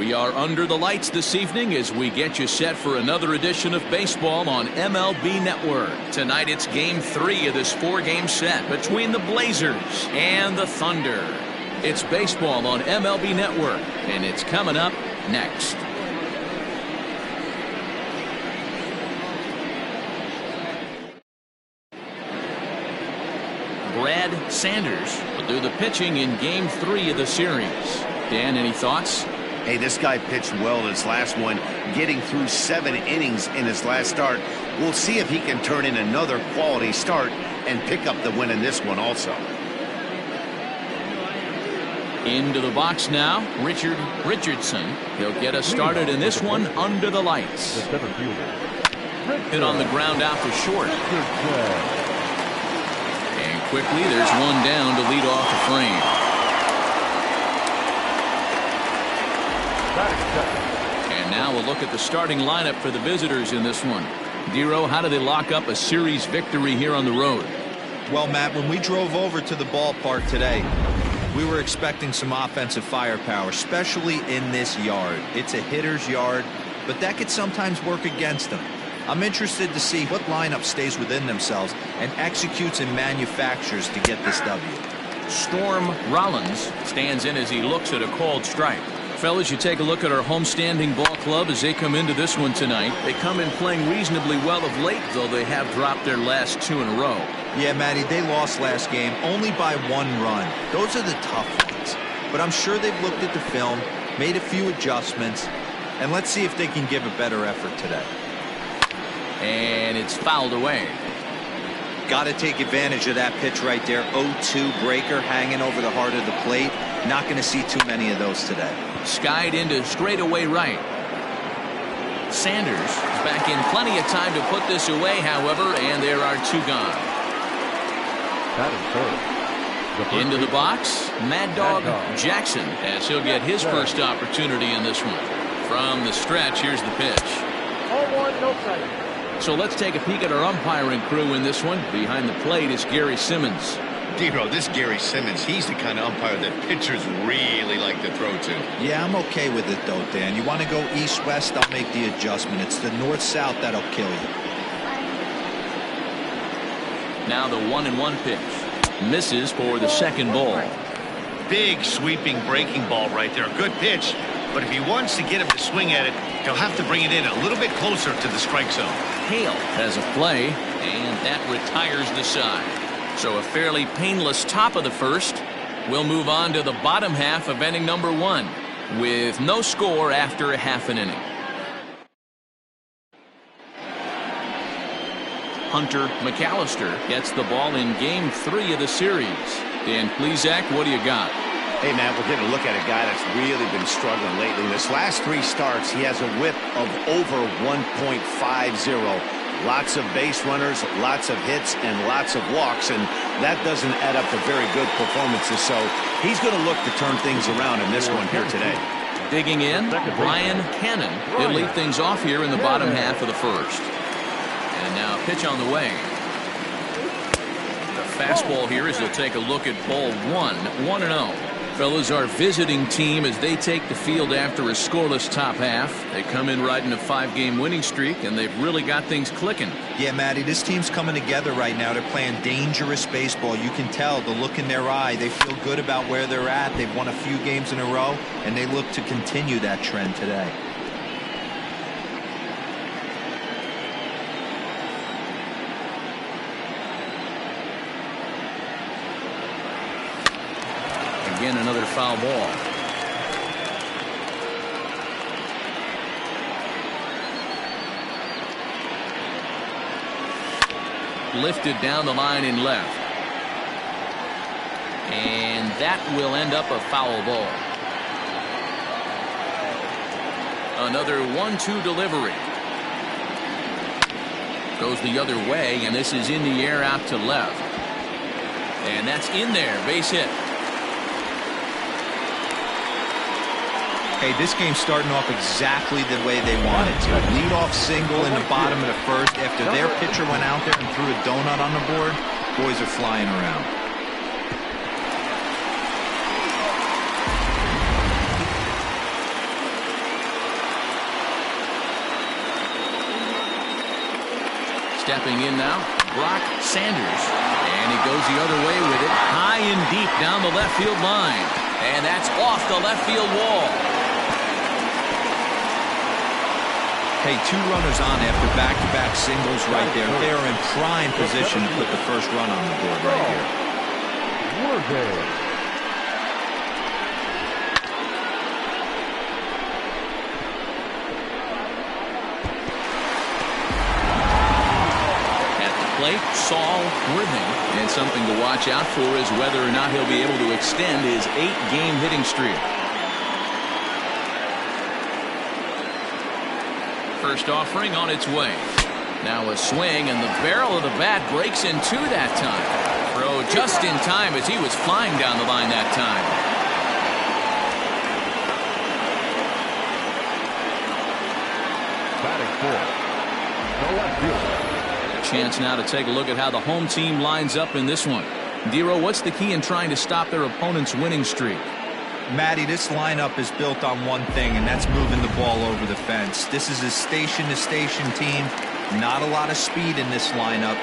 We are under the lights this evening as we get you set for another edition of baseball on MLB Network. Tonight it's Game 3 of this 4-game set between the Blazers and the Thunder. It's baseball on MLB Network, and it's coming up next. Brad Sanders will do the pitching in Game 3 of the series. Dan, any thoughts? Hey, this guy pitched well in his last one, getting through 7 innings in his last start. We'll see if he can turn in another quality start and pick up the win in this one also. Into the box now, Richard Richardson. He'll get us started in this one under the lights. Hit on the ground out to short. And quickly, there's one down to lead off the frame. And now we'll look at the starting lineup for the visitors in this one. Dero, how do they lock up a series victory here on the road? Well, Matt, when we drove over to the ballpark today, we were expecting some offensive firepower, especially in this yard. It's a hitter's yard, but that could sometimes work against them. I'm interested to see what lineup stays within themselves and executes and manufactures to get this W. Storm Rollins stands in as he looks at a called strike. Fellas, you take a look at our homestanding ball club as they come into this one tonight. They come in playing reasonably well of late, though they have dropped their last 2 in a row. Yeah, Matty, they lost last game only by 1 run. Those are the tough ones. But I'm sure they've looked at the film, made a few adjustments, and let's see if they can give a better effort today. And it's fouled away. Got to take advantage of that pitch right there. 0-2 breaker hanging over the heart of the plate. Not going to see too many of those today. Skied into straightaway right. Sanders is back in plenty of time to put this away, however, and there are 2 gone. Into the box, Mad Dog Jackson, as he'll get his first opportunity in this one. From the stretch, here's the pitch. 0-1, no credit. So let's take a peek at our umpiring crew in this one. Behind the plate is Gary Simmons. Dero, this Gary Simmons, he's the kind of umpire that pitchers really like to throw to. Yeah, I'm okay with it, though, Dan. You want to go east-west, I'll make the adjustment. It's the north-south that'll kill you. Now the 1-1 pitch. Misses for the second ball. Big sweeping breaking ball right there. Good pitch. But if he wants to get him to swing at it, he'll have to bring it in a little bit closer to the strike zone. Hale has a play, and that retires the side. So a fairly painless top of the first. We'll move on to the bottom half of inning number 1 with no score after a half an inning. Hunter McAllister gets the ball in Game 3 of the series. Dan Plesac, what do you got? Hey, man, we're getting a look at a guy that's really been struggling lately. In his last 3 starts, he has a whip of over 1.50. Lots of base runners, lots of hits, and lots of walks, and that doesn't add up to very good performances. So he's going to look to turn things around in this one here today. Digging in, Ryan Cannon. He'll lead things off here in the bottom half of the first. And now pitch on the way. The fastball here as he'll take a look at ball 1, 1-0. Fellas, our visiting team as they take the field after a scoreless top half. They come in riding a 5-game winning streak, and they've really got things clicking. Yeah, Matty, this team's coming together right now. They're playing dangerous baseball. You can tell the look in their eye. They feel good about where they're at. They've won a few games in a row, and they look to continue that trend today. Again, another foul ball. Lifted down the line in left. And that will end up a foul ball. Another 1-2 delivery. Goes the other way, and this is in the air out to left. And that's in there, base hit. Hey, this game's starting off exactly the way they wanted to. Lead-off single in the bottom of the first. After their pitcher went out there and threw a donut on the board, boys are flying around. Stepping in now, Brock Sanders. And he goes the other way with it, high and deep down the left field line. And that's off the left field wall. Hey, 2 runners on after back-to-back singles right there. They are in prime position to put the first run on the board right here. At the plate, Saul Worthing. And something to watch out for is whether or not he'll be able to extend his 8-game hitting streak. First offering on its way. Now a swing, and the barrel of the bat breaks in two that time. Throw just in time as he was flying down the line that time. Batting fourth, the left fielder. A chance now to take a look at how the home team lines up in this one. Dero, what's the key in trying to stop their opponent's winning streak? Matty, this lineup is built on one thing, and that's moving the ball over the fence. This is a station-to-station team. Not a lot of speed in this lineup,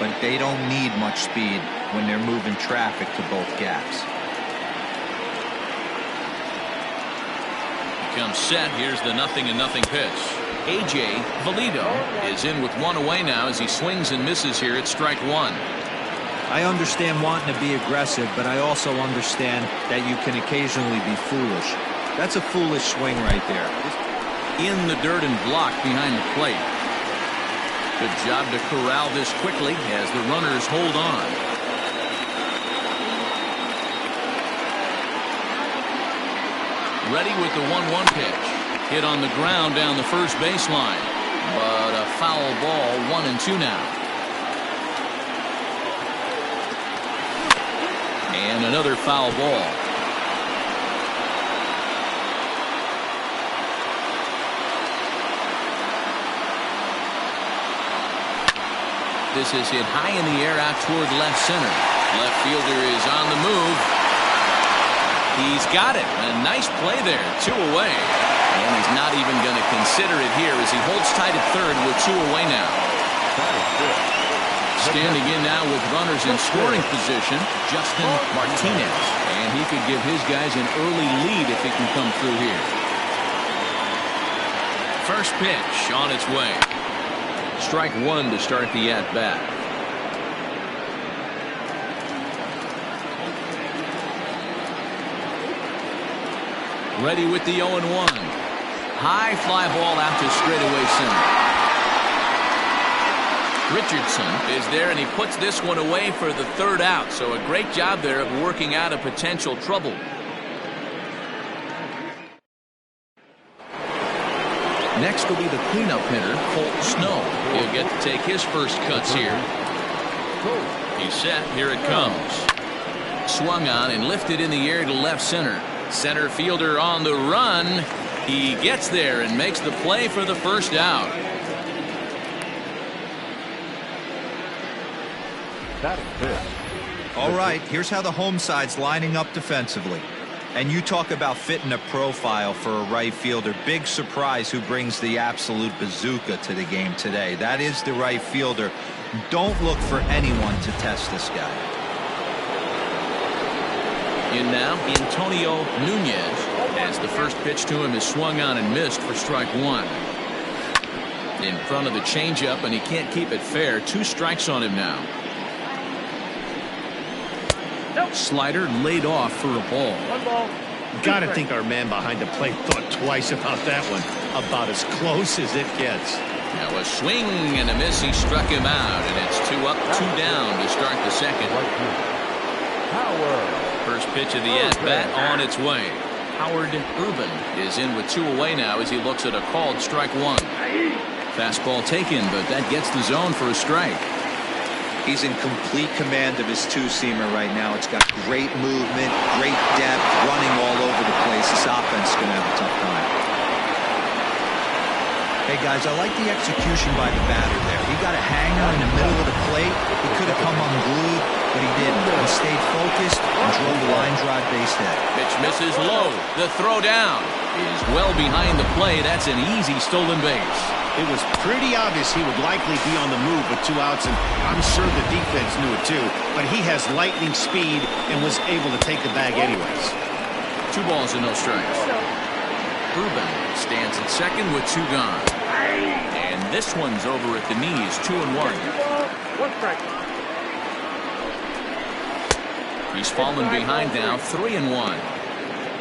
but they don't need much speed when they're moving traffic to both gaps. Comes set. Here's the 0-0 pitch. A.J. Valido is in with one away now as he swings and misses here at strike one. I understand wanting to be aggressive, but I also understand that you can occasionally be foolish. That's a foolish swing right there. In the dirt and blocked behind the plate. Good job to corral this quickly as the runners hold on. Ready with the 1-1 pitch. Hit on the ground down the first baseline. But a foul ball, 1-2 now. And another foul ball. This is hit high in the air out toward left center. Left fielder is on the move. He's got it. A nice play there. 2 away. And he's not even going to consider it here as he holds tight at third with 2 away now. Standing in now with runners in scoring position, Justin Martinez. And he could give his guys an early lead if he can come through here. First pitch on its way. Strike one to start the at-bat. Ready with the 0-1. High fly ball out to straightaway center. Richardson is there, and he puts this one away for the third out. So a great job there of working out a potential trouble. Next will be the cleanup hitter, Colt Snow. He'll get to take his first cuts here. He's set. Here it comes. Swung on and lifted in the air to left center. Center fielder on the run. He gets there and makes the play for the first out. That's it. All right, here's how the home side's lining up defensively. And you talk about fitting a profile for a right fielder. Big surprise who brings the absolute bazooka to the game today. That is the right fielder. Don't look for anyone to test this guy. In now, Antonio Nunez, as the first pitch to him is swung on and missed for strike one. In front of the changeup, and he can't keep it fair. 2 strikes on him now. Slider laid off for a ball. 1 ball. Got to think our man behind the plate thought twice about that one. About as close as it gets. Now a swing and a miss. He struck him out, and it's 2 up, 2 down to start the second. Howard. First pitch of the at-bat on its way. Howard Urban is in with 2 away now as he looks at a called strike one. Fastball taken, but that gets the zone for a strike. He's in complete command of his two-seamer right now. It's got great movement, great depth, running all over the place. This offense is going to have a tough time. Hey, guys, I like the execution by the batter there. He got a hanger in the middle of the plate. He could have come unglued, but he didn't. He stayed focused and drove the line drive base hit. Pitch misses low. The throw down is well behind the play. That's an easy stolen base. It was pretty obvious he would likely be on the move with 2 outs, and I'm sure the defense knew it too. But he has lightning speed and was able to take the bag anyways. 2 balls and no strikes. Ruben stands at second with 2 gone. And this one's over at the knees, 2-1. He's fallen behind now, 3-1.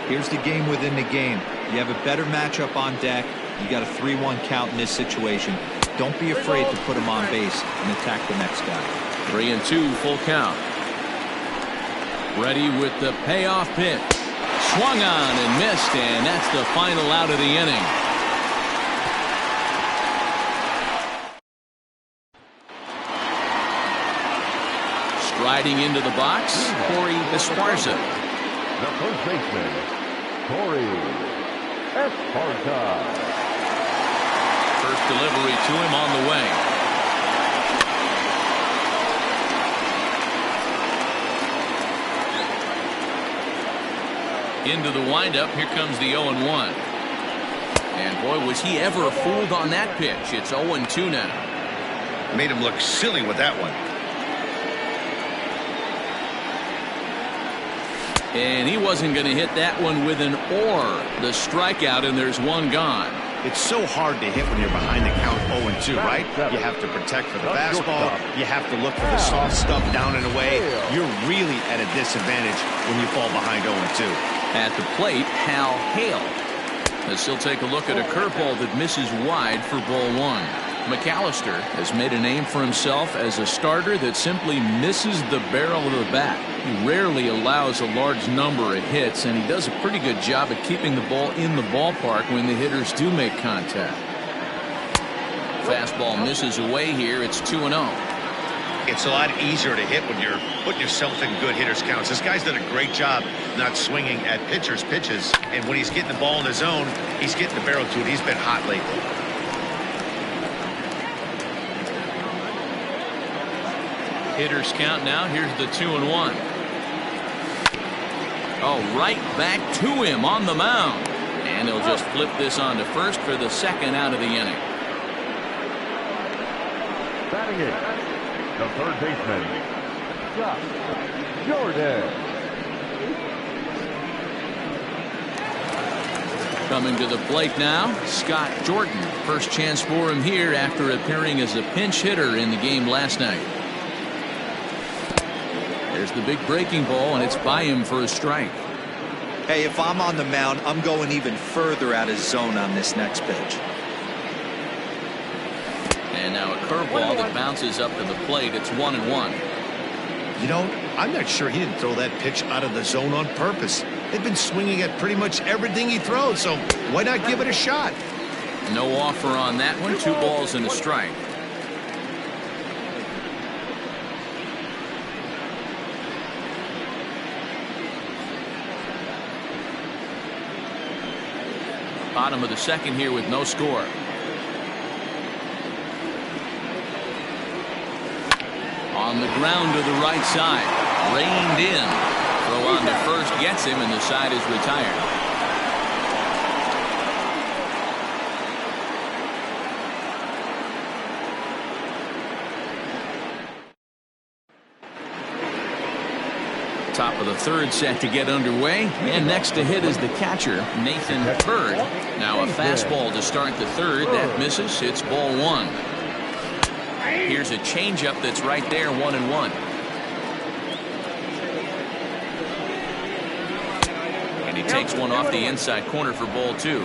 Here's the game within the game. You have a better matchup on deck. You got a 3-1 count in this situation. Don't be afraid to put him on base and attack the next guy. 3-2, full count. Ready with the payoff pitch. Swung on and missed, and that's the final out of the inning. Striding into the box, Corey Esparza. The first baseman, Corey Esparza. First delivery to him on the way. Into the windup. Here comes the 0-1. And boy, was he ever fooled on that pitch. It's 0-2 now. Made him look silly with that one. And he wasn't going to hit that one with an or. The strikeout, and there's 1 gone. It's so hard to hit when you're behind the count 0-2, right? You have to protect for the fastball. You have to look for the soft stuff down and away. You're really at a disadvantage when you fall behind 0-2. At the plate, Hal Hale. As he'll take a look at a curveball that misses wide for ball 1. McAllister has made a name for himself as a starter that simply misses the barrel of the bat. He rarely allows a large number of hits, and he does a pretty good job at keeping the ball in the ballpark when the hitters do make contact. Fastball misses away here. It's 2-0. It's a lot easier to hit when you're putting yourself in good hitters' counts. This guy's done a great job not swinging at pitchers' pitches, and when he's getting the ball in the zone, he's getting the barrel to it. He's been hot lately. Hitters count now. Here's the 2-1. Oh, right back to him on the mound. And he'll just flip this on to first for the 2nd out of the inning. Batting it, the third baseman, Josh Jordan. Coming to the plate now, Scott Jordan. First chance for him here after appearing as a pinch hitter in the game last night. There's the big breaking ball, and it's by him for a strike. Hey, if I'm on the mound, I'm going even further out of zone on this next pitch. And now a curveball that bounces up to the plate. It's 1-1. You know, I'm not sure he didn't throw that pitch out of the zone on purpose. They've been swinging at pretty much everything he throws, so why not give it a shot? No offer on that one. 2 balls and a strike. Bottom of the 2nd here with no score. On the ground to the right side. Reined in. Throw on to first gets him, and the side is retired. Top of the 3rd set to get underway, and next to hit is the catcher, Nathan Bird. Now a fastball to start the 3rd. That misses. It's ball 1. Here's a changeup that's right there, 1-1. And he takes one off the inside corner for ball 2.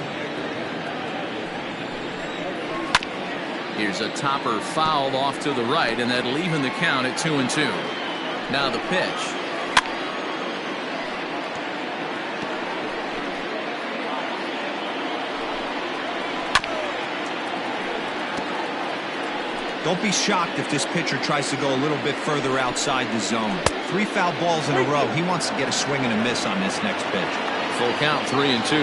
Here's a topper fouled off to the right, and that'll even the count at 2-2. Now the pitch. Don't be shocked if this pitcher tries to go a little bit further outside the zone. 3 foul balls in a row. He wants to get a swing and a miss on this next pitch. Full count, 3-2.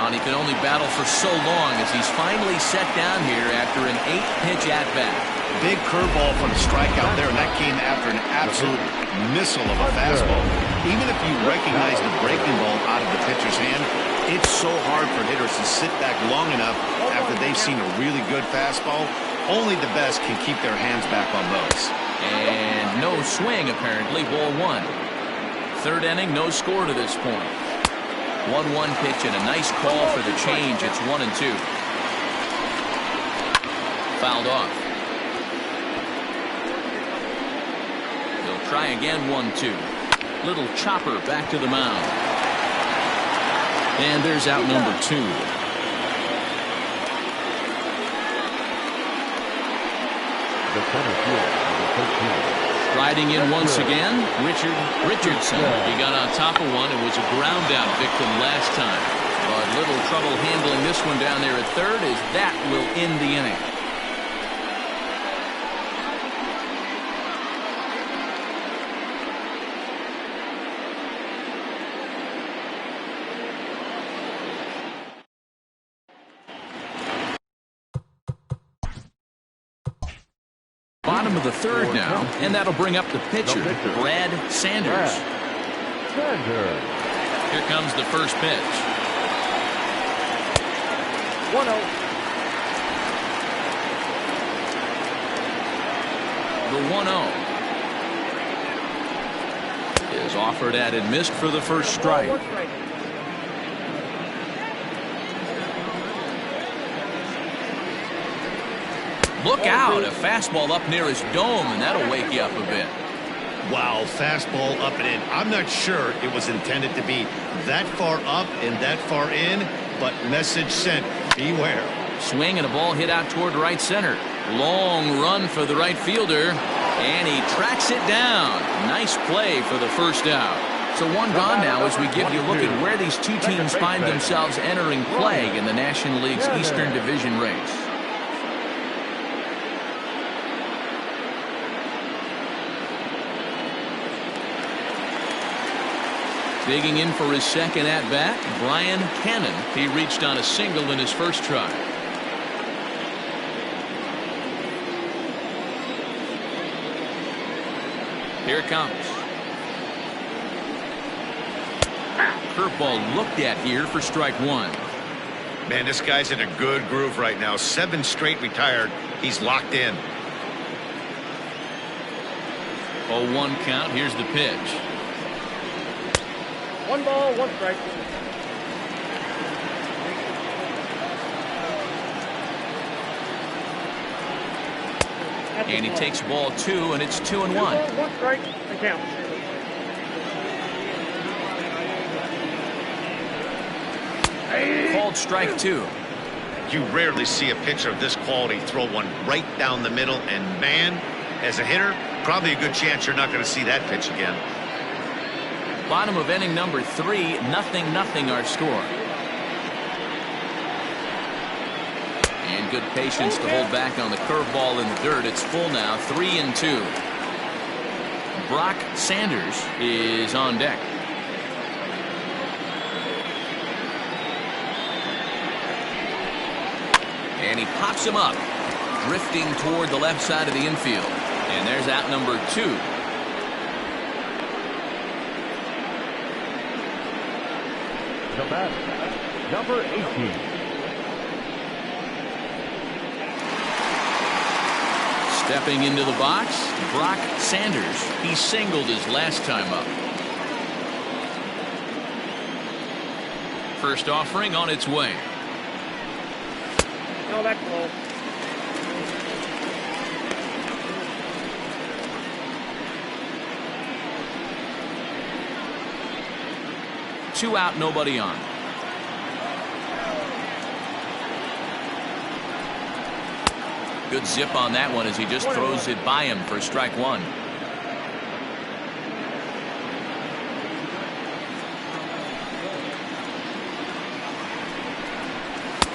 And he can only battle for so long as he's finally set down here after an 8-pitch at-bat. Big curveball for the strikeout there, and that came after an absolute missile of a fastball. Even if you recognize the breaking ball out of the pitcher's hand, It's so hard for hitters to sit back long enough after they've seen a really good fastball. Only the best can keep their hands back on those. And no swing, apparently. Ball one. Third inning, no score to this point. 1-1 pitch and a nice call for the change. It's 1-2. Fouled off. They'll try again. 1-2. Little chopper back to the mound. And there's out number 2. The center field, number 13. Striding in once again, Richardson. He got on top of one and was a ground out victim last time. But little trouble handling this one down there at third, as that will end the inning. Bottom of the third now, and that'll bring up the pitcher, Brad Sanders. Here comes the first pitch. 1-0. The 1-0 is offered at and missed for the first strike. Look out, a fastball up near his dome, and that'll wake you up a bit. Wow, fastball up and in. I'm not sure it was intended to be that far up and that far in, but message sent, beware. Swing and a ball hit out toward right center. Long run for the right fielder, and he tracks it down. Nice play for the first out. So one gone now as we give you a look at where these two teams find themselves entering play in the National League's Eastern Division race. Digging in for his second at-bat, Brian Cannon. He reached on a single in his first try. Here it comes. Curveball looked at here for strike one. Man, this guy's in a good groove right now. 7 straight retired. He's locked in. 0-1 count. Here's the pitch. 1 ball, 1 strike. And he takes ball 2, and it's 2-1. 1 strike, and count. Called strike 2. You rarely see a pitcher of this quality throw one right down the middle, and man, as a hitter, probably a good chance you're not going to see that pitch again. Bottom of inning number 3, 0-0 our score. And good patience to hold back on the curveball in the dirt. It's full now, 3-2. Brock Sanders is on deck. And he pops him up, drifting toward the left side of the infield. And there's out number 2. The bat, number 18. Stepping into the box, Brock Sanders. He singled his last time up. First offering on its way. No, that's low. Two out, nobody on. Good zip on that one as he just throws it by him for strike 1.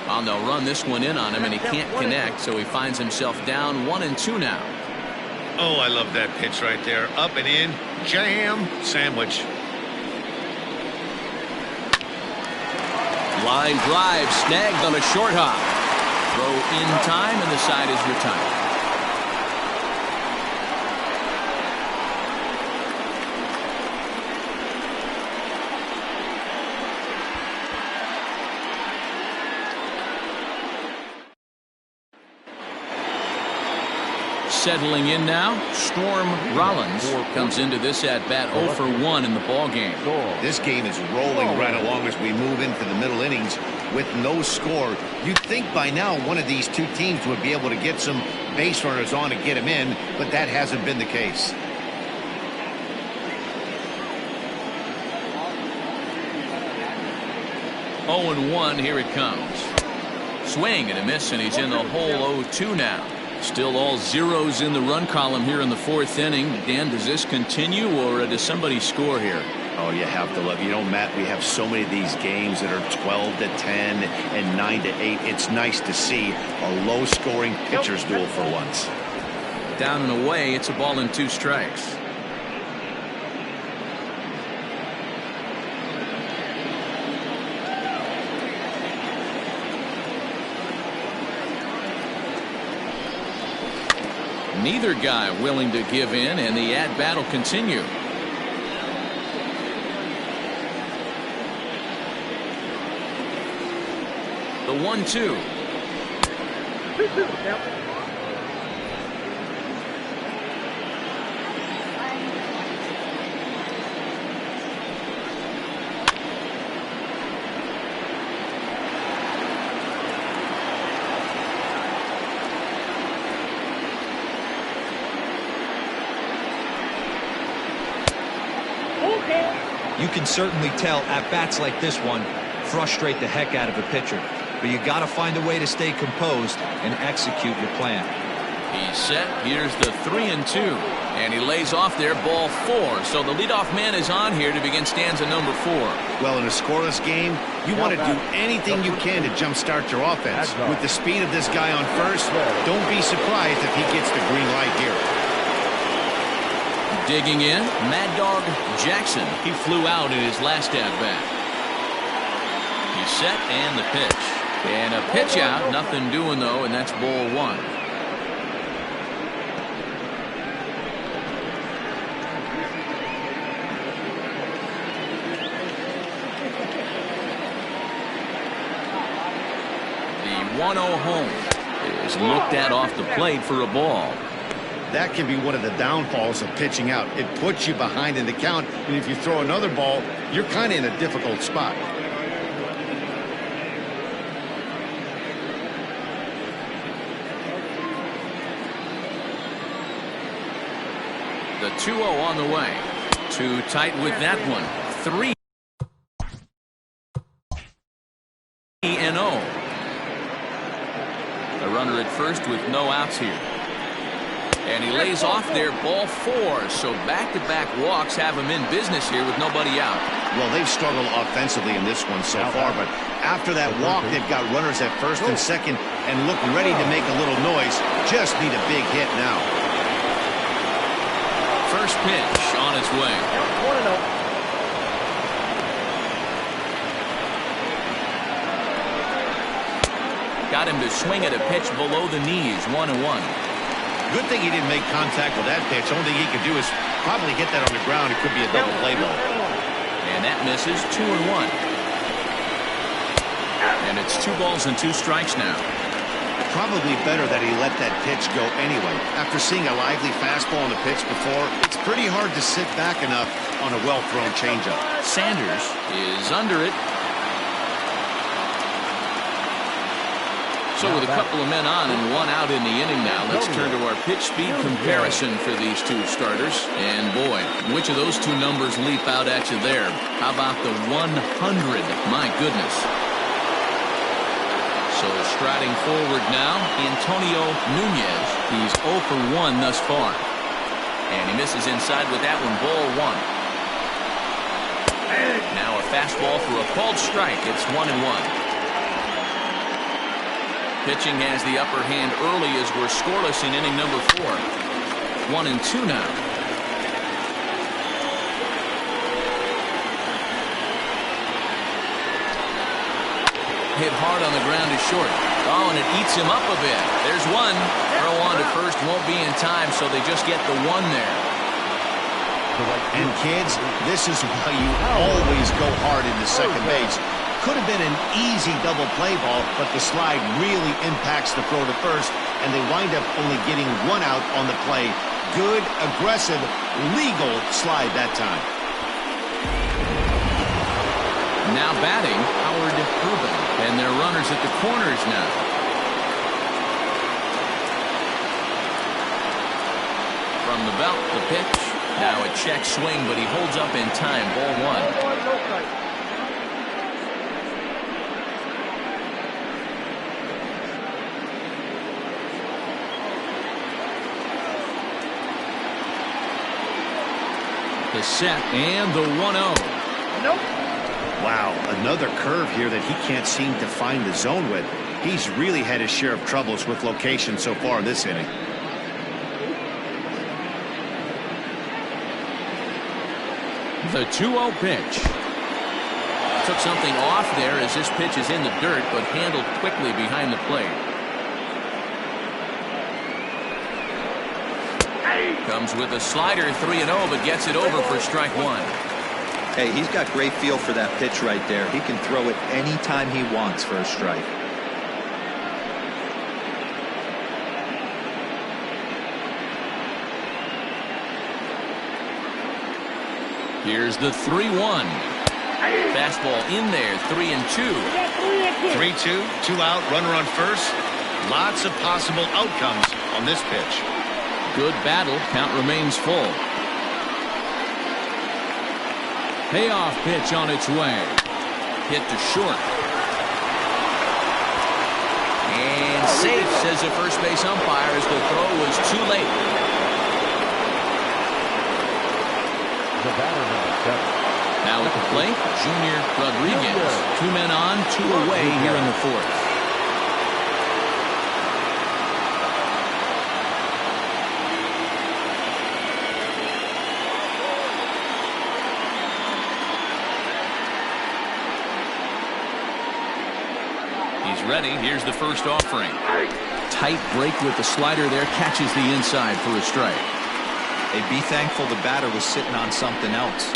Well, they'll run this one in on him, and he can't connect, so he finds himself down 1-2 now. Oh, I love that pitch right there. Up and in, jam, sandwich. Line drive snagged on a short hop. Throw in time, and the side is retired. Settling in now, Storm Rollins comes into this at-bat 0 for 1 in the ballgame. This game is rolling right along as we move into the middle innings with no score. You'd think by now one of these two teams would be able to get some base runners on and get them in, but that hasn't been the case. Oh and 1, here it comes. Swing and a miss, and he's in the hole 0-2 now. Still all zeros in the run column here in the 4th inning. Dan, does this continue, or does somebody score here? Oh, you have to love. You know, Matt, we have so many of these games that are 12-10 and 9-8. It's nice to see a low-scoring pitcher's duel for once. Down and away, it's a ball and 2 strikes. Neither guy willing to give in, and the at-bat will continue. The 1-2. 2-2 count. You can certainly tell at bats like this one frustrate the heck out of a pitcher, but you got to find a way to stay composed and execute your plan. He's set. Here's the 3-2, and he lays off there, ball 4. So the leadoff man is on here to begin stanza number 4. Well, in a scoreless game, you want to do anything you can to jumpstart your offense. With the speed of this guy on first, don't be surprised if he gets the green light here. Digging in, Mad Dog Jackson. He flew out in his last at-bat. He's set, and the pitch. And a pitch out, nothing doing though, and that's ball 1. The 1-0 home is looked at off the plate for a ball. That can be one of the downfalls of pitching out. It puts you behind in the count, and if you throw another ball, you're kind of in a difficult spot. The 2-0 on the way. Too tight with that one. 3-0. A runner at first with no outs here. And he lays off there, ball 4. So back-to-back walks have him in business here with nobody out. Well, they've struggled offensively in this one so far, but after that walk, they've got runners at first and second and look ready to make a little noise. Just need a big hit now. First pitch on its way. 1-0. Got him to swing at a pitch below the knees, 1-1. Good thing he didn't make contact with that pitch. Only thing he could do is probably hit that on the ground. It could be a double play ball. And that misses, 2-1. And it's 2 balls and 2 strikes now. Probably better that he let that pitch go anyway. After seeing a lively fastball on the pitch before, it's pretty hard to sit back enough on a well-thrown changeup. Sanders is under it. So with a couple of men on and 1 out in the inning now, let's turn to our pitch speed comparison for these 2 starters. And boy, which of those 2 numbers leap out at you there? How about the 100? My goodness. So striding forward now, Antonio Nunez. He's 0 for 1 thus far. And he misses inside with that one, ball 1. Now a fastball for a called strike. It's 1-1. Pitching has the upper hand early as we're scoreless in inning number 4. 1-2 now. Hit hard on the ground to short. Oh, and it eats him up a bit. There's one. Throw on to first won't be in time, so they just get the 1 there. And kids, this is why you always go hard into second base. could have been an easy double play ball, but the slide really impacts the throw to first, and they wind up only getting one out on the play. Good, aggressive, legal slide that time. Now batting, Howard Rubin, and their runners at the corners now. From the belt, the pitch. Now a check swing, but he holds up in time. Ball one. No strike. The set and the 1-0. Nope. Wow, another curve here that he can't seem to find the zone with. He's really had his share of troubles with location so far in this inning. The 2-0 pitch. Took something off there as this pitch is in the dirt, but handled quickly behind the plate. Comes with a slider, 3-0, but gets it over for strike one. Hey, he's got great feel for that pitch right there. He can throw it anytime he wants for a strike. Here's the 3-1. Fastball in there, 3-2. 3-2, 2 out, runner on first. Lots of possible outcomes on this pitch. Good battle. Count remains full. Payoff pitch on its way. Hit to short. And safe, says the first base umpire, as the throw was too late. The batter, number 7. Now at the plate, Junior Rodriguez. 2 men on, 2 away here in the fourth. Ready. Here's the first offering. Tight break with the slider there. Catches the inside for a strike. Hey, be thankful the batter was sitting on something else,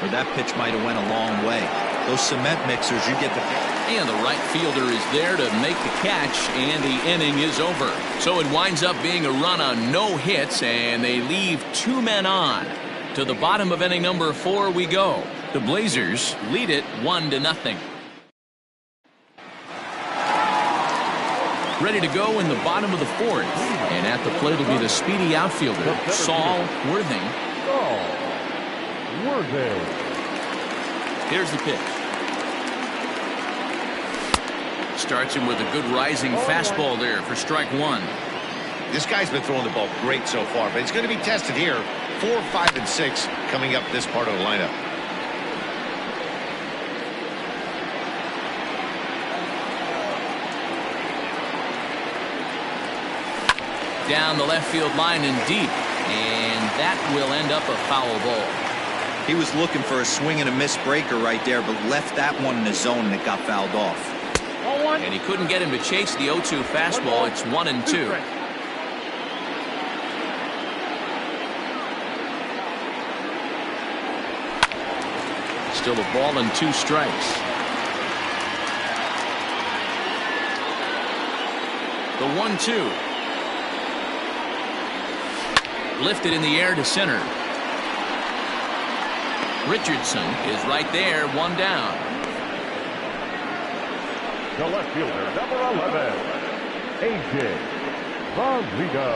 or that pitch might have went a long way. Those cement mixers, you get the... And the right fielder is there to make the catch, and the inning is over. So it winds up being a run on no hits, and they leave 2 men on. To the bottom of inning number 4 we go. The Blazers lead it 1-0. Ready to go in the bottom of the fourth. And at the plate will be the speedy outfielder, Saul Worthing. Here's the pitch. Starts him with a good rising fastball there for strike one. This guy's been throwing the ball great so far, but he's going to be tested here. 4, 5, and 6 coming up this part of the lineup. Down the left field line and deep, and that will end up a foul ball. He was looking for a swing and a miss breaker right there, but left that one in the zone and it got fouled off. And he couldn't get him to chase the 0-2 fastball. It's 1-2. Still a ball and 2 strikes. The 1-2. Lifted in the air to center. Richardson is right there, 1 down. The left fielder, number 11, A.J. Valido.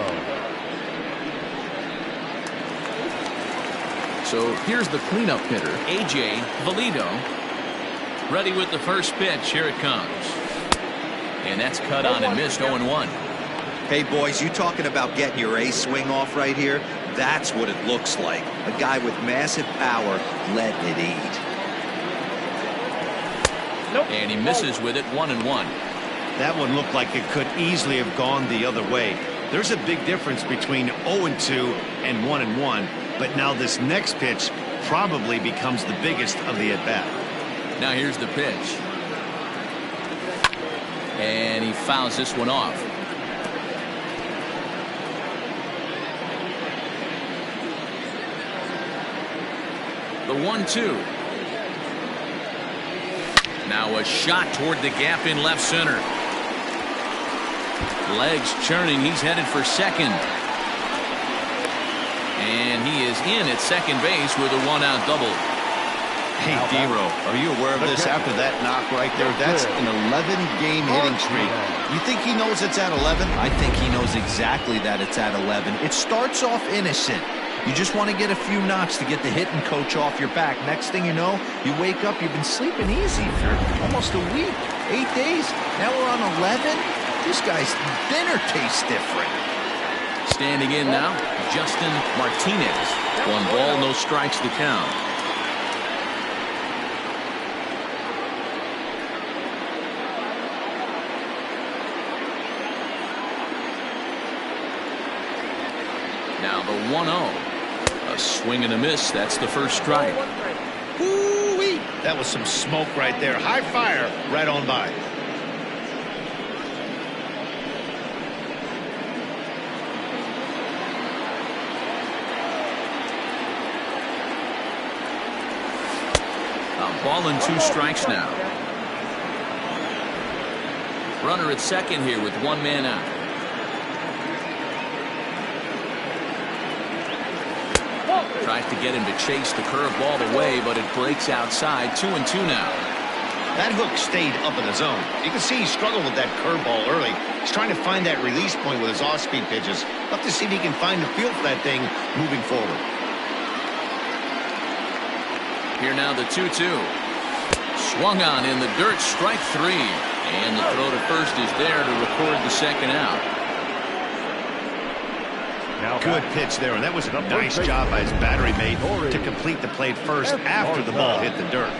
So here's the cleanup hitter, A.J. Valido. Ready with the first pitch. Here it comes. And that's cut on and missed, 0-1. Hey, boys, you talking about getting your ace swing off right here? That's what it looks like. A guy with massive power letting it eat. And he misses with it, 1-1. That one looked like it could easily have gone the other way. There's a big difference between 0-2 and 1-1, but now this next pitch probably becomes the biggest of the at-bat. Now here's the pitch. And he fouls this one off. The 1-2. Now a shot toward the gap in left center. Legs churning. He's headed for second. And he is in at second base with a one-out double. Hey, Dero, are you aware of this after that knock right there? That's an 11-game hitting streak. You think he knows it's at 11? I think he knows exactly that it's at 11. It starts off innocent. You just want to get a few knocks to get the hitting coach off your back. Next thing you know, you wake up, you've been sleeping easy for almost a week, 8 days. Now we're on 11. This guy's dinner tastes different. Standing in now, Justin Martinez. 1 ball, no strikes to count. Now the 1-0. A swing and a miss. That's the first strike. Woo-wee. That was some smoke right there. High fire right on by. A ball and 2 strikes now. Runner at second here with 1 man out. Tries to get him to chase the curveball away, but it breaks outside. 2-2 now. That hook stayed up in the zone. You can see he struggled with that curveball early. He's trying to find that release point with his off-speed pitches. Love to see if he can find the feel for that thing moving forward. Here now the 2-2. Swung on in the dirt, strike 3. And the throw to first is there to record the second out. Good pitch there, and that was a nice job by his battery mate to complete the play first after the ball hit the dirt.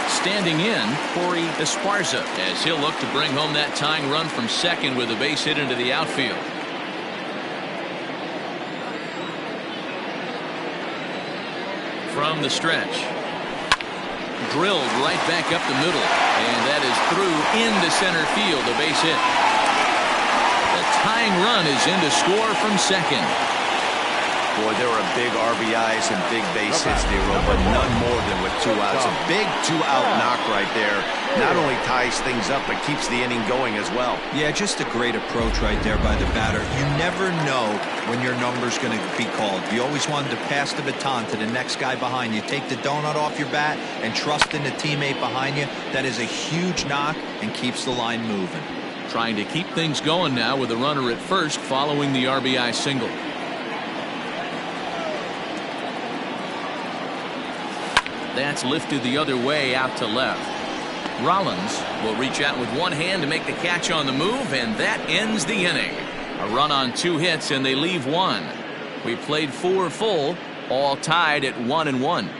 Standing in, Corey Esparza, as he'll look to bring home that tying run from second with a base hit into the outfield. From the stretch. Drilled right back up the middle, and that is through into center field, a base hit. The tying run is in to score from second. Boy, there were big RBIs and big base hits, Dero, but none more than with 2 outs. A big 2-out knock right there. Not only ties things up, but keeps the inning going as well. Yeah, just a great approach right there by the batter. You never know when your number's going to be called. You always wanted to pass the baton to the next guy behind you. Take the donut off your bat and trust in the teammate behind you. That is a huge knock and keeps the line moving. Trying to keep things going now with a runner at first following the RBI single. That's lifted the other way out to left. Rollins will reach out with 1 hand to make the catch on the move, and that ends the inning. A run on 2 hits, and they leave 1. We played 4 full, all tied at 1-1.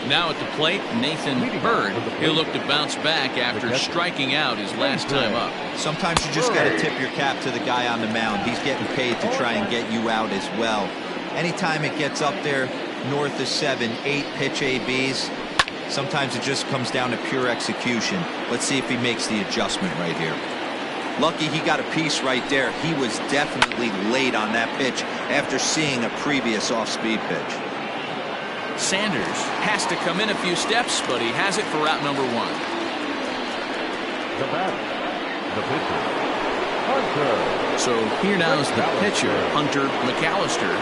Now at the plate, Nathan Bird. He'll look to bounce back after striking out his last time up. Sometimes you just got to tip your cap to the guy on the mound. He's getting paid to try and get you out as well. Anytime it gets up there north of 7, 8 pitch ABs, sometimes it just comes down to pure execution. Let's see if he makes the adjustment right here. Lucky he got a piece right there. He was definitely late on that pitch after seeing a previous off-speed pitch. Sanders has to come in a few steps, but he has it for out number 1. The batter, the pitcher, Hunter. So here now is the pitcher, Hunter McAllister.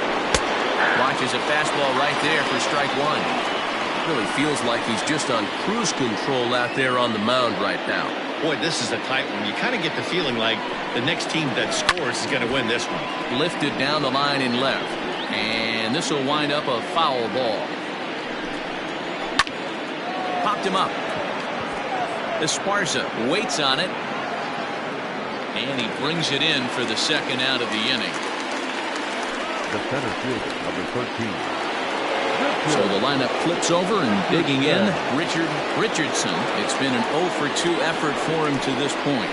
Watches a fastball right there for strike 1. Really feels like he's just on cruise control out there on the mound right now. Boy, this is a tight one. You kind of get the feeling like the next team that scores is going to win this one. Lifted down the line in left. And this will wind up a foul ball. Popped him up. Esparza waits on it. And he brings it in for the second out of the inning. The center fielder, number 13. So the lineup flips over and digging in, Richard Richardson. It's been an 0-for-2 effort for him to this point.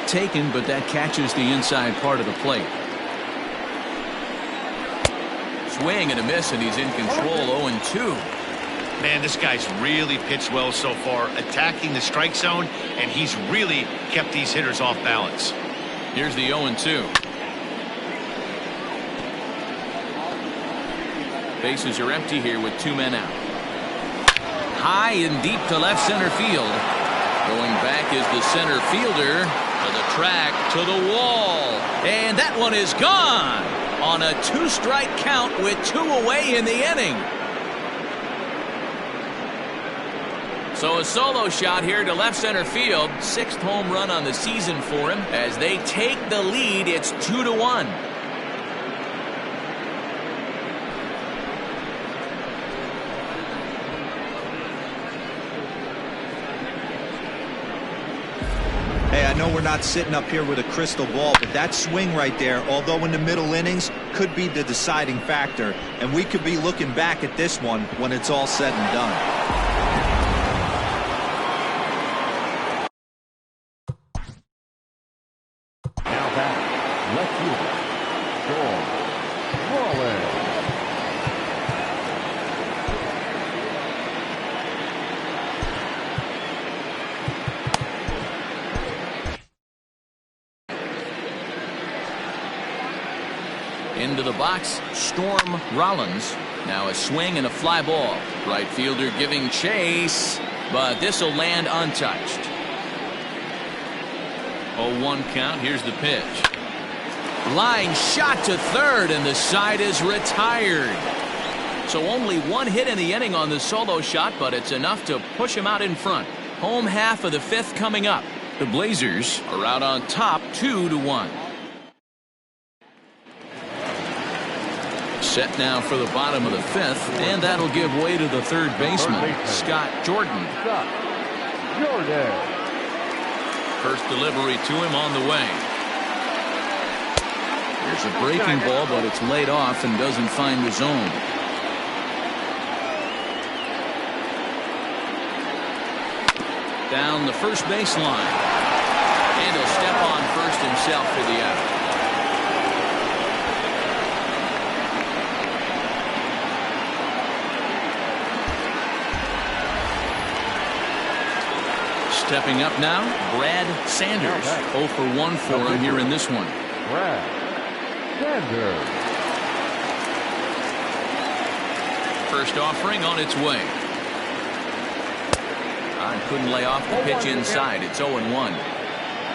Taken, but that catches the inside part of the plate. Swing and a miss, and he's in control. 0-2. Man, this guy's really pitched well so far, attacking the strike zone, and he's really kept these hitters off balance. Here's the 0-2. Bases are empty here with 2 men out. High and deep to left center field. Going back is the center fielder. To the track, to the wall. And that one is gone on a 2-strike count with 2 away in the inning. So a solo shot here to left center field. 6th home run on the season for him. As they take the lead, it's 2-1. Hey, I know we're not sitting up here with a crystal ball, but that swing right there, although in the middle innings, could be the deciding factor. And we could be looking back at this one when it's all said and done. Now back, left fielder, George Rollins. Into the box, Storm Rollins. Now a swing and a fly ball. Right fielder giving chase, but this will land untouched. 0-1 count. Here's the pitch. Line shot to third, and the side is retired. So only 1 hit in the inning on the solo shot, but it's enough to push him out in front. Home half of the 5th coming up. The Blazers are out on top 2-1. Set now for the bottom of the 5th, and that'll give way to the 3rd baseman, Scott Jordan. First delivery to him on the way. There's a breaking ball, but it's laid off and doesn't find the zone. Down the first baseline. And he'll step on first himself for the out. Stepping up now, Brad Sanders. 0 for 1 for him here in this one. Brad Sanders. First offering on its way. Couldn't lay off the pitch inside. It's 0-1.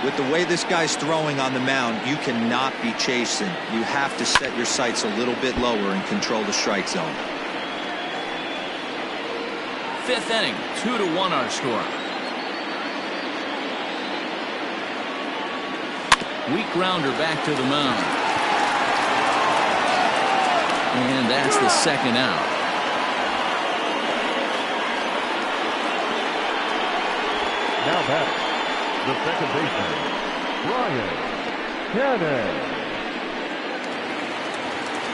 With the way this guy's throwing on the mound, you cannot be chasing. You have to set your sights a little bit lower and control the strike zone. 5th inning, 2-1 our score. Weak grounder back to the mound. And that's the 2nd out. Now back, the 2nd baseman, Brian Cannon.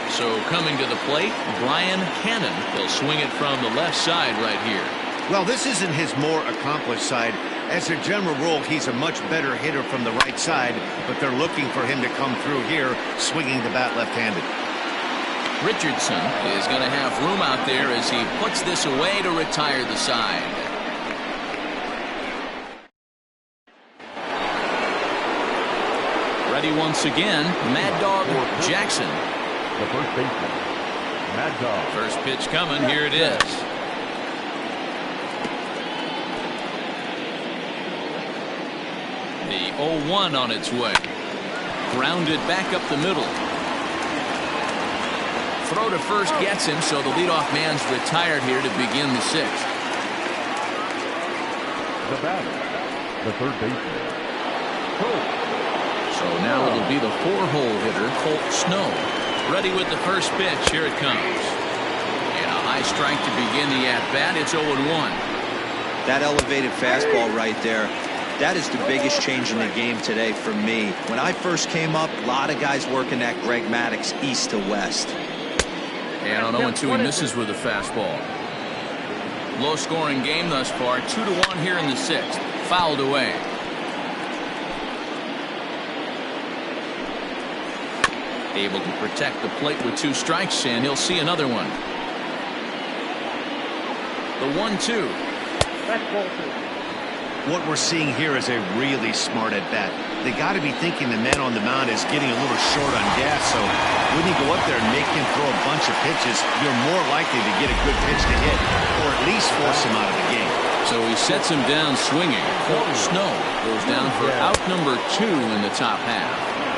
So coming to the plate, Brian Cannon. He'll swing it from the left side right here. Well, this isn't his more accomplished side. As a general rule, he's a much better hitter from the right side, but they're looking for him to come through here, swinging the bat left-handed. Richardson is going to have room out there as he puts this away to retire the side. Ready once again, Mad Dog Jackson. The first baseman, Mad Dog. First pitch coming, here it is. The 0-1 on its way. Grounded back up the middle. Throw to first gets him, so the leadoff man's retired here to begin the 6th. The batter, the 3rd baseman, Colt. So now it'll be the 4-hole hitter, Colt Snow. Ready with the first pitch. Here it comes. And a high strike to begin the at-bat. It's 0-1. That elevated fastball right there, that is the biggest change in the game today for me. When I first came up, a lot of guys working that Greg Maddux east to west. And on 0-2, he misses with a fastball. Low-scoring game thus far. 2-1 here in the 6th. Fouled away. Able to protect the plate with 2 strikes, and he'll see another one. The 1-2. What we're seeing here is a really smart at-bat. They got to be thinking the man on the mound is getting a little short on gas, so when you go up there and make him throw a bunch of pitches, you're more likely to get a good pitch to hit, or at least force him out of the game. So he sets him down swinging. Colt Snow goes down for out number 2 in the top half.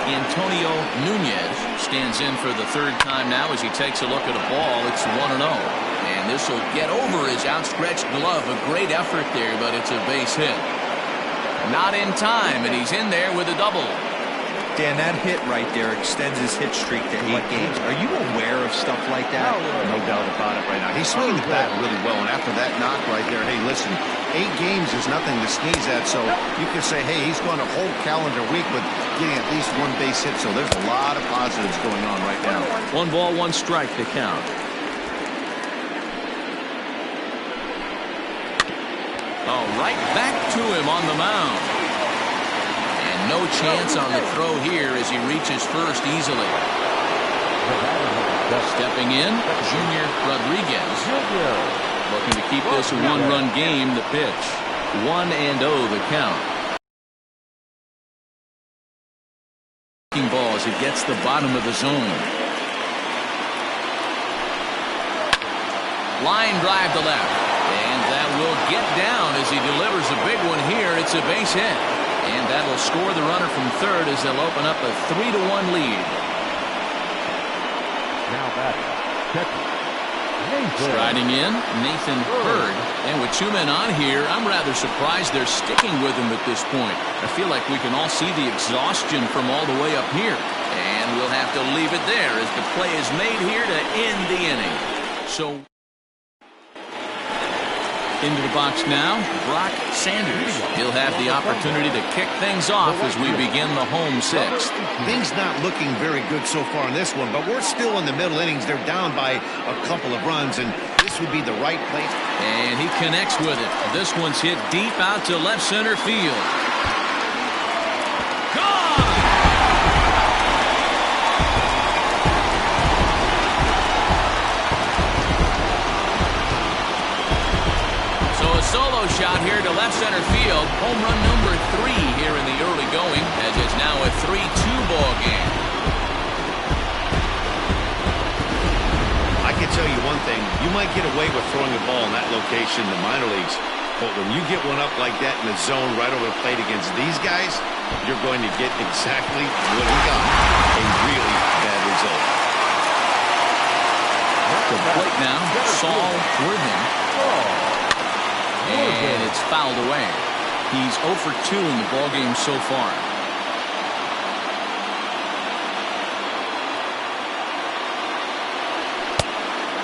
Antonio Nunez stands in for the third time now as he takes a look at a ball. It's 1-0. And this will get over his outstretched glove. A great effort there, but it's a base hit. Not in time, and he's in there with a double. Dan, that hit right there extends his hit streak to 8 games. Are you aware of stuff like that? No doubt about it right now. He's swinging the bat really well, and after that knock right there, hey, listen, 8 games is nothing to sneeze at, so you can say, hey, he's going a whole calendar week with getting at least 1 base hit, so there's a lot of positives going on right now. 1 ball, 1 strike to count. Oh, right back to him on the mound. And no chance on the throw here as he reaches first easily. Stepping in, Junior Rodriguez. Looking to keep this a 1-run game. The pitch. 1-0 the count. Ball as it gets the bottom of the zone. Line drive to left. And that will get down as he delivers a big one here. It's a base hit. And that'll score the runner from third as they'll open up a 3-1 lead. Now batting, catcher, Nathan. Striding in, Nathan Hurd. And with 2 men on here, I'm rather surprised they're sticking with him at this point. I feel like we can all see the exhaustion from all the way up here. And we'll have to leave it there as the play is made here to end the inning. So into the box now, Brock Sanders. He'll have the opportunity to kick things off as we begin the home 6th. Things not looking very good so far in this one, but we're still in the middle innings. They're down by a couple of runs, and this would be the right place. And he connects with it. This one's hit deep out to left center field. Gone! Solo shot here to left center field. Home run number 3 here in the early going, as it's now a 3-2 ball game. I can tell you one thing. You might get away with throwing a ball in that location in the minor leagues, but when you get one up like that in the zone right over the plate against these guys, you're going to get exactly what we got. A really bad result. The plate now, Saul Worthing. And it's fouled away. He's 0 for 2 in the ballgame so far.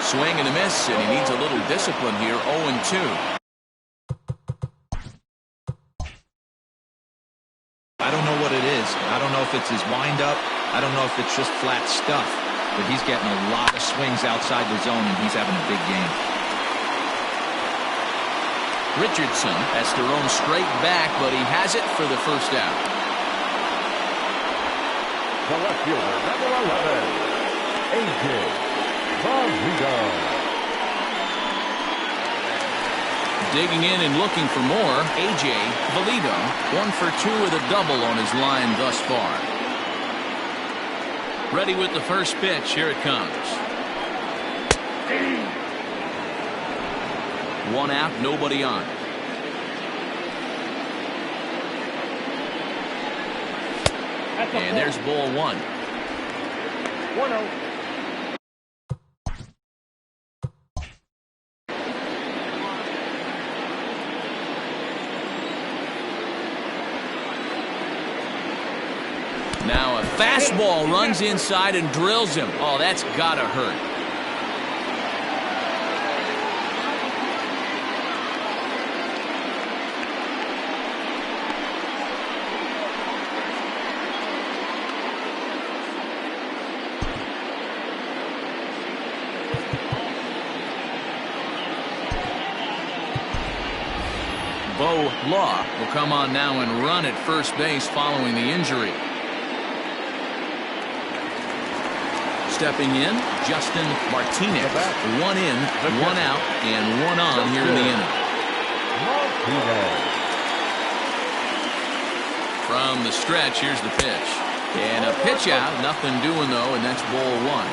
Swing and a miss, and he needs a little discipline here. 0-2. I don't know what it is. I don't know if it's his windup. I don't know if it's just flat stuff. But he's getting a lot of swings outside the zone, and he's having a big game. Richardson has to roam straight back, but he has it for the first out. The left fielder, number 11, A.J. Rodriguez. Digging in and looking for more, A.J. Valido. 1 for 2 with a double on his line thus far. Ready with the first pitch. Here it comes. 1 out, nobody on. And there's ball 1. 1-0. Now a fastball runs inside and drills him. Oh, that's gotta hurt. Bo Law will come on now and run at first base following the injury. Stepping in, Justin Martinez. 1 in, 1 out, and 1 on here in the inning. From the stretch, here's the pitch. And a pitch out, nothing doing though, and that's ball one.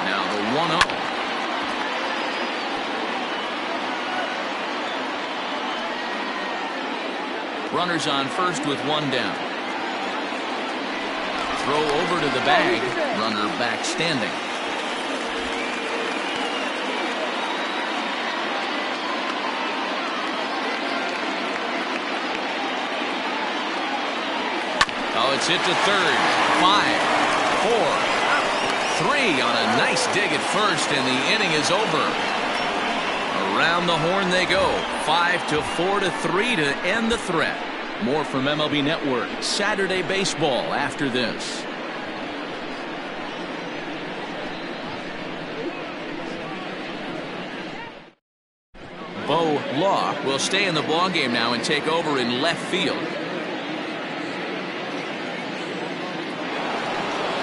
Now the 1-0. Runners on first with one down. Throw over to the bag. Runner back standing. Oh, it's hit to third. 5, 4, 3 on a nice dig at first, and the inning is over. Around the horn they go. 5-4-3 to end the threat. More from MLB Network Saturday Baseball after this. Bo Law will stay in the ballgame now and take over in left field.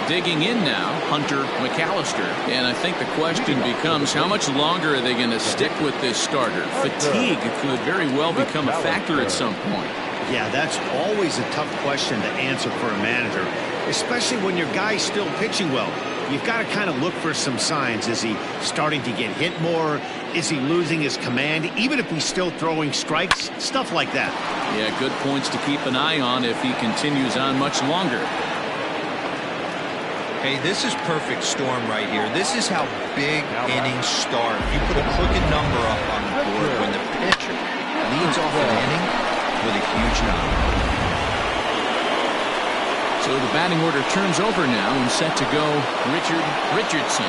Digging in now, Hunter McAllister. And I think the question becomes, how much longer are they going to stick with this starter? Fatigue could very well become a factor at some point. Yeah, that's always a tough question to answer for a manager, especially when your guy's still pitching well. You've got to kind of look for some signs. Is he starting to get hit more? Is he losing his command? Even if he's still throwing strikes, stuff like that. Yeah, good points to keep an eye on if he continues on much longer. Hey, this is perfect storm right here. This is how big innings start. You put a crooked number up on the board when the pitcher leads off an inning with a huge knock. So the batting order turns over now and set to go Richard Richardson.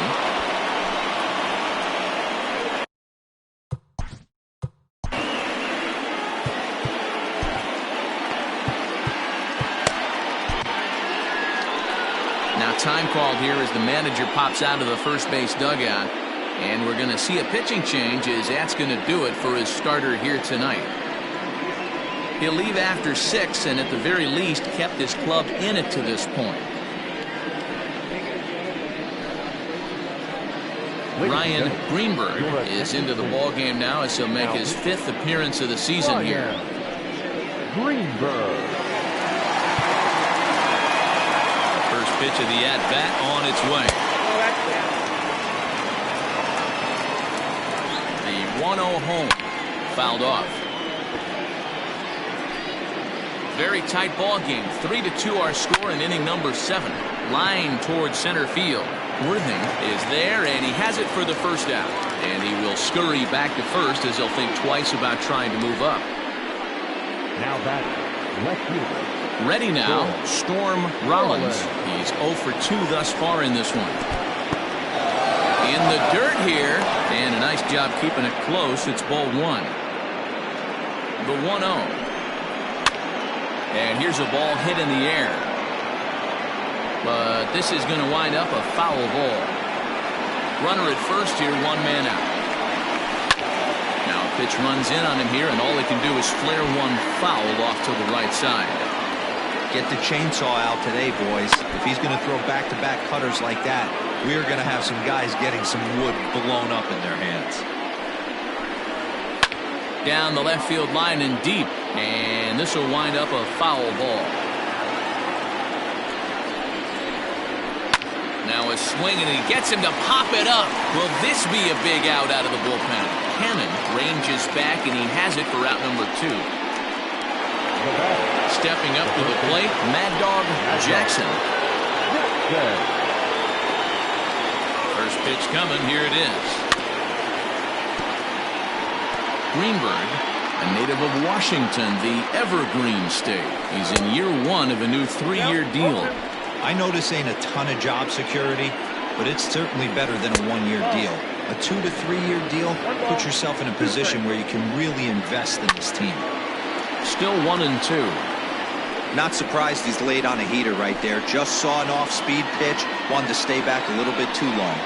Now time called here as the manager pops out of the first base dugout. And we're going to see a pitching change as that's going to do it for his starter here tonight. He'll leave after 6 and at the very least kept his club in it to this point. Ryan Greenberg is into the ball game now as he'll make his 5th appearance of the season here. Greenberg. First pitch of the at-bat on its way. The 1-0 home fouled off. Very tight ball game. 3-2 our score in inning number 7. Line towards center field. Worthing is there, and he has it for the first out. And he will scurry back to first as he'll think twice about trying to move up. Now batting, left fielder. Ready now, Storm Rollins. He's 0 for 2 thus far in this one. In the dirt here, and a nice job keeping it close. It's ball 1. The 1-0. And here's a ball hit in the air. But this is going to wind up a foul ball. Runner at first here, 1 man out. Now a pitch runs in on him here, and all he can do is flare one foul off to the right side. Get the chainsaw out today, boys. If he's going to throw back-to-back cutters like that, we are going to have some guys getting some wood blown up in their hands. Down the left field line and deep, and this will wind up a foul ball. Now a swing, and he gets him to pop it up. Will this be a big out of the bullpen? Cannon ranges back, and he has it for out number 2. Stepping up to the plate, Mad Dog Jackson. First pitch coming, here it is. Greenberg, a native of Washington, the Evergreen State. He's in year 1 of a new 3-year deal. I know this ain't a ton of job security, but it's certainly better than a 1-year deal. A 2 to 3-year deal, put yourself in a position where you can really invest in this team. Still 1-2. Not surprised he's laid on a heater right there. Just saw an off-speed pitch, wanted to stay back a little bit too long.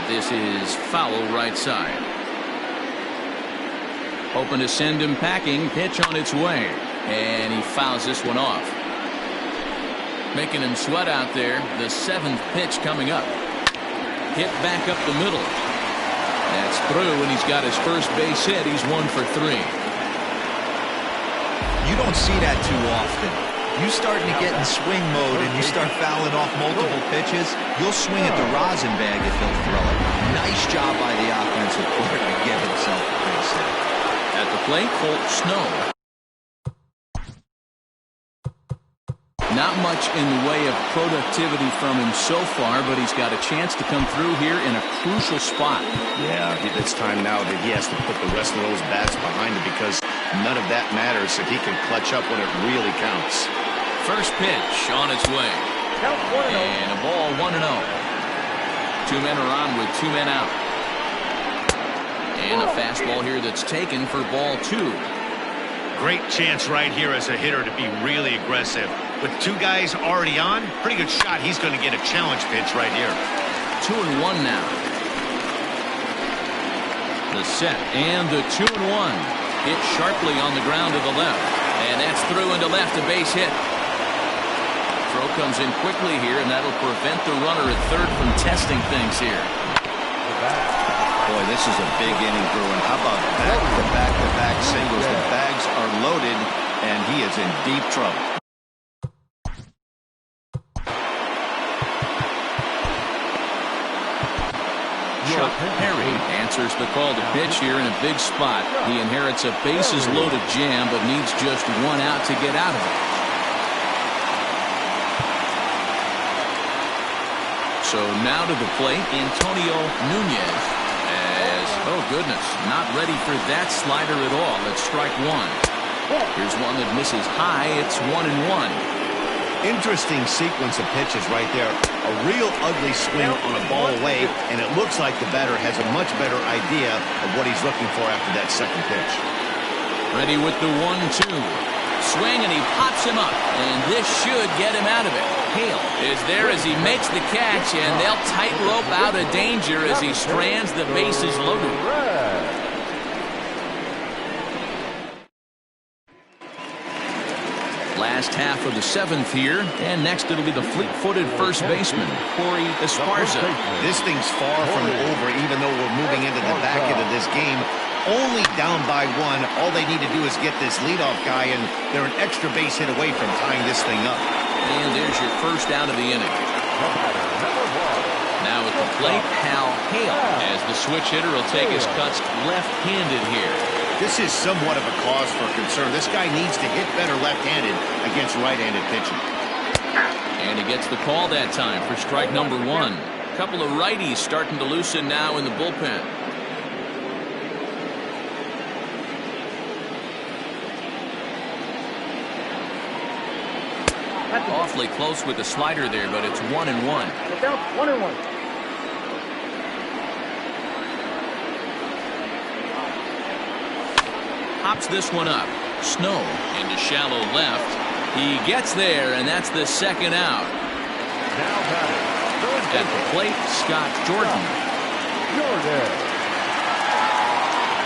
This is foul right side. Hoping to send him packing. Pitch on its way, and he fouls this one off. Making him sweat out there. The 7th pitch coming up. Hit back up the middle. That's through, and he's got his first base hit. He's 1 for 3. You don't see that too often. You starting to get in swing mode and you start fouling off multiple pitches, you'll swing at the rosin bag if he'll throw it. Nice job by the offensive player to get himself a base hit. At the plate, Colt Snow. Not much in the way of productivity from him so far, but he's got a chance to come through here in a crucial spot. Yeah, it's time now that he has to put the rest of those bats behind him because none of that matters if he can clutch up when it really counts. First pitch on its way. And a ball 1-0. 2 men are on with 2 men out. And a fastball here that's taken for ball 2. Great chance right here as a hitter to be really aggressive. With 2 guys already on, pretty good shot. He's going to get a challenge pitch right here. 2-1 now. The set and the 2-1. Hit sharply on the ground to the left. And that's through into left, a base hit. Throw comes in quickly here, and that'll prevent the runner at third from testing things here. Boy, this is a big inning, Bruin. How about back-to-back singles? The bags are loaded, and he is in deep trouble. Chuck Perry answers the call to pitch here in a big spot. He inherits a bases-loaded jam, but needs just 1 out to get out of it. So now to the plate, Antonio Nunez. Oh, goodness, not ready for that slider at all. It's strike 1. Here's one that misses high. It's 1-1. Interesting sequence of pitches right there. A real ugly swing on a ball away, and it looks like the batter has a much better idea of what he's looking for after that second pitch. Ready with the 1-2. Swing, and he pops him up, and this should get him out of it. Hale is there as he makes the catch, and they'll tightrope out of danger as he strands the bases loaded. Last half of the 7th here, and next it'll be the fleet-footed first baseman, Corey Esparza. This thing's far from over, even though we're moving into the back end of this game. Only down by 1. All they need to do is get this leadoff guy, and they're an extra base hit away from tying this thing up. And there's your first out of the inning. Now at the plate, Hal Hale, as the switch hitter will take his cuts left-handed here. This is somewhat of a cause for concern. This guy needs to hit better left-handed against right-handed pitching. And he gets the call that time for strike number 1. A couple of righties starting to loosen now in the bullpen. Awfully close with the slider there, but it's 1-1. 1-1. Pops this one up. Snow into shallow left. He gets there, and that's the second out. At the plate, Scott Jordan.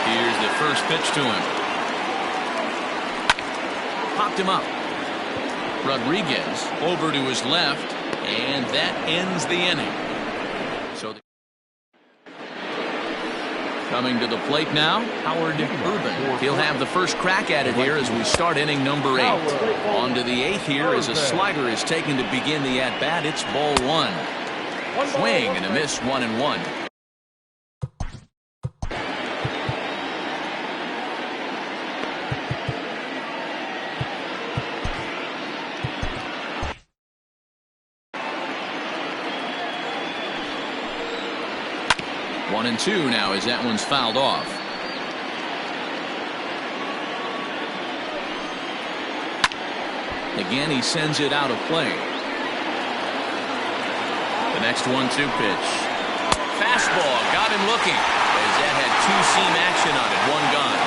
Here's the first pitch to him. Popped him up. Rodriguez over to his left, and that ends the inning. So coming to the plate now, Howard Urban. He'll have the first crack at it here as we start inning number 8. On to the 8th here as a slider is taken to begin the at-bat. It's ball 1. Swing and a miss, 1-1. One and 2 now as that one's fouled off. Again, he sends it out of play. The next 1-2 pitch. Fastball got him looking as that had 2-seam action on it. One gone.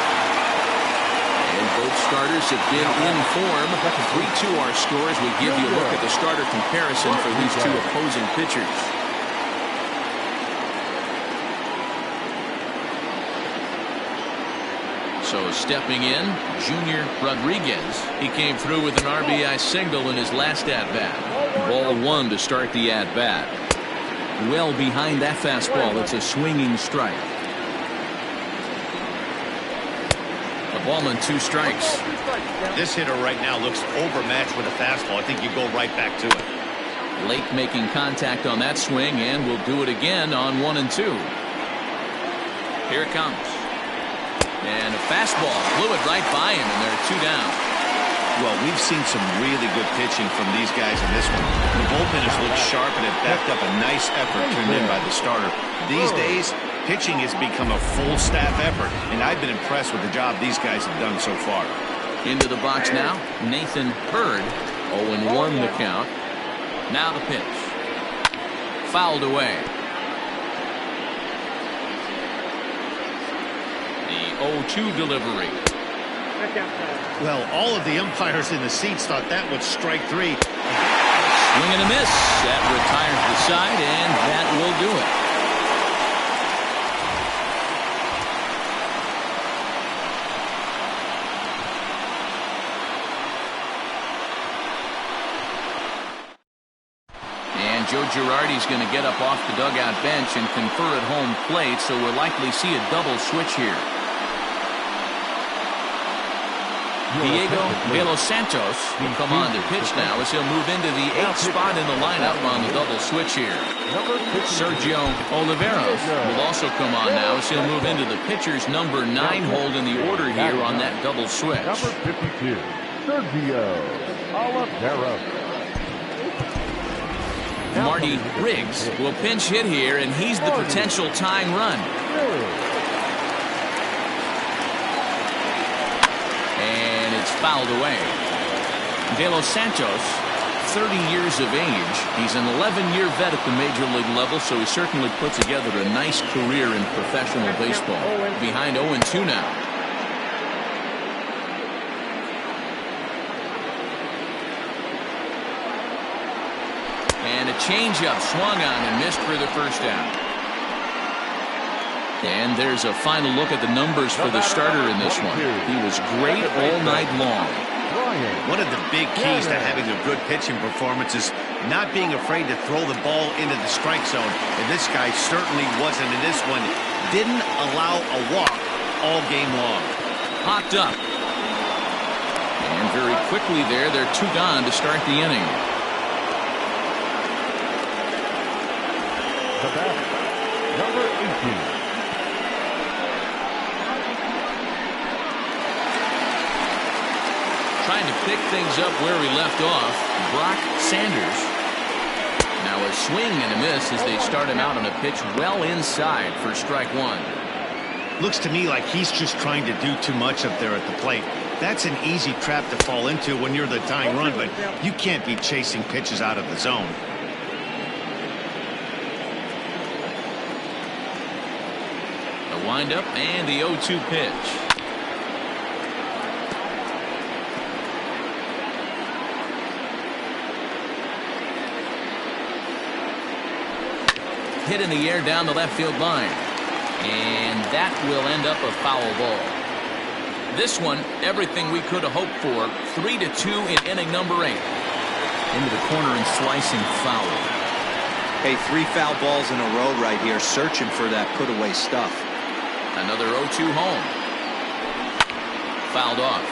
And both starters have been in form. 3-2 our scores. We give you a look at the starter comparison for these 2 opposing pitchers. So stepping in, Junior Rodriguez. He came through with an RBI single in his last at-bat. Ball 1 to start the at-bat. well behind that fastball. It's a swinging strike. The ball and 2 strikes. This hitter right now looks overmatched with a fastball. I think you go right back to it. Lake making contact on that swing, and will do it again on 1 and 2. Here it comes. And a fastball blew it right by him, and there are 2 down. Well, we've seen some really good pitching from these guys in this one. The bullpen has looked sharp and it backed up a nice effort turned in by the starter. These days, pitching has become a full staff effort, and I've been impressed with the job these guys have done so far. Into the box now, Nathan Hurd. 0-1 the count. Now the pitch. Fouled away. The 0-2 delivery. Well, all of the umpires in the seats thought that was strike 3. Swing and a miss. That retires the side, and that will do it. And Joe Girardi's going to get up off the dugout bench and confer at home plate, so we'll likely see a double switch here. Diego De Los Santos will come on to pitch now as he'll move into the 8th spot in the lineup on the double switch here. Sergio Oliveros will also come on now as he'll move into the pitcher's number 9 hold in the order here on that double switch. Number 52, Sergio Oliveros. Marty Riggs will pinch hit here, and he's the potential tying run. And it's fouled away. De Los Santos, 30 years of age. He's an 11-year vet at the major league level, so he certainly put together a nice career in professional baseball. Behind 0-2 now. And a changeup swung on and missed for the first out. And there's a final look at the numbers for the starter in this one. He was great all night long. One of the big keys to having a good pitching performance is not being afraid to throw the ball into the strike zone. And this guy certainly wasn't in this one. Didn't allow a walk all game long. Popped up. And very quickly there, they're 2 gone to start the inning. The batter, number 18. Trying to pick things up where we left off, Brock Sanders. Now a swing and a miss as they start him out on a pitch well inside for strike 1. Looks to me like he's just trying to do too much up there at the plate. That's an easy trap to fall into when you're the tying run, but you can't be chasing pitches out of the zone. The windup and the 0-2 pitch. Hit in the air down the left field line, and that will end up a foul ball. This one, everything we could have hoped for. 3-2 in inning number 8. Into the corner and slicing foul. Hey, 3 foul balls in a row right here, searching for that put-away stuff. Another 0-2 home. Fouled off.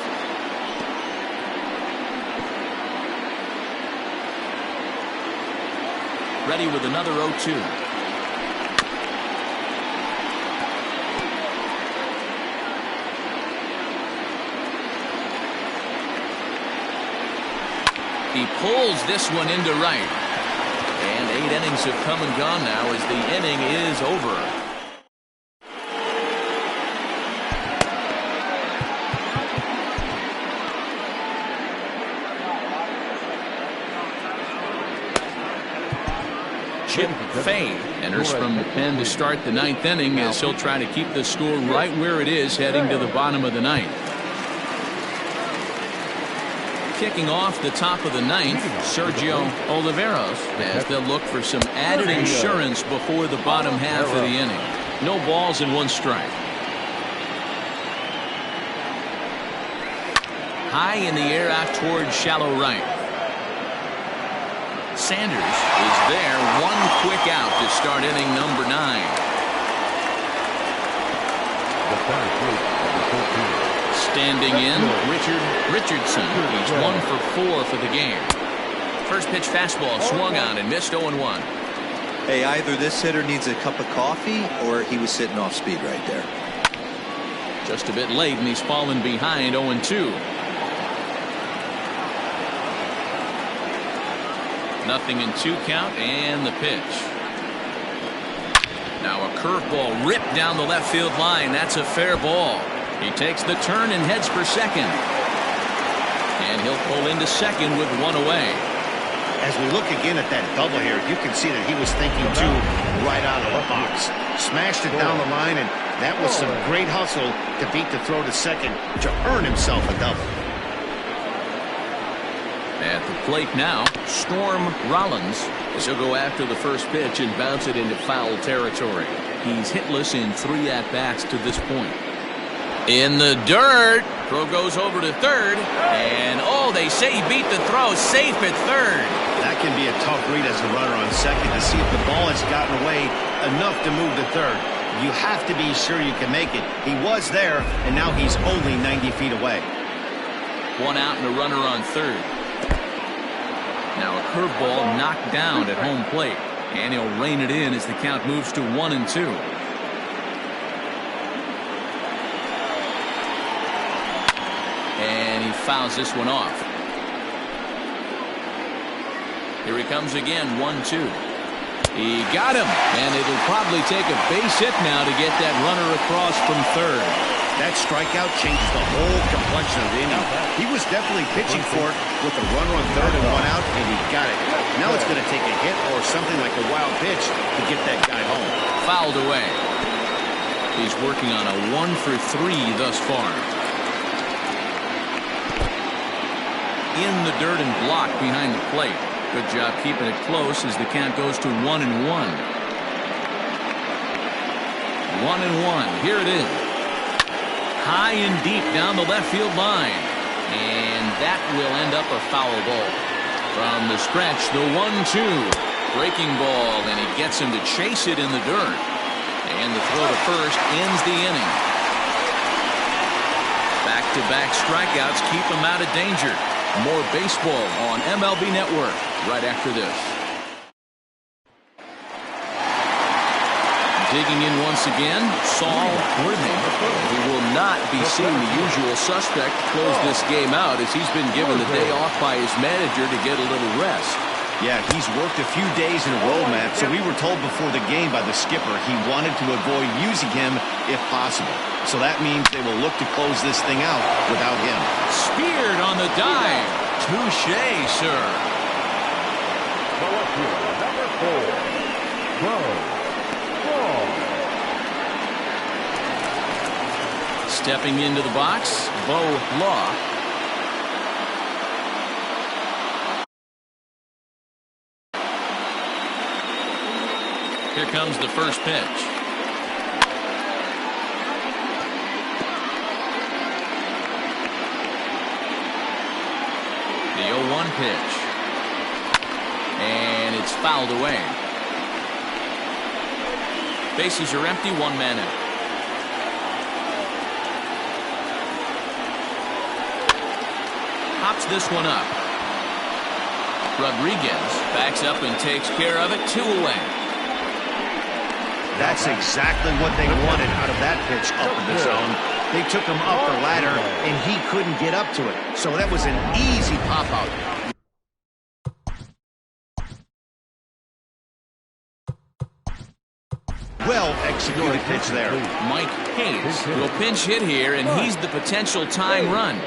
Ready with another 0-2. He pulls this one into right. And 8 innings have come and gone now as the inning is over. Chip Fay enters from the pen to start the 9th inning as he'll try to keep the score right where it is heading to the bottom of the 9th. Kicking off the top of the 9th, Sergio Oliveros, as they'll look for some added insurance before the bottom half of the inning. No balls and 1 strike. High in the air out toward shallow right. Sanders is there. One quick out to start inning number 9. The center field, number 13. Standing in, Richardson. He's 1 for 4 for the game. First pitch fastball swung on and missed 0-1. Hey, either this hitter needs a cup of coffee or he was sitting off speed right there. Just a bit late, and he's fallen behind 0-2. Nothing in 2 count, and the pitch. Now a curveball ripped down the left field line. That's a fair ball. He takes the turn and heads for second. And he'll pull into second with 1 away. As we look again at that double here, you can see that he was thinking too right out of the box. Smashed it down the line, and that was some great hustle to beat the throw to second to earn himself a double. At the plate now, Storm Rollins. As he'll go after the first pitch and bounce it into foul territory. He's hitless in 3 at-bats to this point. In the dirt. Throw goes over to third. And, they say he beat the throw. Safe at third. That can be a tough read as a runner on second to see if the ball has gotten away enough to move to third. You have to be sure you can make it. He was there, and now he's only 90 feet away. 1 out and a runner on third. Now a curveball knocked down at home plate. And he'll rein it in as the count moves to 1-2. And he fouls this one off. Here he comes again, 1-2. He got him, and it'll probably take a base hit now to get that runner across from third. That strikeout changes the whole complexion of the inning. He was definitely pitching for it with a runner on third and 1 out, and he got it. Now it's going to take a hit or something like a wild pitch to get that guy home. Fouled away. He's working on a 1 for 3 thus far. In the dirt and blocked behind the plate. Good job keeping it close as the count goes to 1-1. 1-1. Here it is. High and deep down the left field line. And that will end up a foul ball. From the stretch, the 1-2. Breaking ball, and he gets him to chase it in the dirt. And the throw to first ends the inning. Back-to-back strikeouts keep him out of danger. More baseball on MLB Network right after this. Digging in once again, Saul Whitney. He will not be seeing the usual suspect close this game out as he's been given the day off by his manager to get a little rest. Yeah, he's worked a few days in a row, Matt, so we were told before the game by the skipper he wanted to avoid using him if possible. So that means they will look to close this thing out without him. Speared on the dive. Touché, sir. Number 4, Bo Law. Stepping into the box, Bo Law. Here comes the first pitch. The 0-1 pitch. And it's fouled away. Bases are empty, 1 man out. Hops this one up. Rodriguez backs up and takes care of it, 2 away. That's exactly what they wanted out of that pitch up in the zone. They took him up the ladder, and he couldn't get up to it. So that was an easy pop-out. Well executed pitch there. Mike Hayes will pinch hit here, and he's the potential tying run.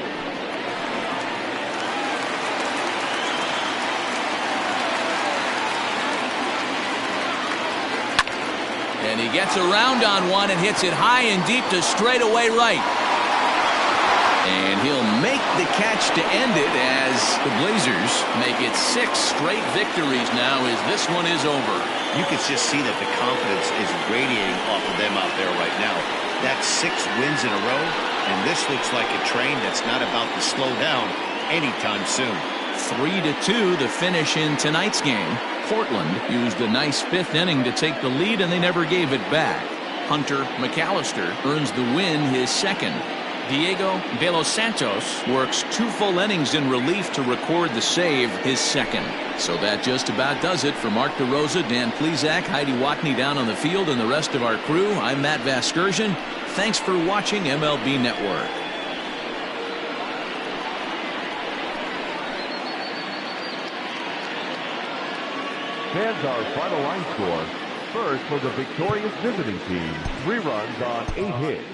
And he gets around on one and hits it high and deep to straightaway right. And he'll make the catch to end it as the Blazers make it 6 straight victories now as this one is over. You can just see that the confidence is radiating off of them out there right now. That's 6 wins in a row, and this looks like a train that's not about to slow down anytime soon. 3-2 the finish in tonight's game. Portland used a nice 5th inning to take the lead, and they never gave it back. Hunter McAllister earns the win, his 2nd. Diego De Los Santos works 2 full innings in relief to record the save, his 2nd. So that just about does it for Mark DeRosa, Dan Plesac, Heidi Watney down on the field, and the rest of our crew. I'm Matt Vasgersian. Thanks for watching MLB Network. Fans, our final line score. First for the victorious visiting team. 3 runs on 8 hits.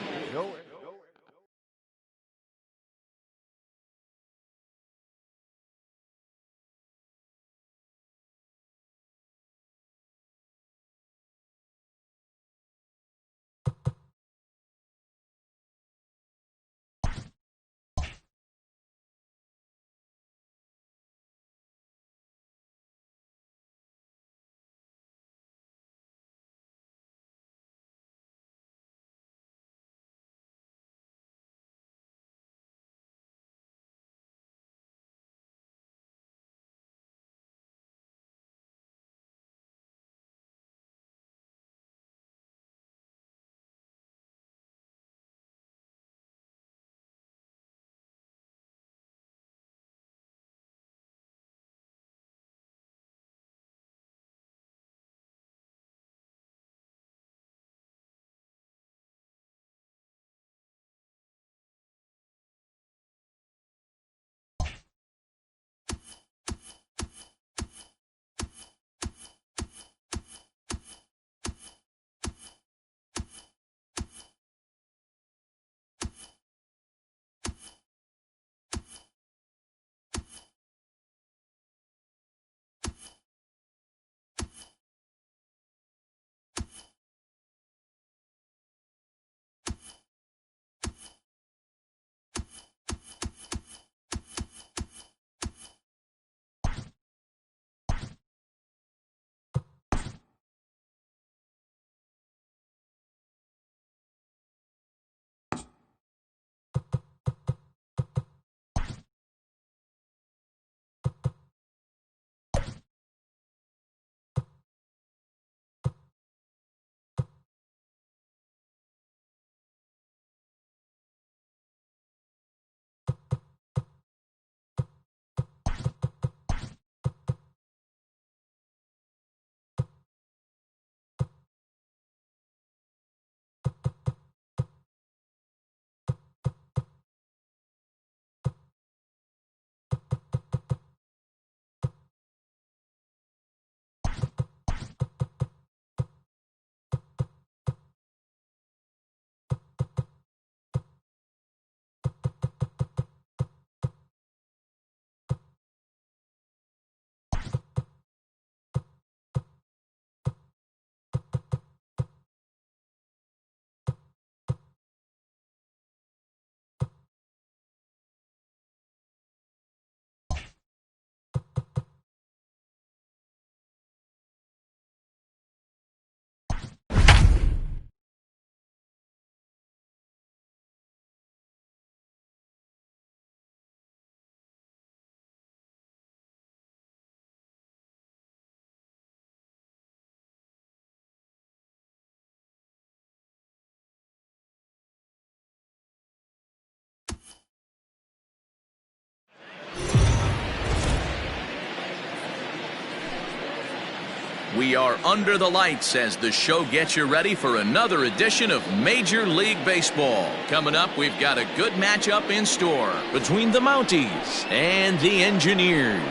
We are under the lights as the show gets you ready for another edition of Major League Baseball. Coming up, we've got a good matchup in store between the Mounties and the Engineers.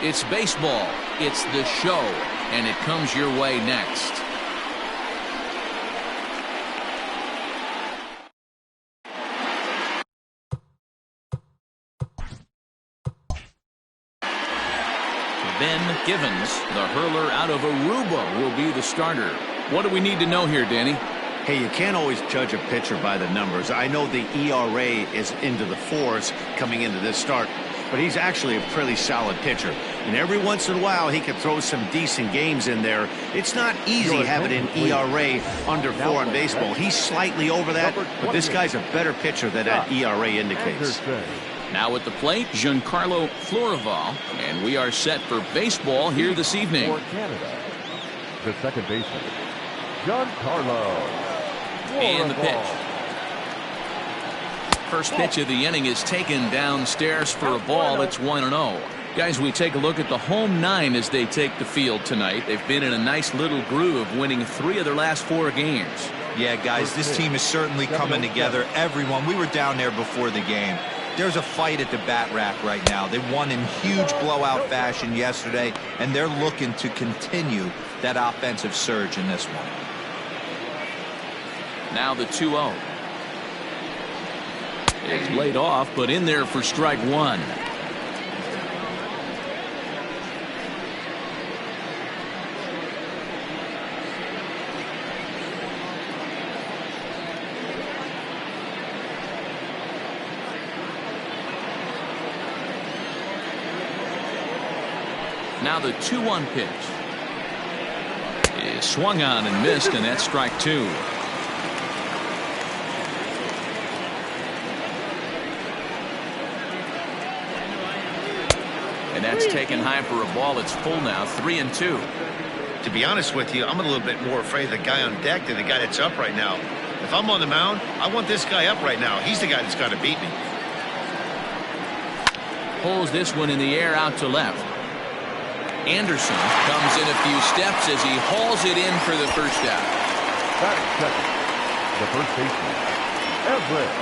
It's baseball, it's the show, and it comes your way next. Ben Givens, the hurler out of Aruba, will be the starter. What do we need to know here, Danny? Hey, you can't always judge a pitcher by the numbers. I know the ERA is into the 4s coming into this start, but he's actually a pretty solid pitcher. And every once in a while, he can throw some decent games in there. It's not easy having an ERA under 4 in baseball. He's slightly over that, but this guy's a better pitcher than that ERA indicates. Now at the plate, Giancarlo Florival, and we are set for baseball here this evening. For Canada, the second baseman, Giancarlo Florival. And the pitch. First pitch of the inning is taken downstairs for a ball. It's 1-0. Guys, we take a look at the home 9 as they take the field tonight. They've been in a nice little groove, winning 3 of their last 4 games. Yeah, guys, this team is certainly coming together. Everyone, we were down there before the game. There's a fight at the bat rack right now. They won in huge blowout fashion yesterday, and they're looking to continue that offensive surge in this one. Now the 2-0. It's laid off, but in there for strike 1. Now the 2-1 pitch is swung on and missed, and that's strike 2. And that's taken high for a ball. It's full now, 3-2. To be honest with you, I'm a little bit more afraid of the guy on deck than the guy that's up right now. If I'm on the mound, I want this guy up right now. He's the guy that's got to beat me. Pulls this one in the air out to left. Anderson comes in a few steps as he hauls it in for the first out. Batting second, the first baseman, Everett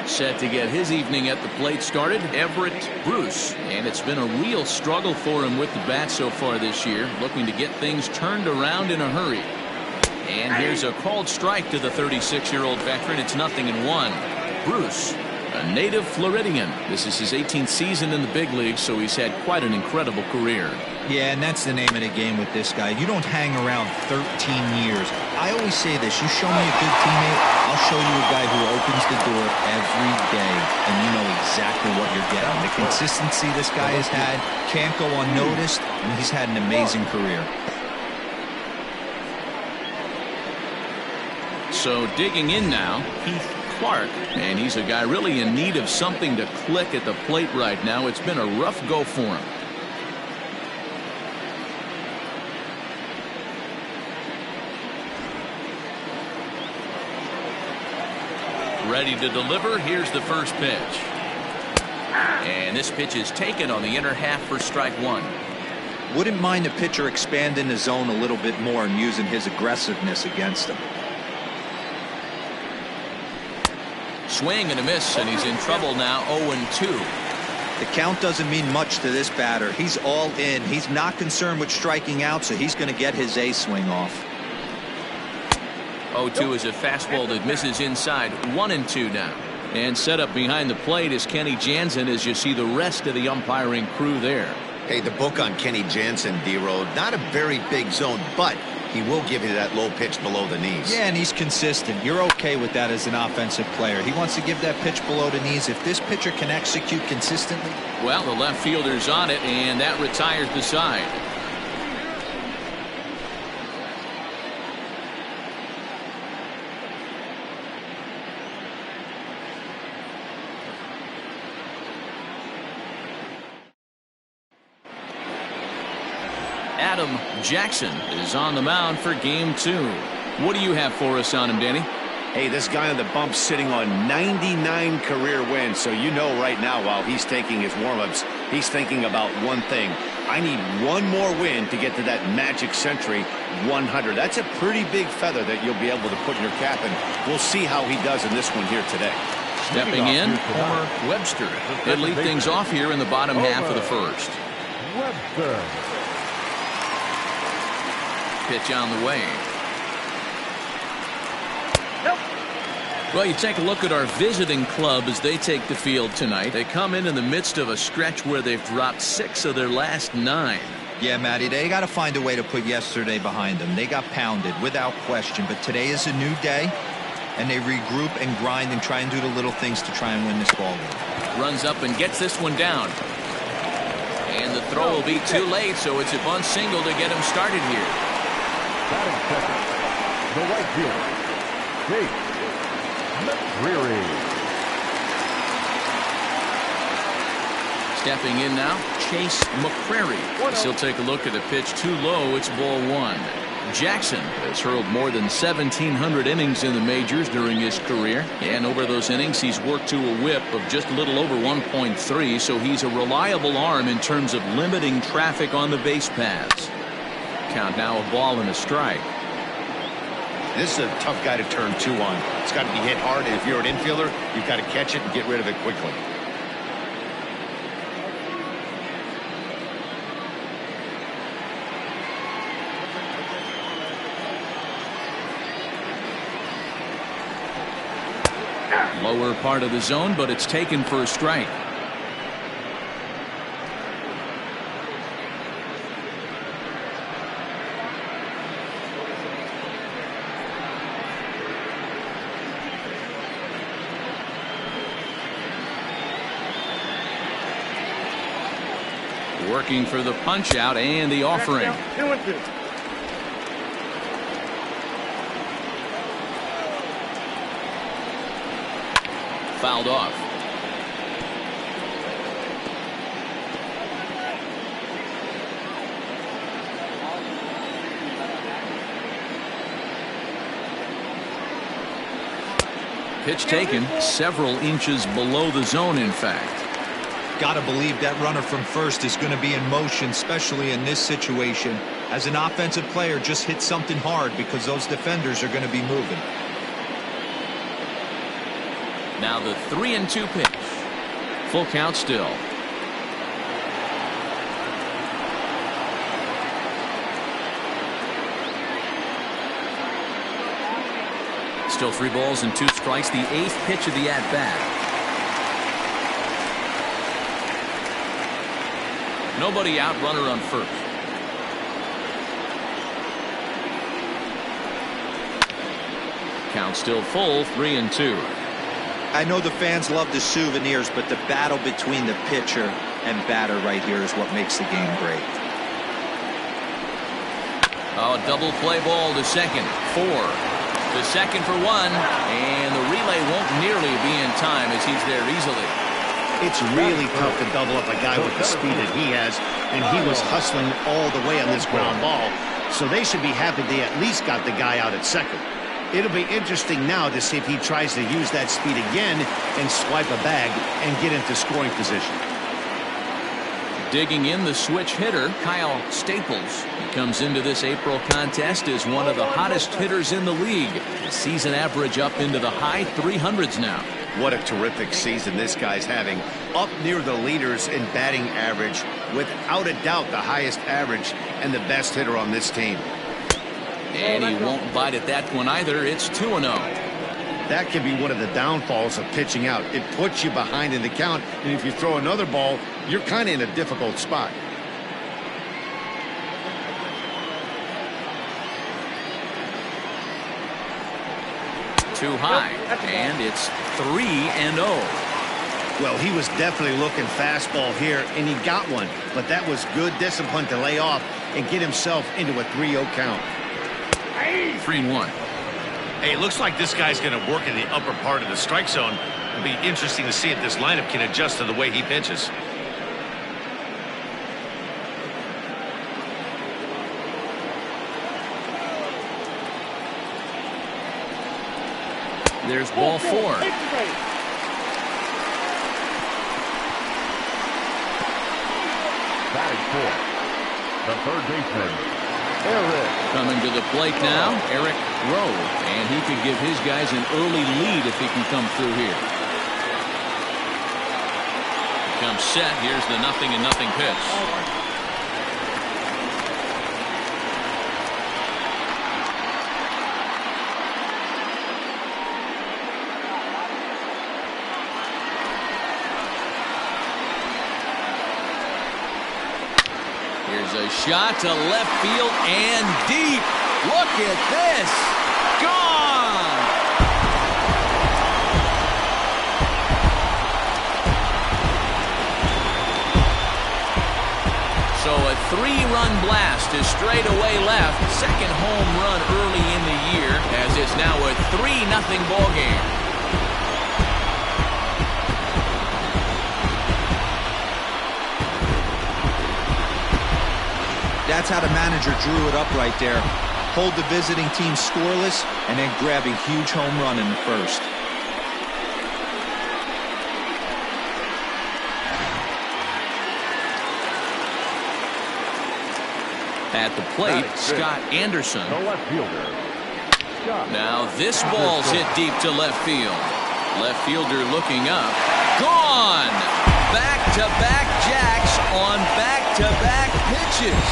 Bruce. Set to get his evening at the plate started, Everett Bruce. And it's been a real struggle for him with the bat so far this year, looking to get things turned around in a hurry. And here's a called strike to the 36-year-old veteran. It's 0-1. Bruce, a native Floridian. This is his 18th season in the big leagues, so he's had quite an incredible career. Yeah, and that's the name of the game with this guy. You don't hang around 13 years. I always say this, you show me a good teammate, I'll show you a guy who opens the door every day, and you know exactly what you're getting. The consistency this guy has had can't go unnoticed, and he's had an amazing career. So digging in now, Heath Clark, and he's a guy really in need of something to click at the plate right now. It's been a rough go for him. Ready to deliver. Here's the first pitch. And this pitch is taken on the inner half for strike 1. Wouldn't mind the pitcher expanding the zone a little bit more and using his aggressiveness against him. Swing and a miss, and he's in trouble now. 0-2. The count doesn't mean much to this batter. He's all in. He's not concerned with striking out, so he's going to get his A swing off. 0-2 is a fastball that misses inside. 1-2 now. And set up behind the plate is Kenny Jansen as you see the rest of the umpiring crew there. Hey, the book on Kenny Jansen, D-Road, not a very big zone, but he will give you that low pitch below the knees. Yeah, and he's consistent. You're okay with that as an offensive player. He wants to give that pitch below the knees. If this pitcher can execute consistently. Well, the left fielder's on it, and that retires the side. Adam Jackson is on the mound for game 2. What do you have for us on him, Danny? Hey, this guy on the bump sitting on 99 career wins, so you know right now while he's taking his warm-ups, he's thinking about one thing. I need one more win to get to that magic century 100. That's a pretty big feather that you'll be able to put in your cap, and we'll see how he does in this one here today. Stepping in, Homer Webster. He'll lead things off here in the bottom half of the first. Webster. Pitch on the way. Well, you take a look at our visiting club as they take the field tonight. They come in the midst of a stretch where they've dropped 6 of their last 9. Yeah, Matty, they got to find a way to put yesterday behind them. They got pounded without question, but today is a new day, and they regroup and grind and try and do the little things to try and win this ball game. Runs up and gets this one down. And the throw will be too late, so it's a bunt single to get him started here. Batting second, the right fielder, Jake McCreary. Stepping in now, Chase McCrary. He'll take a look at a pitch too low. It's ball one. Jackson has hurled more than 1,700 innings in the majors during his career, and over those innings he's worked to a whip of just a little over 1.3, so he's a reliable arm in terms of limiting traffic on the base paths. Count now a ball and a strike. This is a tough guy to turn two on. It's got to be hit hard, and if you're an infielder, you've got to catch it and get rid of it quickly. Lower part of the zone, but it's taken for a strike. Working for the punch out and the offering. 2-2. Fouled off. Pitch taken several inches below the zone, in fact. Got to believe that runner from first is going to be in motion, especially in this situation. As an offensive player, just hit something hard because those defenders are going to be moving. Now the 3-2 pitch. Full count still. Still 3 balls and 2 strikes. The 8th pitch of the at-bat. Nobody out, runner on first. Count still full, 3-2. I know the fans love the souvenirs, but the battle between the pitcher and batter right here is what makes the game great. Oh, double play ball to second. 4. To second for 1. And the relay won't nearly be in time as he's there easily. It's really tough to double up a guy with the speed that he has, and he was hustling all the way on this ground ball. So they should be happy they at least got the guy out at second. It'll be interesting now to see if he tries to use that speed again and swipe a bag and get into scoring position. Digging in the switch hitter, Kyle Staples. He comes into this April contest as one of the hottest hitters in the league. The season average up into the high 300s now. What a terrific season this guy's having. Up near the leaders in batting average. Without a doubt the highest average and the best hitter on this team. And he won't bite at that one either. It's 2-0. That can be one of the downfalls of pitching out. It puts you behind in the count, and if you throw another ball, you're kind of in a difficult spot. Too high, and it's 3-0. Well, he was definitely looking fastball here, and he got one, but that was good discipline to lay off and get himself into a 3-0 count. 3-1. Hey, it looks like this guy's going to work in the upper part of the strike zone. It'll be interesting to see if this lineup can adjust to the way he pitches. There's ball 4. Batting fourth, the third baseman, Eric. Coming to the plate now, Eric Rowe. And he could give his guys an early lead if he can come through here. Comes set. Here's the 0-0 pitch. Here's a shot to left field and deep. Look at this. Gone. So a 3-run blast to straightaway left. Second home run early in the year as it's now a 3-0 ball game. 2 that's how the manager drew it up right there. Hold the visiting team scoreless and then grab a huge home run in the first. At the plate, Scott Anderson. The left fielder. Now this ball's hit deep to left field. Left fielder looking up. Gone! Back-to-back jacks on back-to-back pitches.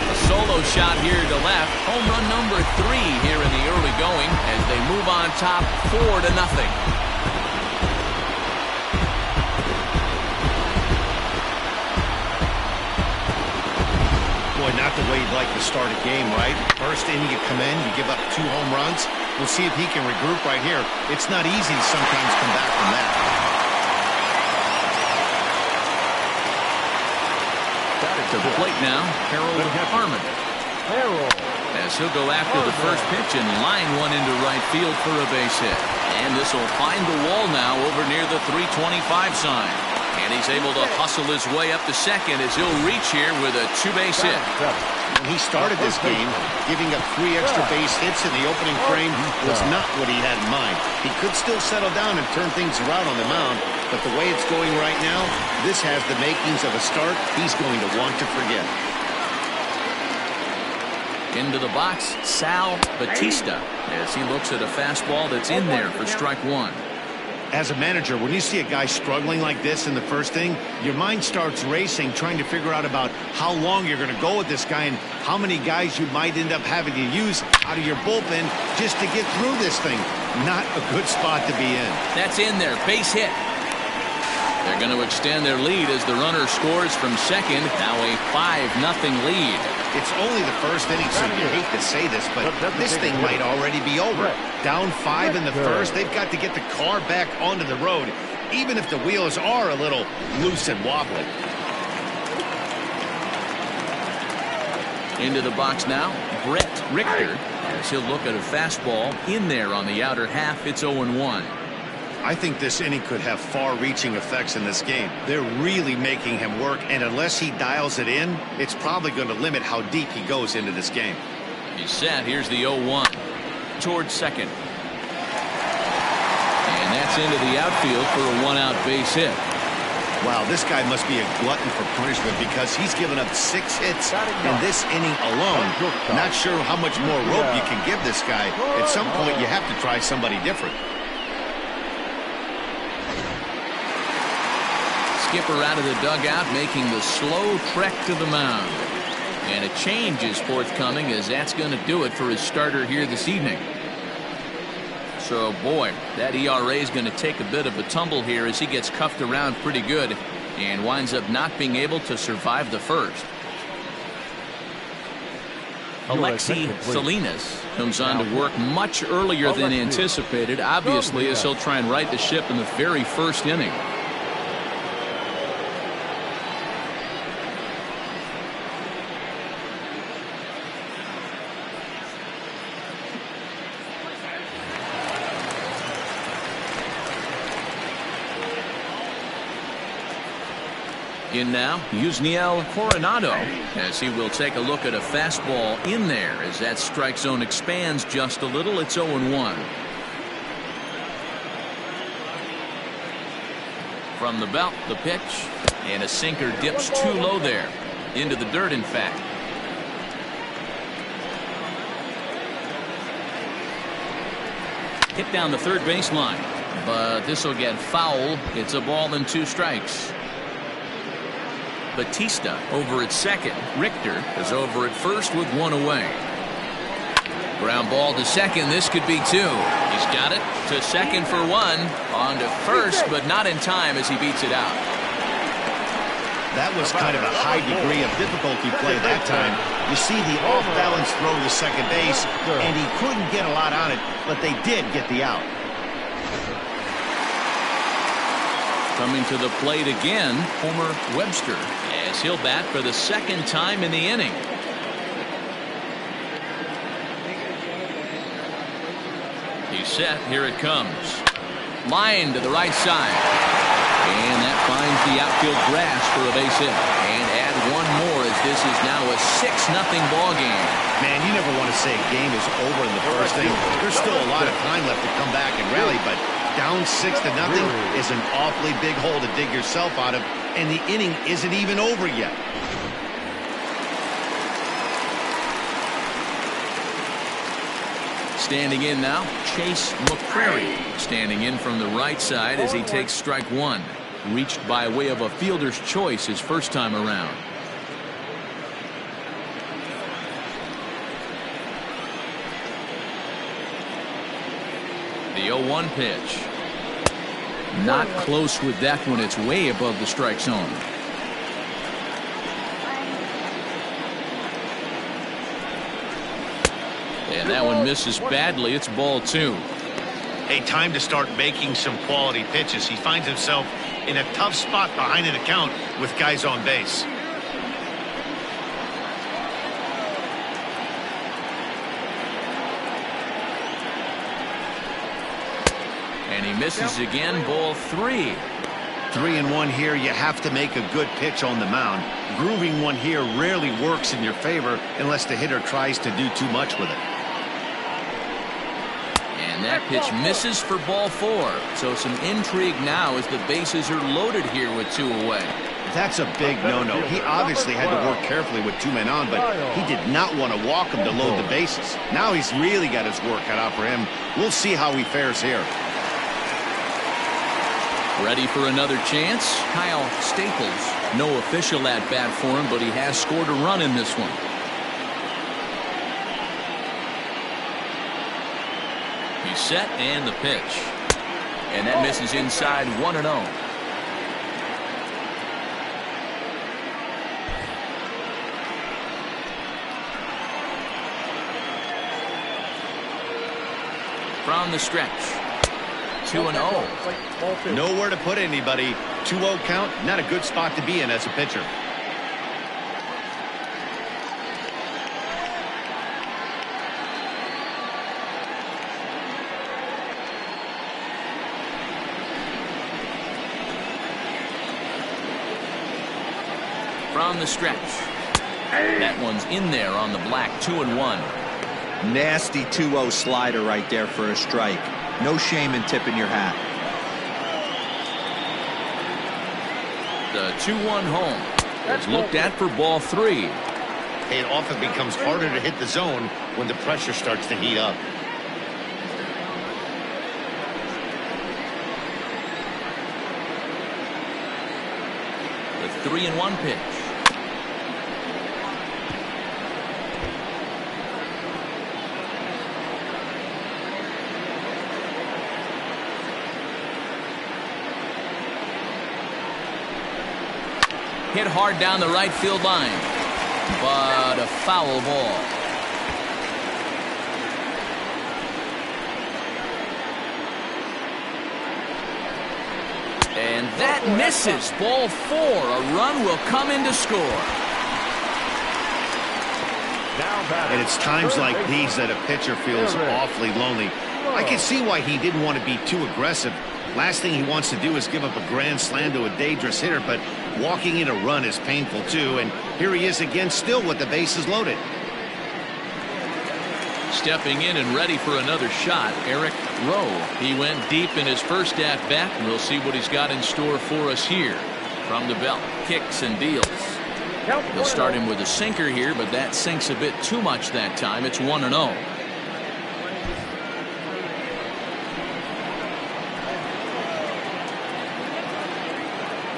A solo shot here to left. Home run number 3 here in the early going as they move on top 4-0. Boy, not the way you'd like to start a game, right? First inning, you come in, you give up 2 home runs. We'll see if he can regroup right here. It's not easy to sometimes come back from that. To the plate now, Harold Harmon. As he'll go after the first pitch and line one into right field for a base hit. And this will find the wall now over near the 325 sign. And he's able to hustle his way up to second as he'll reach here with a 2-base hit. When he started this game, giving up 3 extra base hits in the opening frame was not what he had in mind. He could still settle down and turn things around on the mound, but the way it's going right now, this has the makings of a start he's going to want to forget. Into the box, Sal Batista, as he looks at a fastball that's in there for strike 1. As a manager, when you see a guy struggling like this in the first inning, your mind starts racing, trying to figure out about how long you're going to go with this guy and how many guys you might end up having to use out of your bullpen just to get through this thing. Not a good spot to be in. That's in there, base hit. They're going to extend their lead as the runner scores from second. Now a 5-0 lead. It's only the first inning, so you hate to say this, but this thing might already be over. Down 5 in the first, they've got to get the car back onto the road, even if the wheels are a little loose and wobbly. Into the box now, Brett Richter, as he'll look at a fastball in there on the outer half. It's 0-1. I think this inning could have far-reaching effects in this game. They're really making him work, and unless he dials it in, it's probably going to limit how deep he goes into this game. He's set. Here's the 0-1 towards second. And that's into the outfield for a 1-out base hit. Wow, this guy must be a glutton for punishment because he's given up 6 hits in this inning alone. Not sure how much more rope you can give this guy. At some point, you have to try somebody different. Skipper out of the dugout making the slow trek to the mound. And a change is forthcoming as that's going to do it for his starter here this evening. So, boy, that ERA is going to take a bit of a tumble here as he gets cuffed around pretty good and winds up not being able to survive the first. Alexi Salinas comes on to work much earlier than anticipated, obviously, as he'll try and right the ship in the very first inning. In now, Yusniel Coronado, as he will take a look at a fastball in there as that strike zone expands just a little. It's 0-1. From the belt, the pitch, and a sinker dips too low there. Into the dirt, in fact. Hit down the third baseline, but this will get foul. It's a ball and 2 strikes. Batista over at second. Richter is over at first with 1 away. Ground ball to second. This could be 2. He's got it to second for 1. On to first, but not in time as he beats it out. That was kind of a high degree of difficulty play that time. You see the off-balance throw to second base, and he couldn't get a lot on it, but they did get the out. Coming to the plate again, Homer Webster, as he'll bat for the second time in the inning. He's set. Here it comes. Line to the right side. And that finds the outfield grass for a base hit. And add one more as this is now a 6-0 ball game. Man, you never want to say a game is over in the first inning. There's still a lot of time left to come back and rally, but down 6-0 is an awfully big hole to dig yourself out of, and the inning isn't even over yet. Standing in now, Chase McCrary. Standing in from the right side as he takes strike one. Reached by way of a fielder's choice his first time around. The 0-1 pitch. Not close with that one. It's way above the strike zone. And that one misses badly. It's ball 2. Hey, time to start making some quality pitches. He finds himself in a tough spot behind an account with guys on base. And he misses again. Ball 3. 3-1 here. You have to make a good pitch on the mound. Grooving one here rarely works in your favor unless the hitter tries to do too much with it. And that pitch misses for ball 4. So some intrigue now as the bases are loaded here with 2 away. That's a big no-no. He obviously had to work carefully with 2 men on, but he did not want to walk him to load the bases. Now he's really got his work cut out for him. We'll see how he fares here. Ready for another chance? Kyle Staples. No official at bat for him, but he has scored a run in this one. He's set and the pitch. And that misses inside 1-0. From the stretch. 2-0. Nowhere to put anybody. 2-0 count, not a good spot to be in as a pitcher. From the stretch. That one's in there on the black. 2-1. Nasty 2-0 slider right there for a strike. No shame in tipping your hat. The 2-1 home is looked at for ball 3. It often becomes harder to hit the zone when the pressure starts to heat up. The 3-1 pitch. Hit hard down the right field line, but a foul ball. And that misses. Ball 4. A run will come in to score. And it's times like these that a pitcher feels awfully lonely. I can see why he didn't want to be too aggressive. Last thing he wants to do is give up a grand slam to a dangerous hitter, but walking in a run is painful too, and here he is again, still with the bases loaded. Stepping in and ready for another shot, Eric Rowe. He went deep in his first at-bat, and we'll see what he's got in store for us here. From the belt, kicks and deals. He'll start him with a sinker here, but that sinks a bit too much that time. It's 1-0.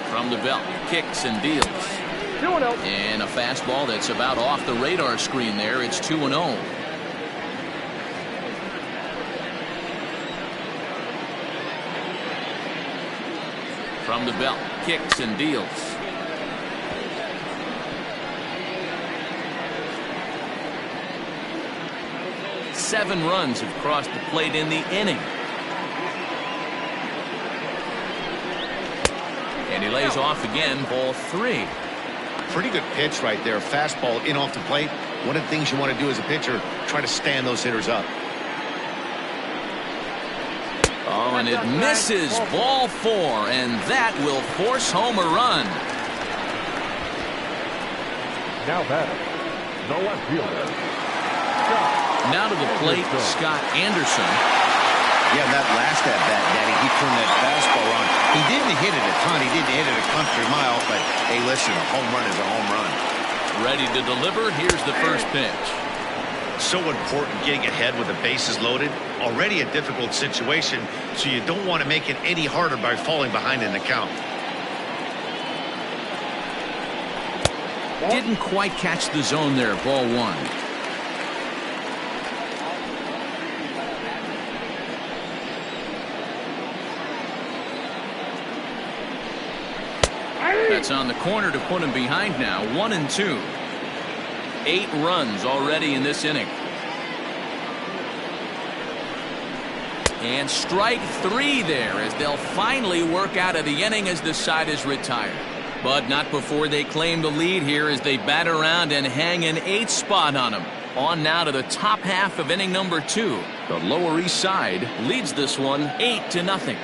From the belt, kicks and deals. And a fastball that's about off the radar screen there. It's 2-0. From the belt, kicks and deals. Seven runs have crossed the plate in the inning. And he lays off again, ball 3. Pretty good pitch right there. Fastball in off the plate. One of the things you want to do as a pitcher, try to stand those hitters up. Oh, and it misses. Ball 4, and that will force home a run. Now batting, the left fielder. Now to the plate, Scott Anderson. Yeah, that last at-bat, Daddy, he turned that fastball on. He didn't hit it a ton. He didn't hit it a country mile, but, hey, listen, a home run is a home run. Ready to deliver. Here's the first pitch. So important getting ahead with the bases loaded. Already a difficult situation, so you don't want to make it any harder by falling behind in the count. Didn't quite catch the zone there. Ball 1. That's on the corner to put him behind now. 1-2. 8 runs already in this inning. And strike 3 there as they'll finally work out of the inning as the side is retired. But not before they claim the lead here as they bat around and hang an 8th spot on them. On now to the top half of inning number 2. The Lower East Side leads this one 8-0.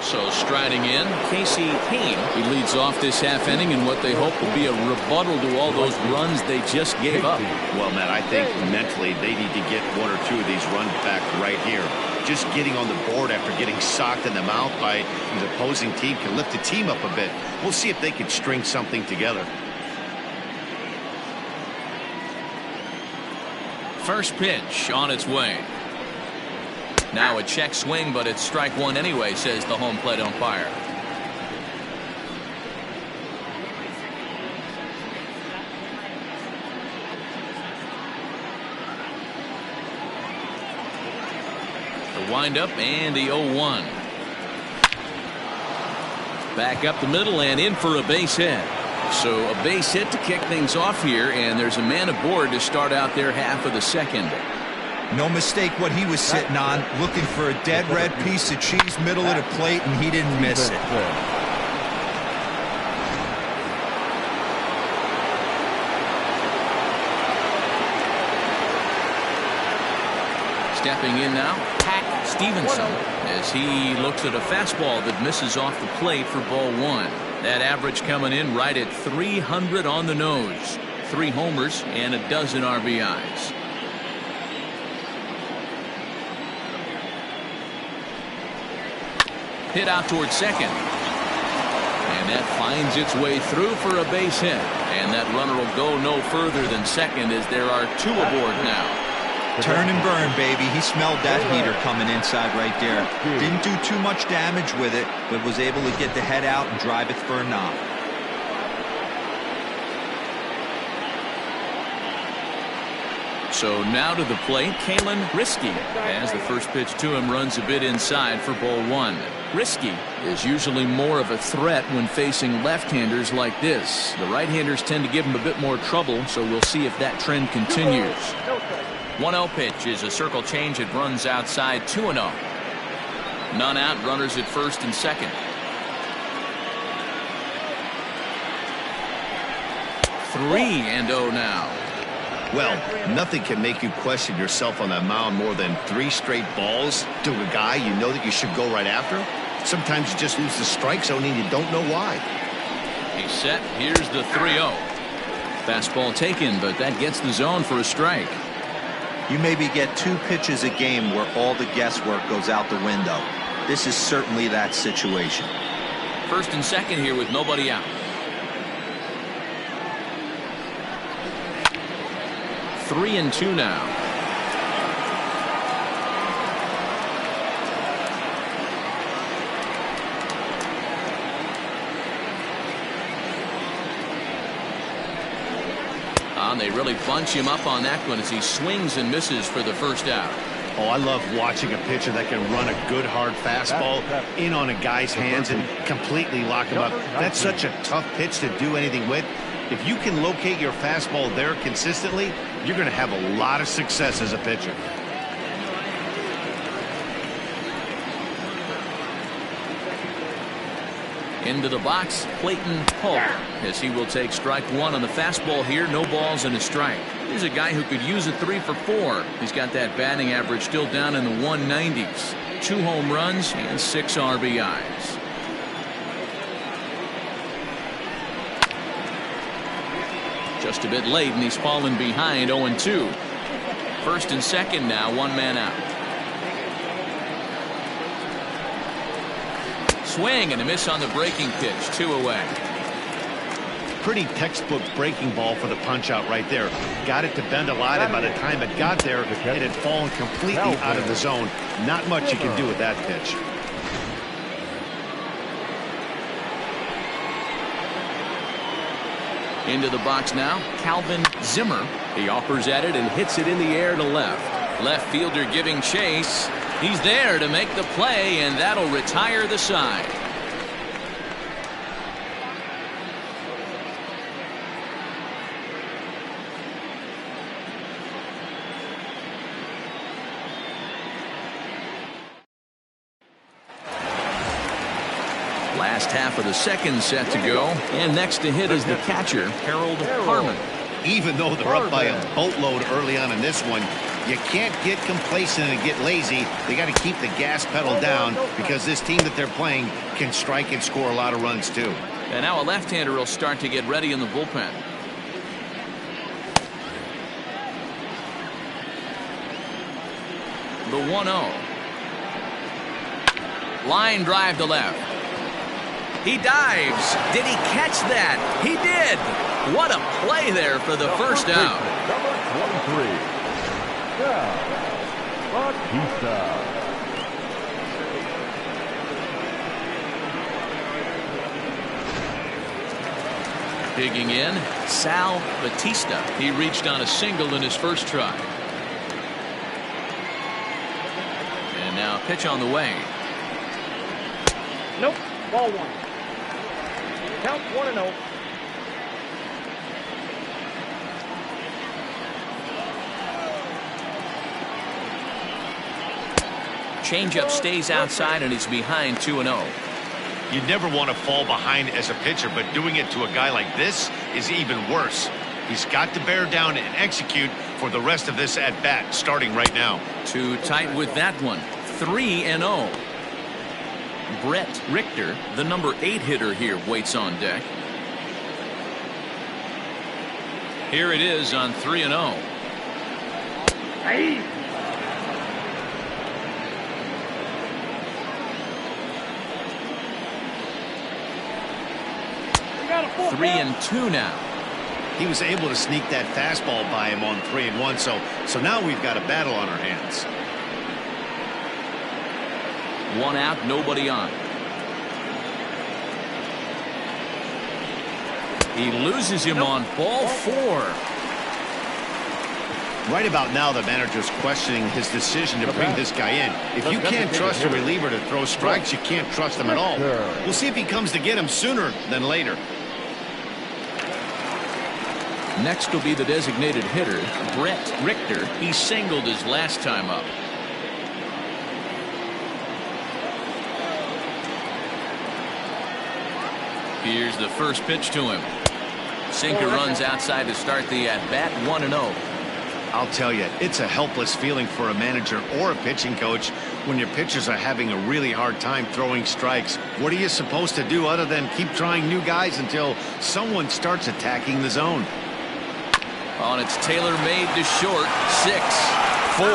So striding in, Casey Kane. He leads off this half inning in what they hope will be a rebuttal to all those runs they just gave up. Well, Matt, I think mentally they need to get 1 or 2 of these runs back right here. Just getting on the board after getting socked in the mouth by the opposing team can lift the team up a bit. We'll see if they can string something together. First pitch on its way. Now a check swing, but it's strike 1 anyway, says the home plate umpire. The windup and the 0-1. Back up the middle and in for a base hit. So a base hit to kick things off here, and there's a man aboard to start out their half of the second. No mistake what he was sitting on, looking for a dead red piece of cheese middle of the plate, and he didn't miss it. Stepping in now, Pat Stevenson, as he looks at a fastball that misses off the plate for ball 1. That average coming in right at 300 on the nose. 3 homers and a dozen RBIs. Hit out towards second. And that finds its way through for a base hit. And that runner will go no further than second as there are 2 aboard now. Turn and burn, baby. He smelled that heater coming inside right there. Didn't do too much damage with it, but was able to get the head out and drive it for a knock. So now to the plate, Kalen Riske, as the first pitch to him runs a bit inside for ball 1. Riske is usually more of a threat when facing left-handers like this. The right-handers tend to give him a bit more trouble, so we'll see if that trend continues. 1-0 pitch is a circle change. It runs outside 2-0. None out, runners at first and second. 3-0 now. Well, nothing can make you question yourself on that mound more than 3 straight balls to a guy you know that you should go right after. Sometimes you just lose the strike zone and you don't know why. He's set. Here's the 3-0. Fastball taken, but that gets the zone for a strike. You maybe get 2 pitches a game where all the guesswork goes out the window. This is certainly that situation. First and second here with nobody out. 3-2 now. And they really bunch him up on that one as he swings and misses for the first out. Oh, I love watching a pitcher that can run a good hard fastball in on a guy's hands and completely lock him up. That's such a tough pitch to do anything with. If you can locate your fastball there consistently, you're going to have a lot of success as a pitcher. Into the box, Clayton Polk, as he will take strike 1 on the fastball here. No balls and a strike. Here's a guy who could use a 3 for 4. He's got that batting average still down in the 190s. 2 home runs and 6 RBIs. Just a bit late, and he's fallen behind 0-2. First and second now, 1 man out. Swing and a miss on the breaking pitch. 2 away. Pretty textbook breaking ball for the punch out right there. Got it to bend a lot, and by the time it got there, it had fallen completely out of the zone. Not much you can do with that pitch. Into the box now, Calvin Zimmer. He offers at it and hits it in the air to left. Left fielder giving chase. He's there to make the play, and that'll retire the side. Last half of the second set to go, and next to hit is the catcher, Harold Harmon. Even though they're up by a boatload early on in this one, you can't get complacent and get lazy. They got to keep the gas pedal down because this team that they're playing can strike and score a lot of runs too. And now a left-hander will start to get ready in the bullpen. The 1-0. Line drive to left. He dives. Did he catch that? He did. What a play there for the first out. Number 23. Bautista. Digging in, Sal Bautista. He reached on a single in his first try. And now a pitch on the way. Nope. Ball 1. Count 1-0. Changeup stays outside and he's behind 2-0. You never want to fall behind as a pitcher, but doing it to a guy like this is even worse. He's got to bear down and execute for the rest of this at bat, starting right now. Too tight with that one. 3-0. Brett Richter, the number 8 hitter here, waits on deck. Here it is on 3-0. Hey. 3-2 now. He was able to sneak that fastball by him on 3-1, so now we've got a battle on our hands. 1 out, nobody on. He loses him on ball 4. Right about now, the manager's questioning his decision to bring this guy in. If you can't trust a reliever to throw strikes, you can't trust him at all. We'll see if he comes to get him sooner than later. Next will be the designated hitter, Brett Richter. He singled his last time up. Here's the first pitch to him. Sinker runs outside to start the at-bat. 1-0. I'll tell you, it's a helpless feeling for a manager or a pitching coach when your pitchers are having a really hard time throwing strikes. What are you supposed to do other than keep trying new guys until someone starts attacking the zone? Oh, and it's tailor-made to short. 6, 4,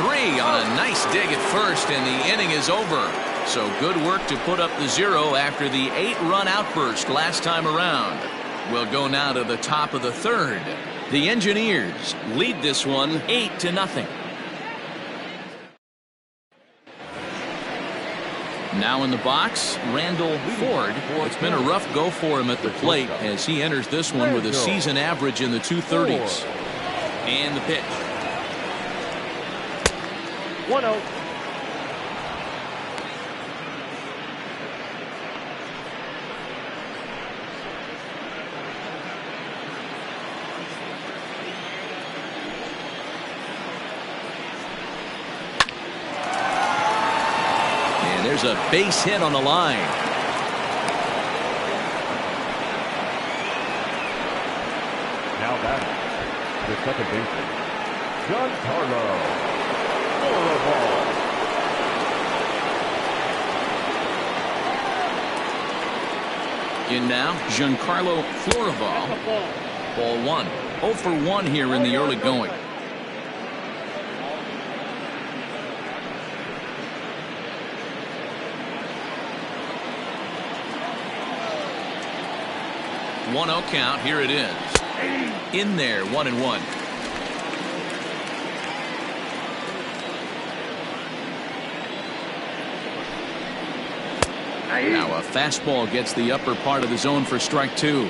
3 on a nice dig at first, and the inning is over. So good work to put up the 0 after the 8-run outburst last time around. We'll go now to the top of the 3rd. The Engineers lead this one 8-0. Now in the box, Randall Ford. It's been a rough go for him at the plate as he enters this one with a season average in the 230s. And the pitch. 1-0. There's a base hit on the line. Now batting, The second baseman, Giancarlo Floribal. In now, Giancarlo Floribal. Ball 1. 0 for 1 here in the early going. One 0 count. Here it is. In there, 1-1. Now a fastball gets the upper part of the zone for strike 2.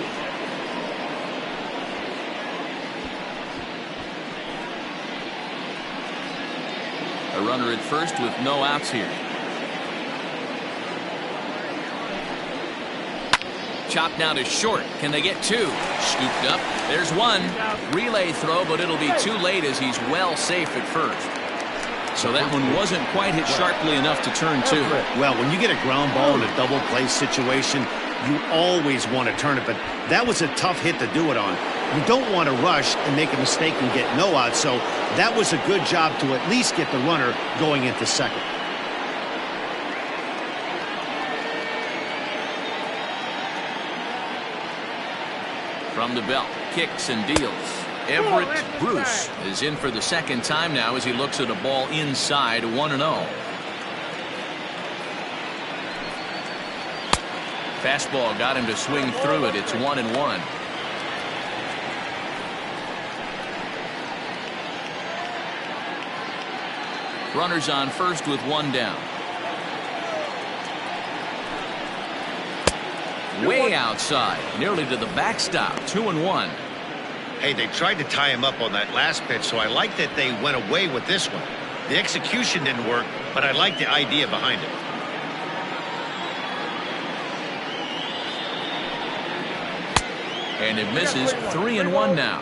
A runner at first with no outs here. Chopped now to short. Can they get 2? Scooped up. There's 1. Relay throw, but it'll be too late as he's well safe at first. So that one wasn't quite hit sharply enough to turn 2. Well, when you get a ground ball in a double play situation, you always want to turn it, but that was a tough hit to do it on. You don't want to rush and make a mistake and get no out, so that was a good job to at least get the runner going into second. From the belt, kicks and deals. Everett Bruce is in for the second time now as he looks at a ball inside 1-0. Fastball got him to swing through it. It's 1-1. Runners on first with 1 down. Way outside, nearly to the backstop. 2-1. Hey, they tried to tie him up on that last pitch, so I like that they went away with this one. The execution didn't work, but I like the idea behind it. And it misses. 3-1 now.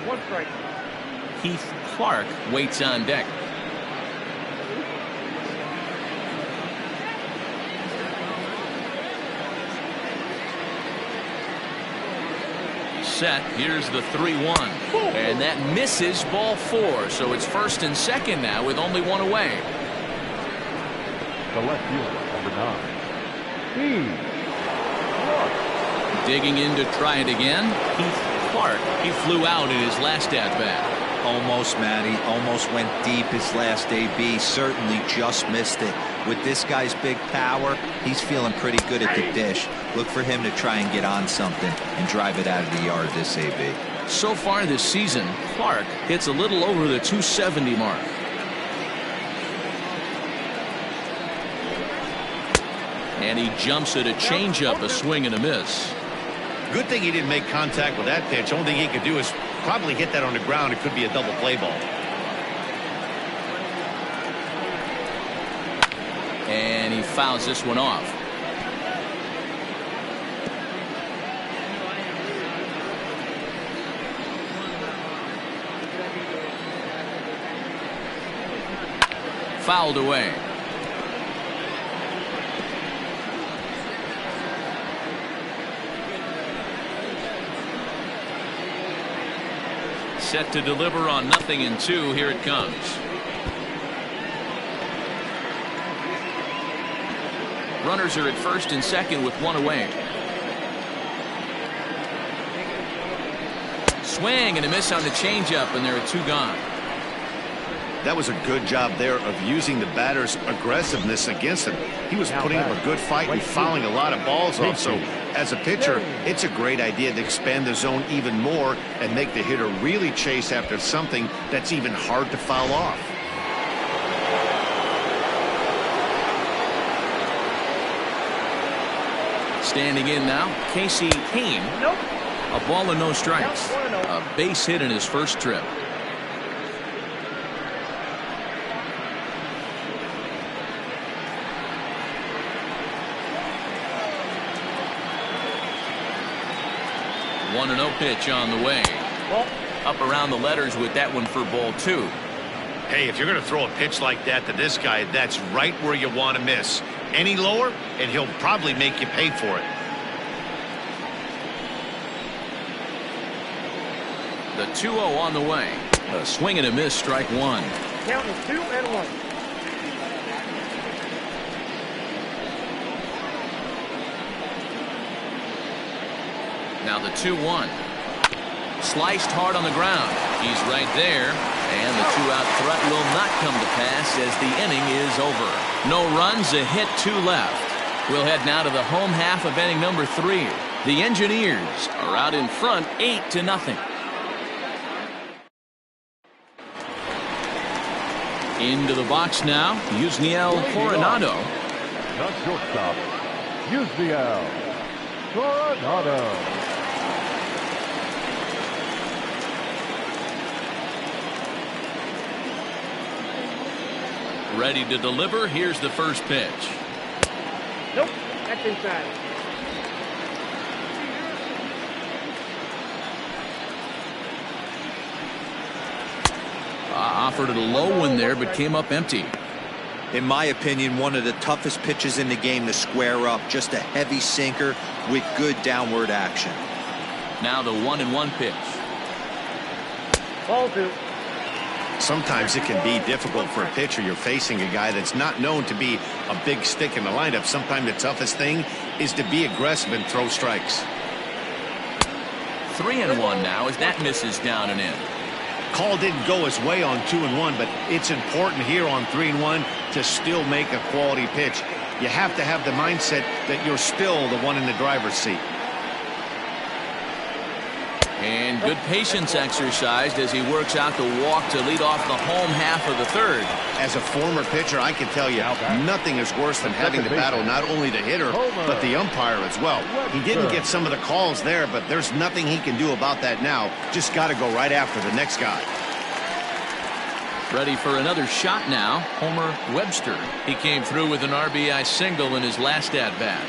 Heath Clark waits on deck. Set. Here's the 3-1. And that misses, ball 4. So it's first and second now with only 1 away. The left fielder, number 9, Heath Clark. Digging in to try it again. Heath Clark. He flew out in his last at-bat. Almost, Matty. Almost went deep his last AB. Certainly just missed it. With this guy's big power, he's feeling pretty good at the dish. Look for him to try and get on something and drive it out of the yard this AB. So far this season, Clark hits a little over the 270 mark. And he jumps at a changeup, a swing and a miss. Good thing he didn't make contact with that pitch. Only thing he could do is probably hit that on the ground. It could be a double play ball. And he fouls this one off. Fouled away. Set to deliver on 0-2. Here it comes. Runners are at first and second with 1 away. Swing and a miss on the changeup, and there are 2 gone. That was a good job there of using the batter's aggressiveness against him. He was putting up a good fight and fouling a lot of balls off. So as a pitcher, it's a great idea to expand the zone even more and make the hitter really chase after something that's even hard to foul off. Standing in now, Casey Hain. A ball and no strikes. A base hit in his first trip. One 1-0 pitch on the way. Up around the letters with that one for ball 2. Hey, if you're going to throw a pitch like that to this guy, that's right where you want to miss. Any lower, and he'll probably make you pay for it. The 2-0 on the way. A swing and a miss, strike one. Count is 2-1. Now the 2-1. Sliced hard on the ground. He's right there. And the two-out threat will not come to pass as the inning is over. No runs, a hit, 2 left. We'll head now to the home half of inning number 3. The Engineers are out in front 8-0. Into the box now, Yusniel Coronado. The shortstop, Yusniel Coronado. Ready to deliver. Here's the first pitch. Nope, that's inside. Offered it a low one there, but came up empty. In my opinion, one of the toughest pitches in the game to square up. Just a heavy sinker with good downward action. Now the 1-1 pitch. Ball 2. Sometimes it can be difficult for a pitcher. You're facing a guy that's not known to be a big stick in the lineup. Sometimes the toughest thing is to be aggressive and throw strikes. 3-1 now as that misses down and in. Call didn't go his way on 2-1, but it's important here on 3-1 to still make a quality pitch. You have to have the mindset that you're still the one in the driver's seat. And good patience exercised as he works out the walk to lead off the home half of the third. As a former pitcher, I can tell you nothing is worse than having to battle not only the hitter but the umpire as well. He didn't get some of the calls there, but there's nothing he can do about that now. Just got to go right after the next guy. Ready for another shot now, Homer Webster. He came through with an RBI single in his last at-bat.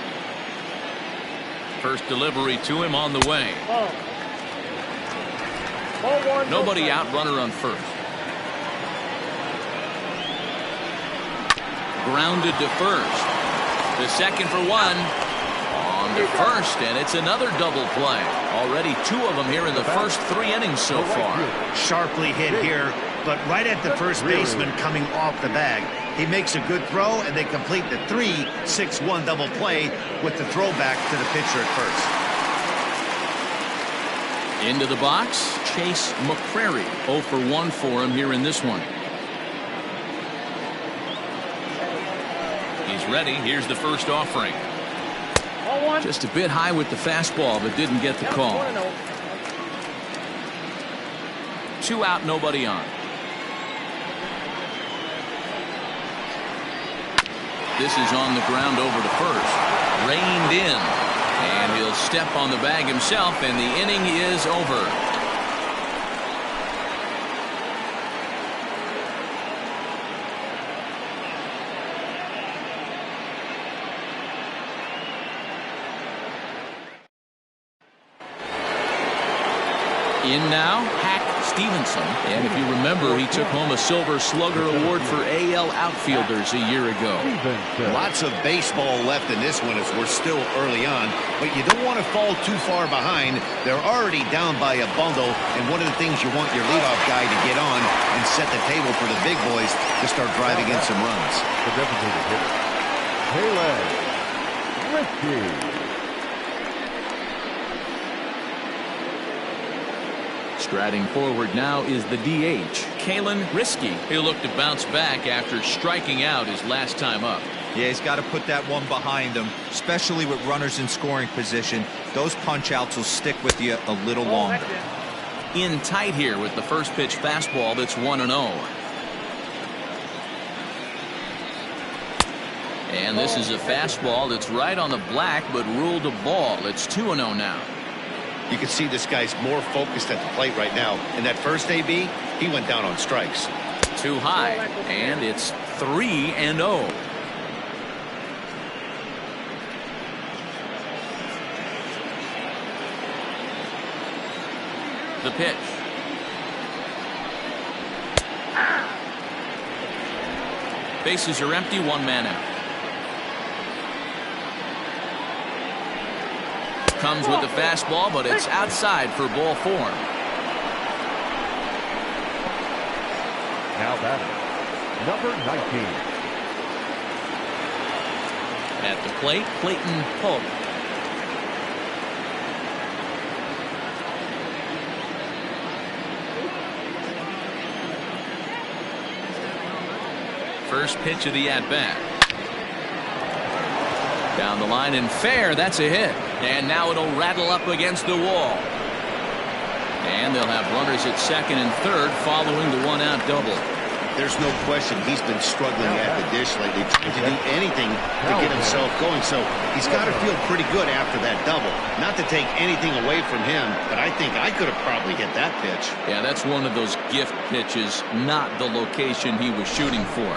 First delivery to him on the way. Nobody out, runner on first. Grounded to first. The second for one. On to first, and it's another double play. Already 2 of them here in the first 3 innings so far. Sharply hit here, but right at the first baseman coming off the bag. He makes a good throw, and they complete the 3-6-1 double play with the throwback to the pitcher at first. Into the box, Chase McCrary. 0 for 1 for him here in this one. He's ready. Here's the first offering. Just a bit high with the fastball, but didn't get the call. 2 out, nobody on. This is on the ground over to first. Reined in. And he'll step on the bag himself, and the inning is over. In now, Hack Stevenson. And if you remember, he took home a Silver Slugger Award for AL outfielders a year ago. Lots of baseball left in this one as we're still early on, but you don't want to fall too far behind. They're already down by a bundle, and one of the things you want your leadoff guy to get on and set the table for the big boys to start driving in some runs. The designated hitter, Kalen Risky. Striding forward now is the DH, Kalen Risky. He'll look to bounce back after striking out his last time up. Yeah, he's got to put that one behind him, especially with runners in scoring position. Those punch-outs will stick with you a little longer. In tight here with the first pitch fastball that's 1-0. And this is a fastball that's right on the black but ruled a ball. It's 2-0 now. You can see this guy's more focused at the plate right now. In that first AB, he went down on strikes. Too high, and it's 3-0. The pitch. Bases are empty, 1 man out. Comes with the fastball, but it's outside for ball 4. Now batting, number 19. At the plate, Clayton Polk. First pitch of the at-bat. Down the line and fair. That's a hit. And now it'll rattle up against the wall. And they'll have runners at second and third following the one-out double. There's no question he's been struggling at the dish lately, trying to do anything to get himself going. So he's got to feel pretty good after that double. Not to take anything away from him, but I think I could have probably hit that pitch. Yeah, that's one of those gift pitches, not the location he was shooting for.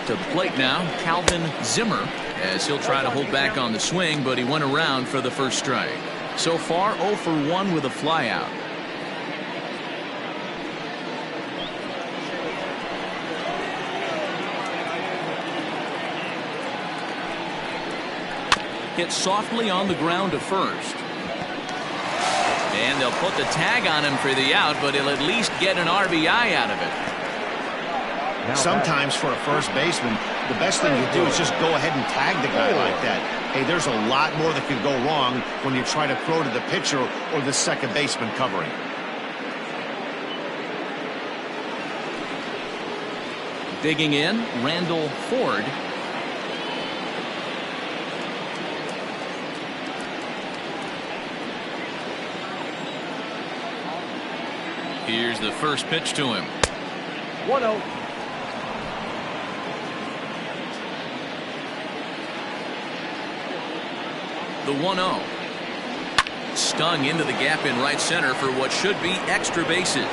To the plate now, Calvin Zimmer, as he'll try to hold back on the swing, but he went around for the first strike. So far, 0 for 1 with a flyout. Hit softly on the ground to first. And they'll put the tag on him for the out, but he'll at least get an RBI out of it. Sometimes for a first baseman, the best thing you do is just go ahead and tag the guy like that. Hey, there's a lot more that could go wrong when you try to throw to the pitcher or the second baseman covering. Digging in, Randall Ford. Here's the first pitch to him. 1-0. The 1-0. Stung into the gap in right center for what should be extra bases.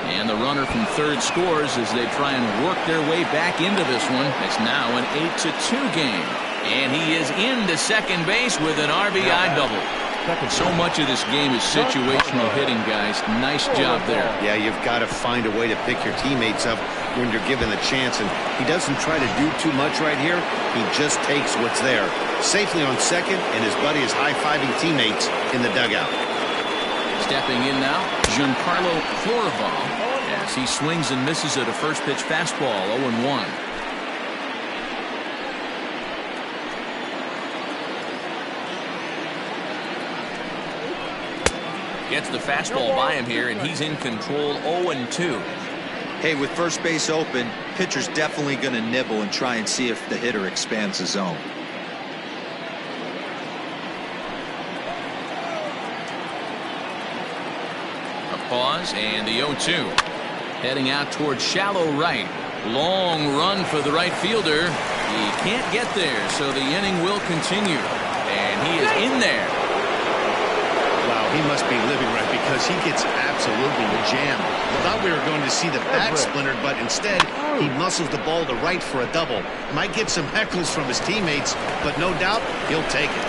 And the runner from third scores as they try and work their way back into this one. It's now an 8-2 game. And he is into second base with an RBI double. So much of this game is situational hitting, guys. Nice job there. Yeah, you've got to find a way to pick your teammates up when you're given the chance. And he doesn't try to do too much right here. He just takes what's there. Safely on second, and his buddy is high-fiving teammates in the dugout. Stepping in now, Giancarlo Florival, as he swings and misses at a first pitch fastball, 0-1. Gets the fastball by him here, and he's in control, 0-2. Hey, with first base open, pitcher's definitely going to nibble and try and see if the hitter expands the zone. A pause, and the 0-2. Heading out towards shallow right. Long run for the right fielder. He can't get there, so the inning will continue. And he is in there. Wow, he must be living right because he gets absolutely jammed. I thought we were going to see the bat splintered, but instead he muscles the ball to right for a double. Might get some heckles from his teammates, but no doubt he'll take it.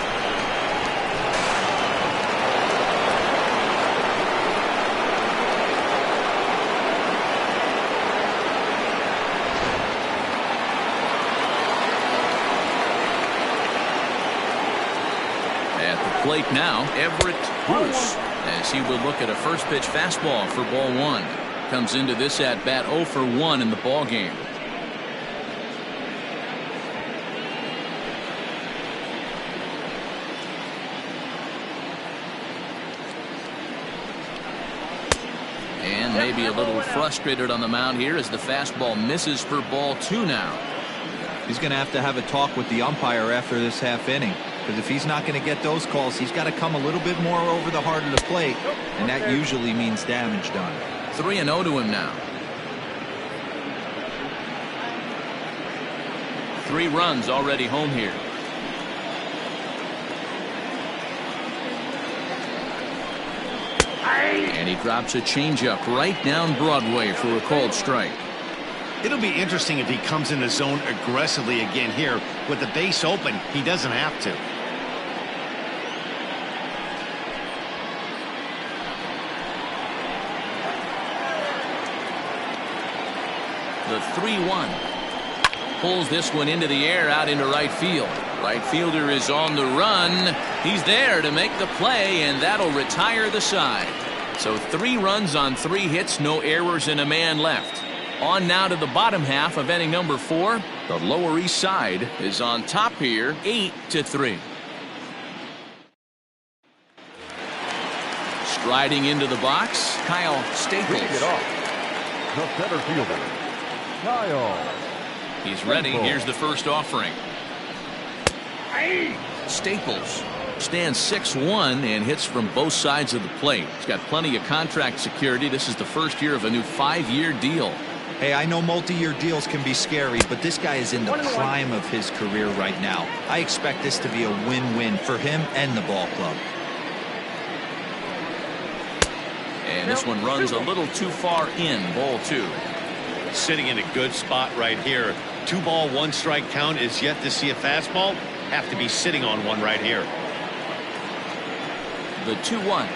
Plate now, Everett Bruce, as he will look at a first pitch fastball for ball one. Comes into this at bat 0 for 1 in the ball game. And maybe a little frustrated on the mound here as the fastball misses for ball 2 now. He's going to have a talk with the umpire after this half inning. Because if he's not going to get those calls, he's got to come a little bit more over the heart of the plate, and that usually means damage done. 3-0 to him now. 3 runs already home here. And he drops a changeup right down Broadway for a called strike. It'll be interesting if he comes in the zone aggressively again here. With the base open, he doesn't have to. The 3-1. pulls this one into the air out into right field. Right fielder is on the run. He's there to make the play, and that'll retire the side. So 3 runs on 3 hits, no errors, and a man left. On now to the bottom half of inning number 4. The Lower East Side is on top here, 8-3. Striding into the box, Kyle Staples. Leading it off, the center fielder, Kyle. He's ready. Here's the first offering. Staples stands 6'1" and hits from both sides of the plate. He's got plenty of contract security. This is the first year of a new 5-year deal. Hey, I know multi-year deals can be scary, but this guy is in the prime of his career right now. I expect this to be a win-win for him and the ball club. And this one runs a little too far in, ball 2. Sitting in a good spot right here. 2 ball, 1 strike count is yet to see a fastball. Have to be sitting on one right here. The 2-1.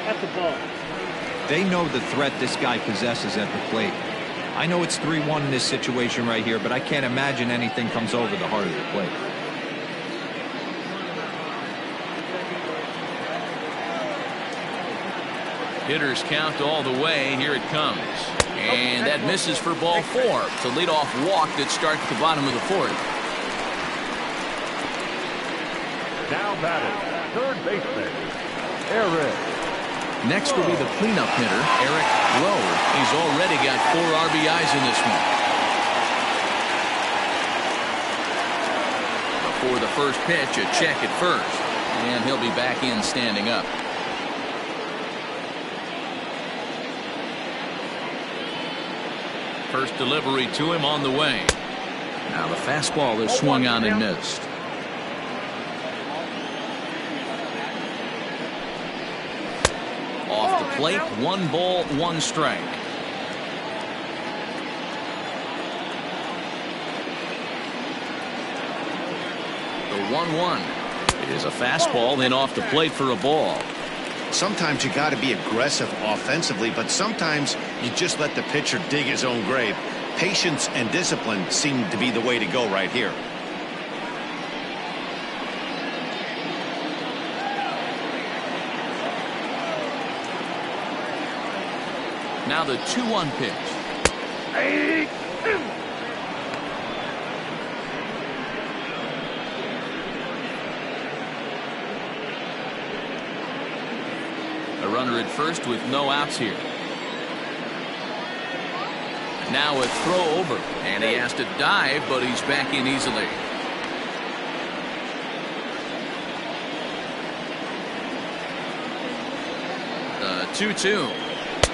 At the ball. They know the threat this guy possesses at the plate. I know it's 3-1 in this situation right here, but I can't imagine anything comes over the heart of the plate. Hitters count all the way. Here it comes. And that misses for ball 4. It's a leadoff walk that starts the bottom of the 4th. Now batting, third baseman, Eric. Next will be the cleanup hitter, Eric Lowe. He's already got 4 RBIs in this one. Before the first pitch, a check at first. And he'll be back in standing up. First delivery to him on the way. Now the fastball is swung on and missed. Off the plate, 1 ball, 1 strike. The 1-1 is a fastball, then off the plate for a ball. Sometimes you got to be aggressive offensively, but sometimes you just let the pitcher dig his own grave. Patience and discipline seem to be the way to go right here. Now the 2-1 pitch. A runner at first with no outs here. Now a throw over, and he has to dive, but he's back in easily. The 2-2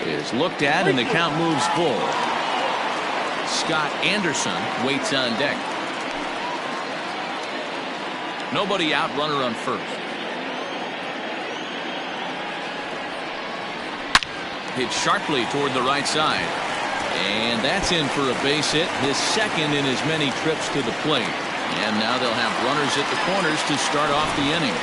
is looked at, and the count moves full. Scott Anderson waits on deck. Nobody out, runner on first. Hit sharply toward the right side. And that's in for a base hit, his second in as many trips to the plate. And now they'll have runners at the corners to start off the inning.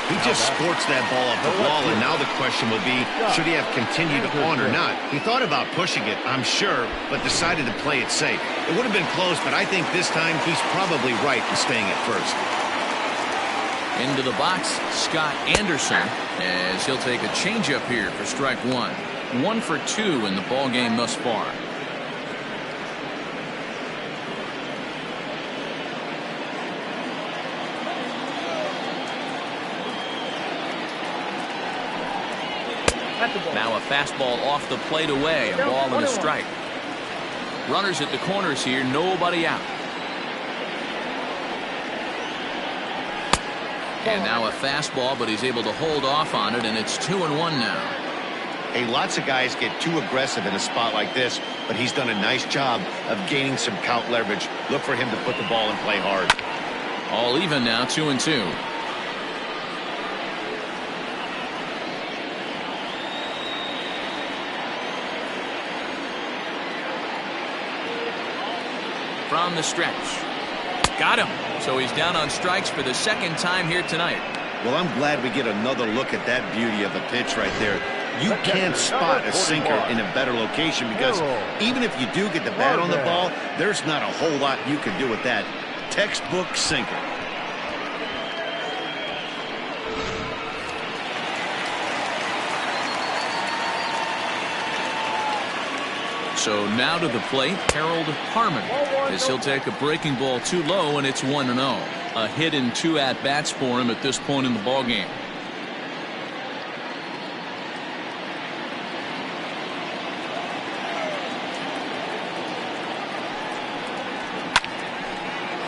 He just sports that ball off the wall, and now the question will be, should he have continued on or not? He thought about pushing it, I'm sure, but decided to play it safe. It would have been close, but I think this time he's probably right in staying at first. Into the box, Scott Anderson, as he'll take a changeup here for strike 1. 1 for 2 in the ball game thus far. Now a fastball off the plate away, a ball and a strike. Runners at the corners here, nobody out. And now a fastball, but he's able to hold off on it, and it's 2-1 now. Hey, lots of guys get too aggressive in a spot like this, but he's done a nice job of gaining some count leverage. Look for him to put the ball in play hard. All even now, 2-2. From the stretch. Got him. So he's down on strikes for the second time here tonight. Well, I'm glad we get another look at that beauty of a pitch right there. You can't spot a sinker in a better location because even if you do get the bat on the ball, there's not a whole lot you can do with that. Textbook sinker. So now to the plate, Harold Harmon, as he'll take a breaking ball too low, and it's 1-0. A hit and 2 at-bats for him at this point in the ballgame.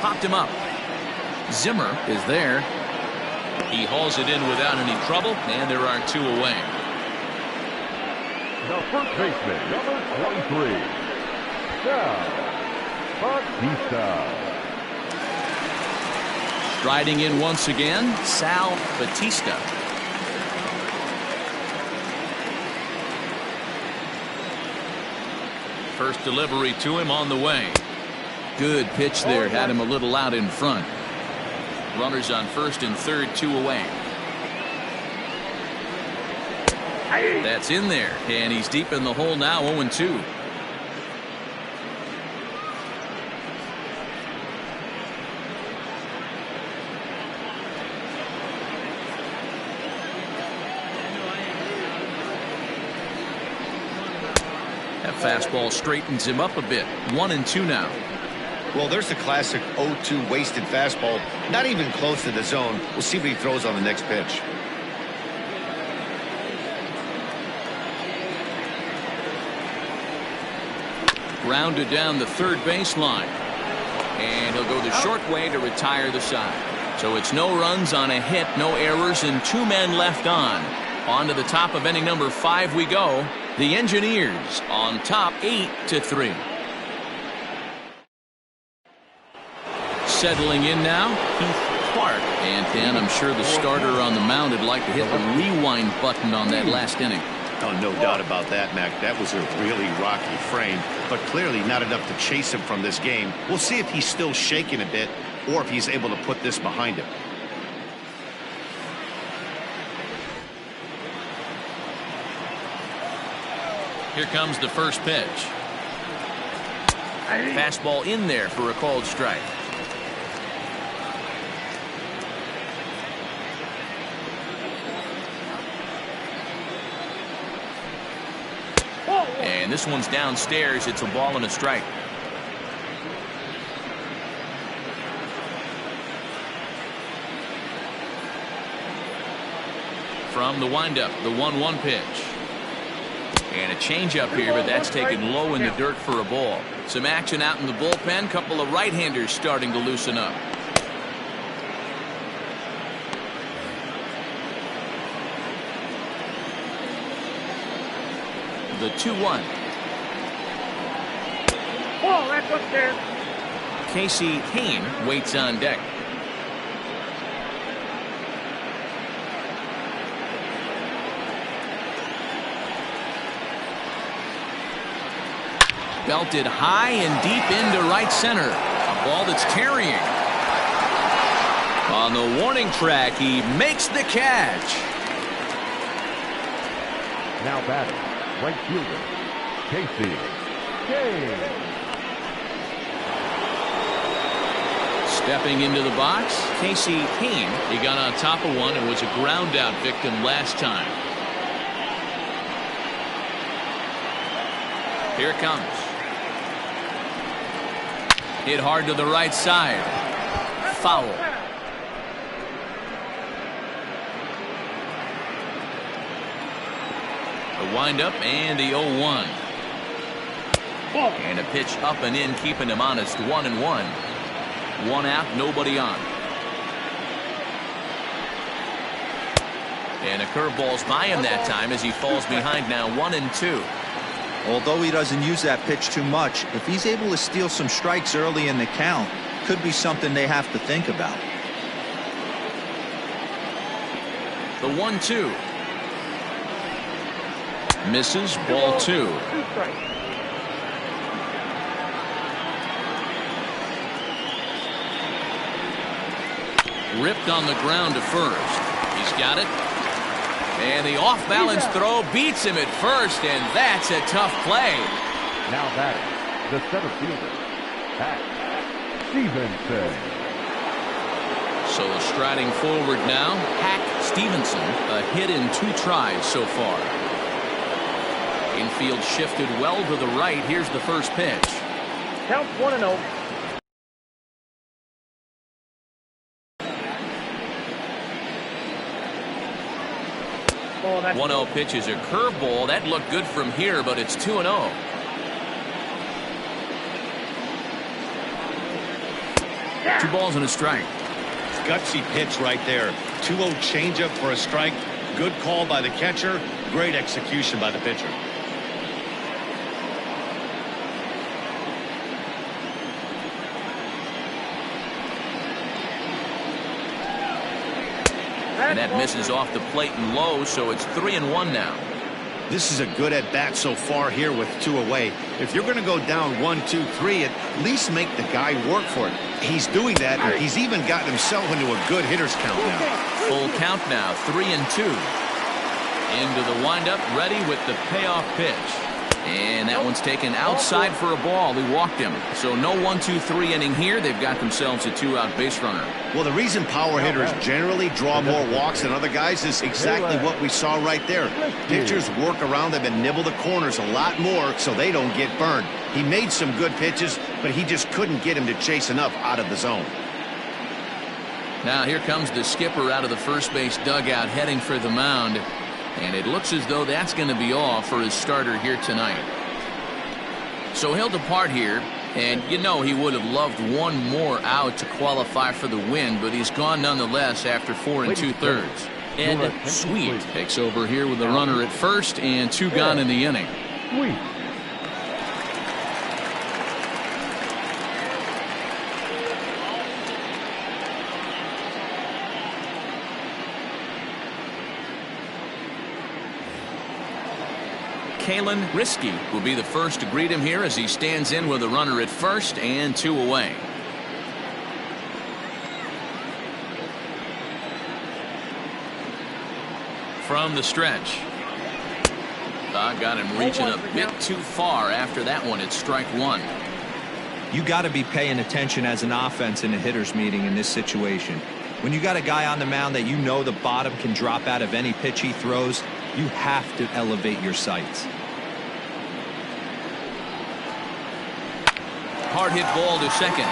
Popped him up. Zimmer is there. He hauls it in without any trouble, and there are 2 away. The first baseman, number 23, Sal Bautista. Striding in once again, Sal Bautista. First delivery to him on the way. Good pitch there, had him a little out in front. Runners on first and third, 2 away. That's in there, and he's deep in the hole now, 0-2. That fastball straightens him up a bit. 1-2 now. Well, there's the classic 0-2 wasted fastball. Not even close to the zone. We'll see what he throws on the next pitch. Grounded down the third baseline. And he'll go the short way to retire the side. So it's no runs on a hit, no errors, and 2 men left on. On to the top of inning number 5 we go. The Engineers on top 8-3. Settling in now, Keith Clark. And Dan, I'm sure the starter on the mound would like to hit the rewind button on that last inning. Oh, no doubt about that, Mac. That was a really rocky frame, but clearly not enough to chase him from this game. We'll see if he's still shaking a bit or if he's able to put this behind him. Here comes the first pitch. Fastball in there for a called strike. And this one's downstairs. It's a ball and a strike. From the windup, the 1-1 pitch. And a changeup here, but that's taken low in the dirt for a ball. Some action out in the bullpen. Couple of right-handers starting to loosen up. The 2-1. Oh, that's upstairs. Casey Hain waits on deck. Belted high and deep into right center. A ball that's carrying. On the warning track, he makes the catch. Now batting, right fielder, Casey Hain. Stepping into the box, Casey Hain. He got on top of one and was a ground out victim last time. Here it comes. Hit hard to the right side. Foul. The windup and the 0-1. And a pitch up and in, keeping him honest. 1-1. 1 out, nobody on. And a curveball's by him that time as he falls behind now. 1-2. Although he doesn't use that pitch too much, if he's able to steal some strikes early in the count, could be something they have to think about. The 1-2. Misses, ball 2. Ripped on the ground to first. He's got it. And the off-balance throw beats him at first, and that's a tough play. Now batting, the center fielder, Pat Stevenson. So striding forward now, Hack Stevenson, a hit in 2 tries so far. Infield shifted well to the right. Here's the first pitch. Count 1-0. 1-0 pitch is a curveball. That looked good from here, but it's 2-0. Two balls and a strike. Gutsy pitch right there. 2-0 changeup for a strike. Good call by the catcher. Great execution by the pitcher. And that misses off the plate and low, so it's 3-1 now. This is a good at bat so far here with 2 away. If you're going to go down 1, 2, 3, at least make the guy work for it. He's doing that, and he's even gotten himself into a good hitter's count now. Full count now, 3-2. Into the windup, ready with the payoff pitch. And that one's taken outside for a ball. He walked him. So no 1-2-3 inning here. They've got themselves a 2-out base runner. Well, the reason power hitters generally draw more walks than other guys is exactly what we saw right there. Pitchers work around them and nibble the corners a lot more so they don't get burned. He made some good pitches, but he just couldn't get him to chase enough out of the zone. Now here comes the skipper out of the first base dugout heading for the mound. And it looks as though that's going to be all for his starter here tonight. So he'll depart here, and you know he would have loved one more out to qualify for the win, but he's gone nonetheless after 4 2/3. Ed Sweet takes over here with a runner at first and 2 gone in the inning. Sweet. Kalen Risky will be the first to greet him here as he stands in with a runner at first and 2 away. From the stretch. Got him reaching a bit too far after that one. It's strike 1. You got to be paying attention as an offense in a hitter's meeting in this situation. When you got a guy on the mound that you know the bottom can drop out of any pitch he throws, you have to elevate your sights. Hard hit ball to second.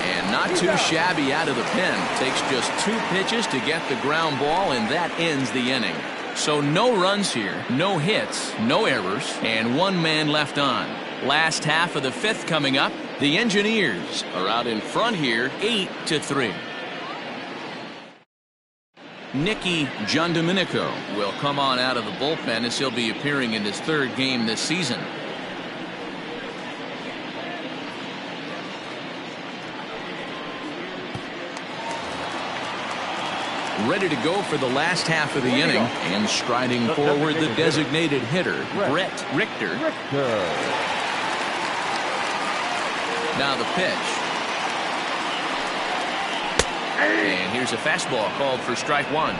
And not too shabby out of the pen. Takes just 2 pitches to get the ground ball, and that ends the inning. So no runs here, no hits, no errors, and 1 man left on. Last half of the 5th coming up. The Engineers are out in front here, 8-3. Nicky Giandomenico will come on out of the bullpen as he'll be appearing in his 3rd game this season. Ready to go for the last half of the inning, and striding forward the designated hitter, Brett Richter. Now the pitch. And here's a fastball called for strike 1.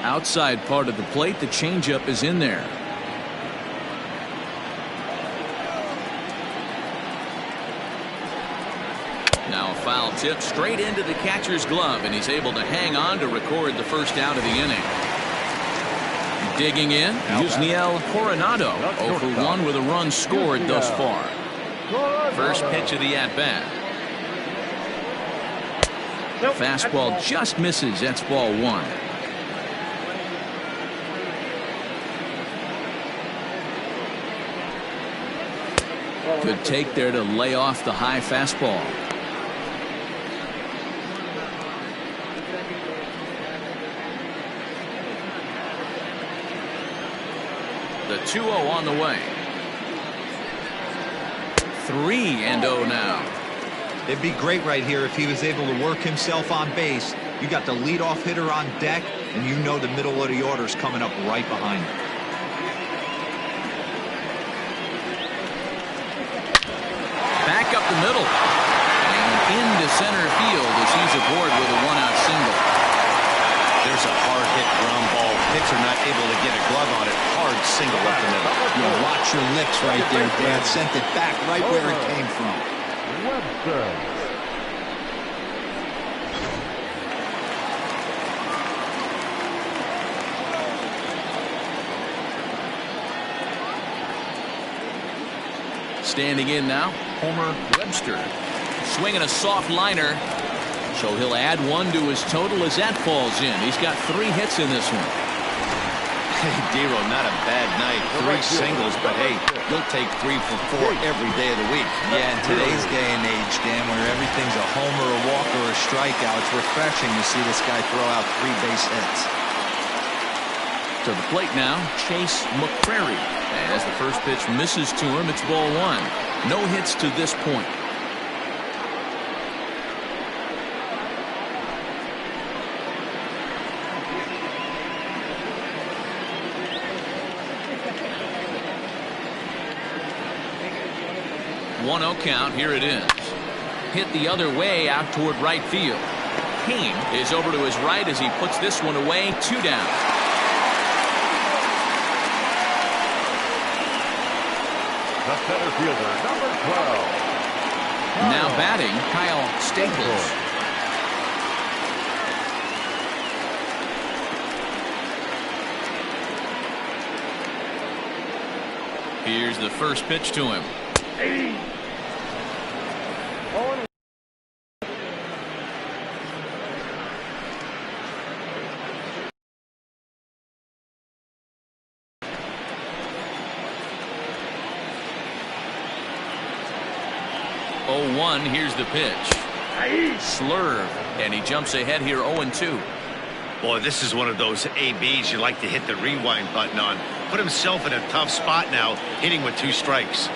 Outside part of the plate, the changeup is in there. Now a foul tip straight into the catcher's glove, and he's able to hang on to record the first out of the inning. Digging in, Yusniel Coronado, 0 for 1 with a run scored thus far. First pitch of the at-bat. Fastball just misses. That's ball 1. Good take there to lay off the high fastball. The 2-0 on the way. 3-0 now. It'd be great right here if he was able to work himself on base. You got the leadoff hitter on deck, and you know the middle of the order's coming up right behind him. the middle. And into center field as he's aboard with a one-out single. There's a hard hit ground ball. Pitcher not able to get a glove on it. Hard single up the middle. Watch your lips right there, Dan. Sent it back right where it came from. Webster. Standing in now, Homer Webster. Swinging a soft liner. So he'll add one to his total as that falls in. He's got 3 hits in this one. Hey, Dero, not a bad night. 3 singles, but hey, you'll take 3 for 4 every day of the week. Yeah, in today's day and age, Dan, where everything's a homer, a walk, or a strikeout, it's refreshing to see this guy throw out 3 base hits. To the plate now, Chase McCrary. As the first pitch misses to him, it's ball 1. No hits to this point. One-0 count. Here it is. Hit the other way out toward right field. Kane is over to his right as he puts this one away. 2 down. The center fielder, number 12. Now batting, Kyle Staples. Here's the first pitch to him. 0-1, here's the pitch. Slurve, and he jumps ahead here 0-2. Boy, this is one of those ABs you like to hit the rewind button on. Put himself in a tough spot now, hitting with 2 strikes.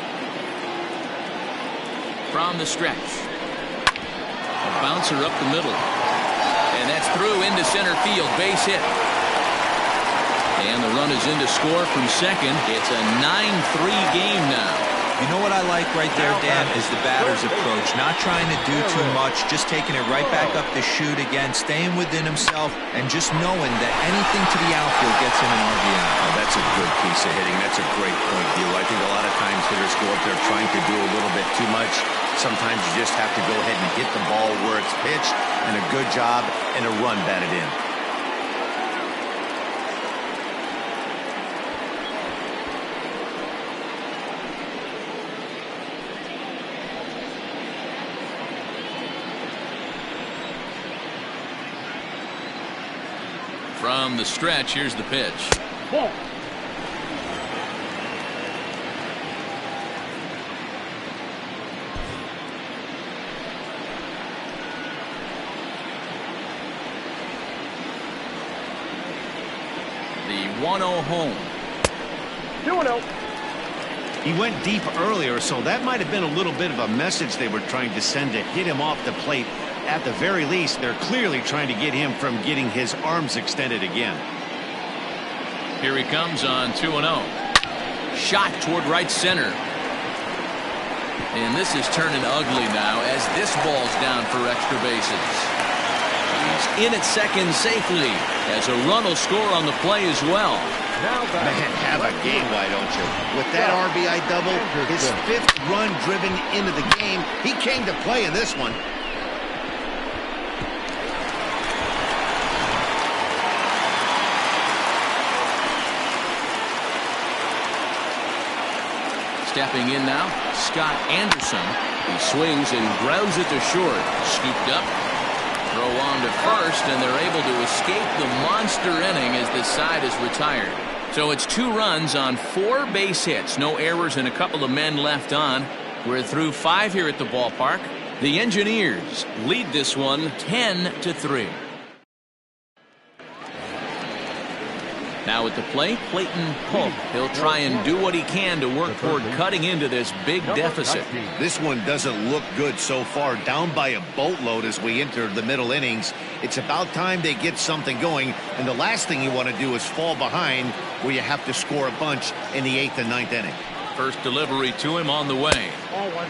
From the stretch. A bouncer up the middle. And that's through into center field. Base hit. And the run is in to score from second. It's a 9-3 game now. You know what I like right there, Dan, is the batter's approach. Not trying to do too much, just taking it right back up the chute again, staying within himself, and just knowing that anything to the outfield gets him an RBI. Oh, that's a good piece of hitting. That's a great point, Hugh. I think a lot of times hitters go up there trying to do a little bit too much. Sometimes you just have to go ahead and hit the ball where it's pitched, and a good job and a run batted in. From the stretch, here's the pitch. Ball. The 1-0 home. 2-0. He went deep earlier, so that might have been a little bit of a message they were trying to send to hit him off the plate. At the very least, they're clearly trying to get him from getting his arms extended again. Here he comes on 2-0. Shot toward right center. And this is turning ugly now as this ball's down for extra bases. He's in at second safely as a run will score on the play as well. Man, have a game, why don't you? With that RBI double, his 5th run driven into the game, he came to play in this one. Stepping in now, Scott Anderson. He swings and grounds it to short. Scooped up. Throw on to first, and they're able to escape the monster inning as this side is retired. So it's 2 runs on 4 base hits. No errors and a couple of men left on. We're through 5 here at the ballpark. The Engineers lead this one 10-3. Now at the plate, Clayton Pope. He'll try and do what he can to work toward cutting into this big deficit. This one doesn't look good so far. Down by a boatload as we enter the middle innings. It's about time they get something going. And the last thing you want to do is fall behind where you have to score a bunch in the 8th and 9th inning. First delivery to him on the way. Ball 1.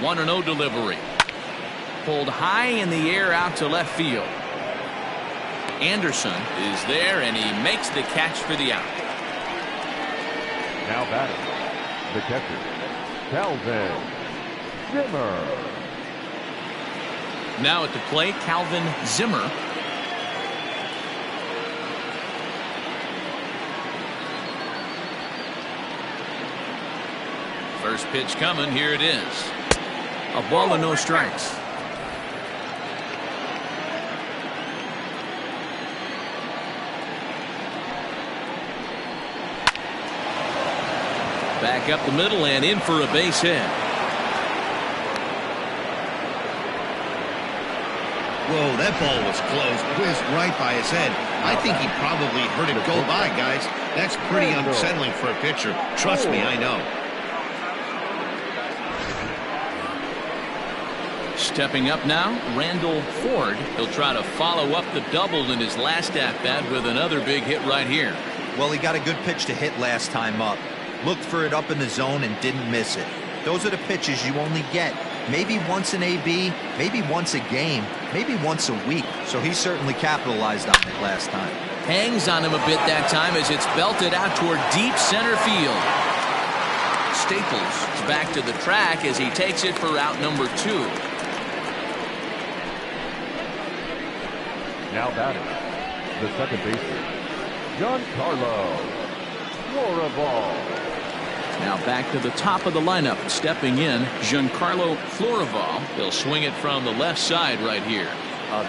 1-0 delivery. Pulled high in the air out to left field. Anderson is there, and he makes the catch for the out. Now batting, the catcher, Calvin Zimmer. Now at the plate, Calvin Zimmer. First pitch coming. Here it is. A ball and no strikes. Back up the middle and in for a base hit. Whoa, that ball was close. Whizzed right by his head. I think he probably heard it go by, guys. That's pretty unsettling for a pitcher. Trust me, I know. Stepping up now, Randall Ford. He'll try to follow up the double in his last at-bat with another big hit right here. Well, he got a good pitch to hit last time up. Looked for it up in the zone and didn't miss it. Those are the pitches you only get maybe once in AB, maybe once a game, maybe once a week. So he certainly capitalized on it last time. Hangs on him a bit that time as it's belted out toward deep center field. Staples is back to the track as he takes it for out number 2. Now batting, the second baseman, Giancarlo Florival. Now back to the top of the lineup. Stepping in, Giancarlo Florival. He'll swing it from the left side right here.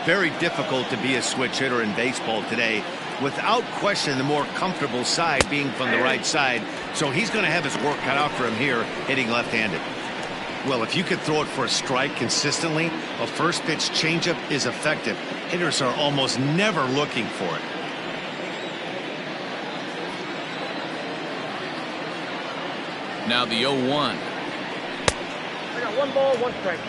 Very difficult to be a switch hitter in baseball today. Without question, the more comfortable side being from the right side. So he's going to have his work cut out for him here, hitting left-handed. Well, if you could throw it for a strike consistently, a first pitch changeup is effective. Hitters are almost never looking for it. Now the 0-1. I got 1 ball, 1 strike.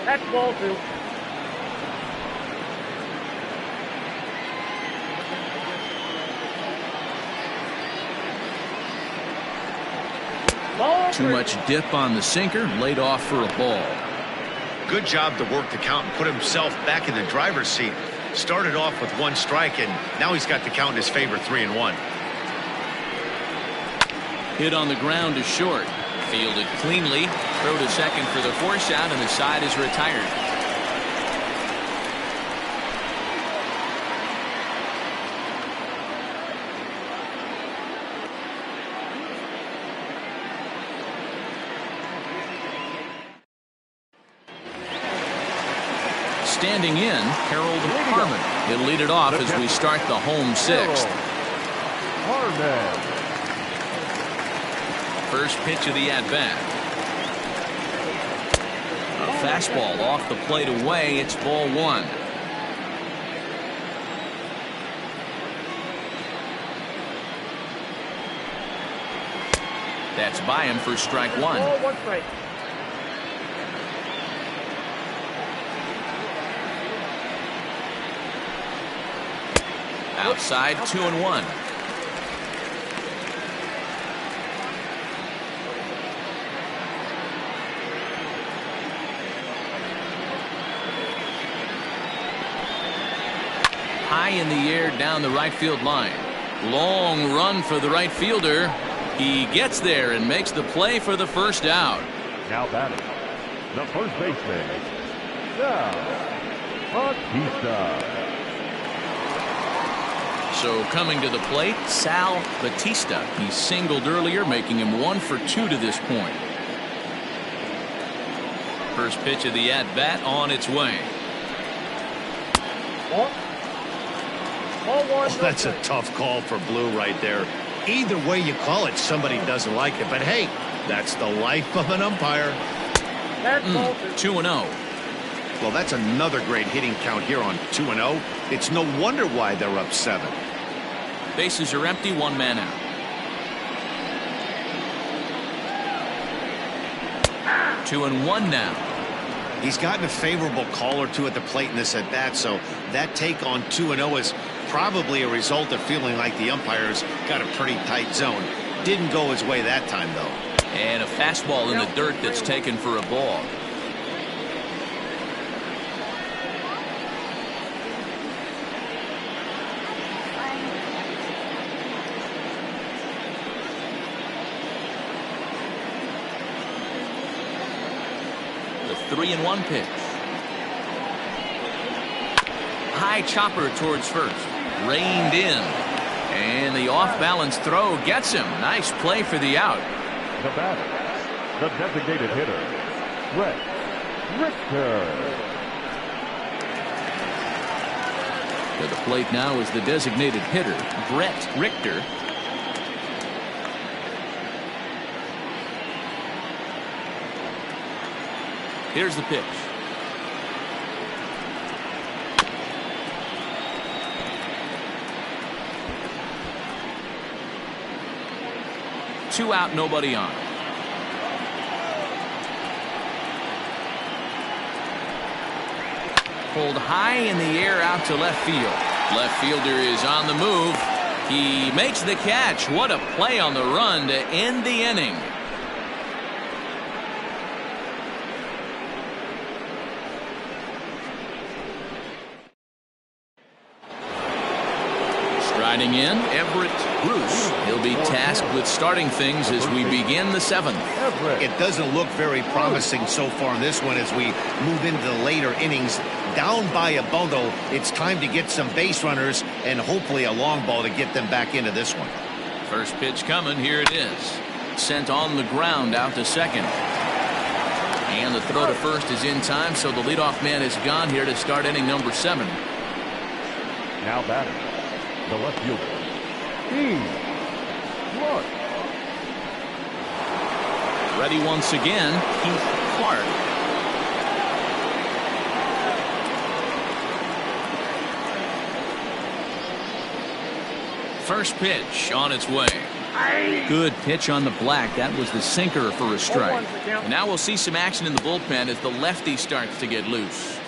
That's ball 2. Ball 3. Too much dip on the sinker, laid off for a ball. Good job to work the count and put himself back in the driver's seat. Started off with 1 strike, and now he's got the count in his favor, 3-1. Hit on the ground to short. Fielded cleanly. Throw to second for the force out, and the side is retired. Standing in, Harold Harmon. He'll lead it off as we start the home 6th. Harmon. First pitch of the at-bat. A fastball off the plate away. It's ball 1. That's by him for strike 1. Ball 1 strike. Outside, 2-1. High in the air down the right field line. Long run for the right fielder. He gets there and makes the play for the first out. Now batting, the first baseman, Sal Batista. So coming to the plate, Sal Batista. He singled earlier, making him 1 for 2 to this point. First pitch of the at-bat on its way. Ball 1. Oh, that's a tough call for Blue right there. Either way you call it, somebody doesn't like it. But hey, that's the life of an umpire. That's ball 2. 2-0. Well, that's another great hitting count here on 2-0. It's no wonder why they're up 7. Bases are empty, 1 man out. Two and one now. He's gotten a favorable call or two at the plate in this at bat, so that take on 2-0 is probably a result of feeling like the umpires got a pretty tight zone. Didn't go his way that time, though. And a fastball in the dirt that's taken for a ball. The 3-1 pitch. High chopper towards first. Reined in. And the off-balance throw gets him. Nice play for the out. The batter, the designated hitter, Brett Richter. To the plate now is the designated hitter, Brett Richter. Here's the pitch. Two out, nobody on. Pulled high in the air out to left field. Left fielder is on the move. He makes the catch. What a play on the run to end the inning. Striding in, Everett Bruce. He'll be tasked with starting things as we begin the 7th. It doesn't look very promising so far in this one as we move into the later innings. Down by a bundle, it's time to get some base runners and hopefully a long ball to get them back into this one. First pitch coming. Here it is. Sent on the ground out to second. And the throw to first is in time, so the leadoff man is gone here to start inning number 7. Now batting, the left fielder, Steve Clark. Ready once again, Keith Clark. First pitch on its way. Good pitch on the black. That was the sinker for a strike. And now we'll see some action in the bullpen as the lefty starts to get loose.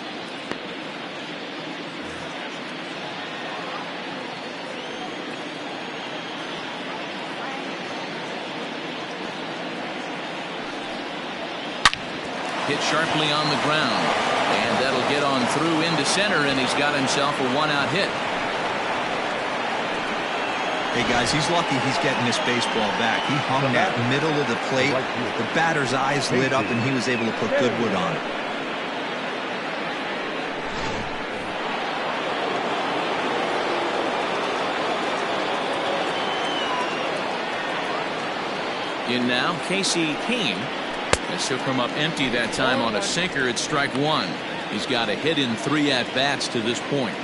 Hit sharply on the ground, and that'll get on through into center, and he's got himself a 1-out hit. Hey guys, he's lucky he's getting this baseball back. He hung that middle of the plate. The batter's eyes lit up and he was able to put good wood on it. In now, Casey Kane. As he'll come up empty that time on a sinker at strike 1. He's got a hit in 3 at-bats to this point.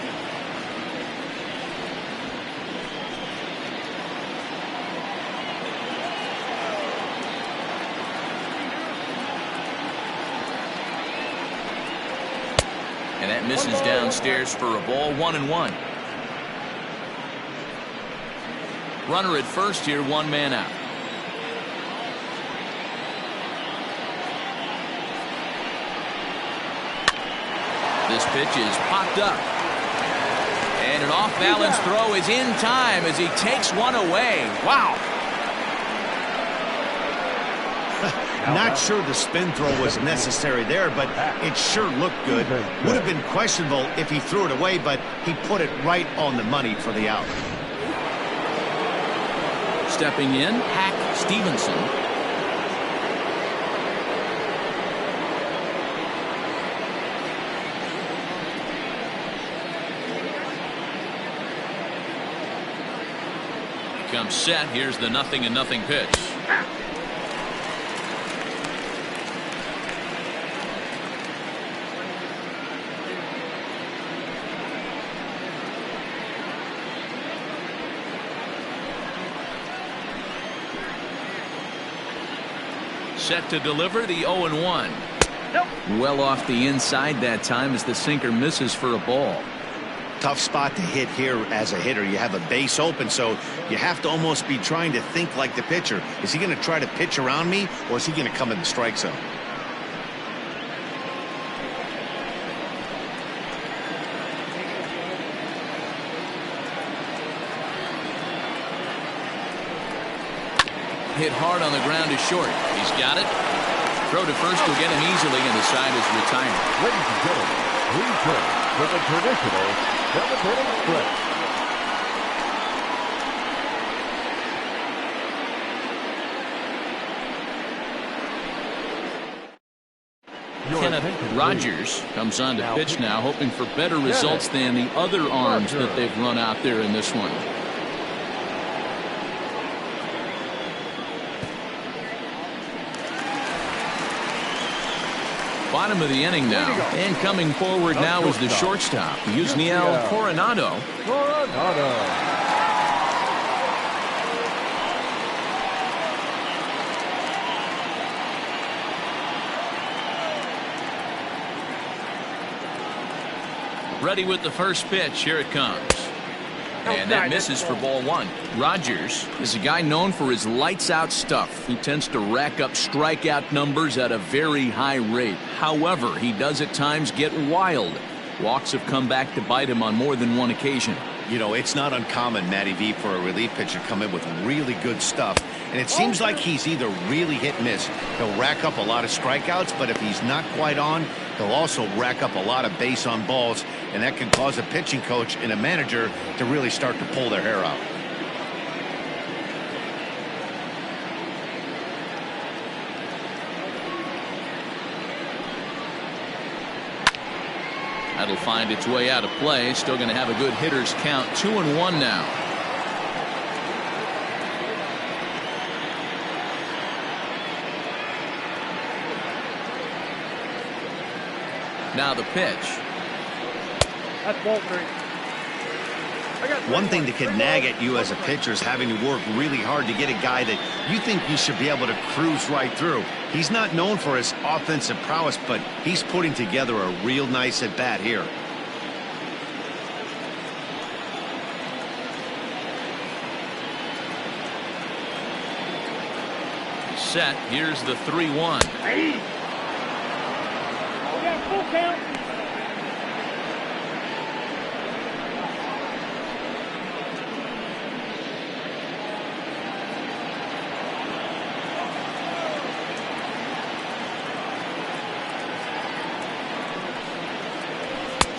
And that misses downstairs for a ball. 1-1. Runner at first here, 1 man out. This pitch is popped up. And an off-balance throw is in time as he takes one away. Wow. Not sure the spin throw was necessary there, but it sure looked good. Would have been questionable if he threw it away, but he put it right on the money for the out. Stepping in, Hack Stevenson. Comes set. Here's the 0-0 pitch. Set to deliver the 0-1. Well off the inside that time as the sinker misses for a ball. Tough spot to hit here as a hitter. You have a base open, so you have to almost be trying to think like the pitcher. Is he going to try to pitch around me, or is he going to come in the strike zone? Hit hard on the ground is short. He's got it. Throw to first will get him easily, and the side is retired. Ladies and gentlemen, please turn to the traditional 7th-inning stretch. Kenneth Rogers comes on to pitch now, hoping for better results than the other arms that they've run out there in this one. Bottom of the inning now, and coming forward now is the shortstop, Yusniel Coronado. Ready with the first pitch. Here it comes. And that misses for ball one. Rogers is a guy known for his lights-out stuff. He tends to rack up strikeout numbers at a very high rate. However, he does at times get wild. Walks have come back to bite him on more than one occasion. You know, it's not uncommon, Matty V, for a relief pitcher to come in with really good stuff. And it seems like he's either really hit and miss. He'll rack up a lot of strikeouts, but if he's not quite on, he'll also rack up a lot of base on balls. And that can cause a pitching coach and a manager to really start to pull their hair out. That'll find its way out of play. Still going to have a good hitter's count. 2-1 now. Now the pitch. That's ball 3. One thing that can nag at you as a pitcher is having to work really hard to get a guy that you think you should be able to cruise right through. He's not known for his offensive prowess, but he's putting together a real nice at-bat here. Set. Here's the 3-1. Hey. We got full count.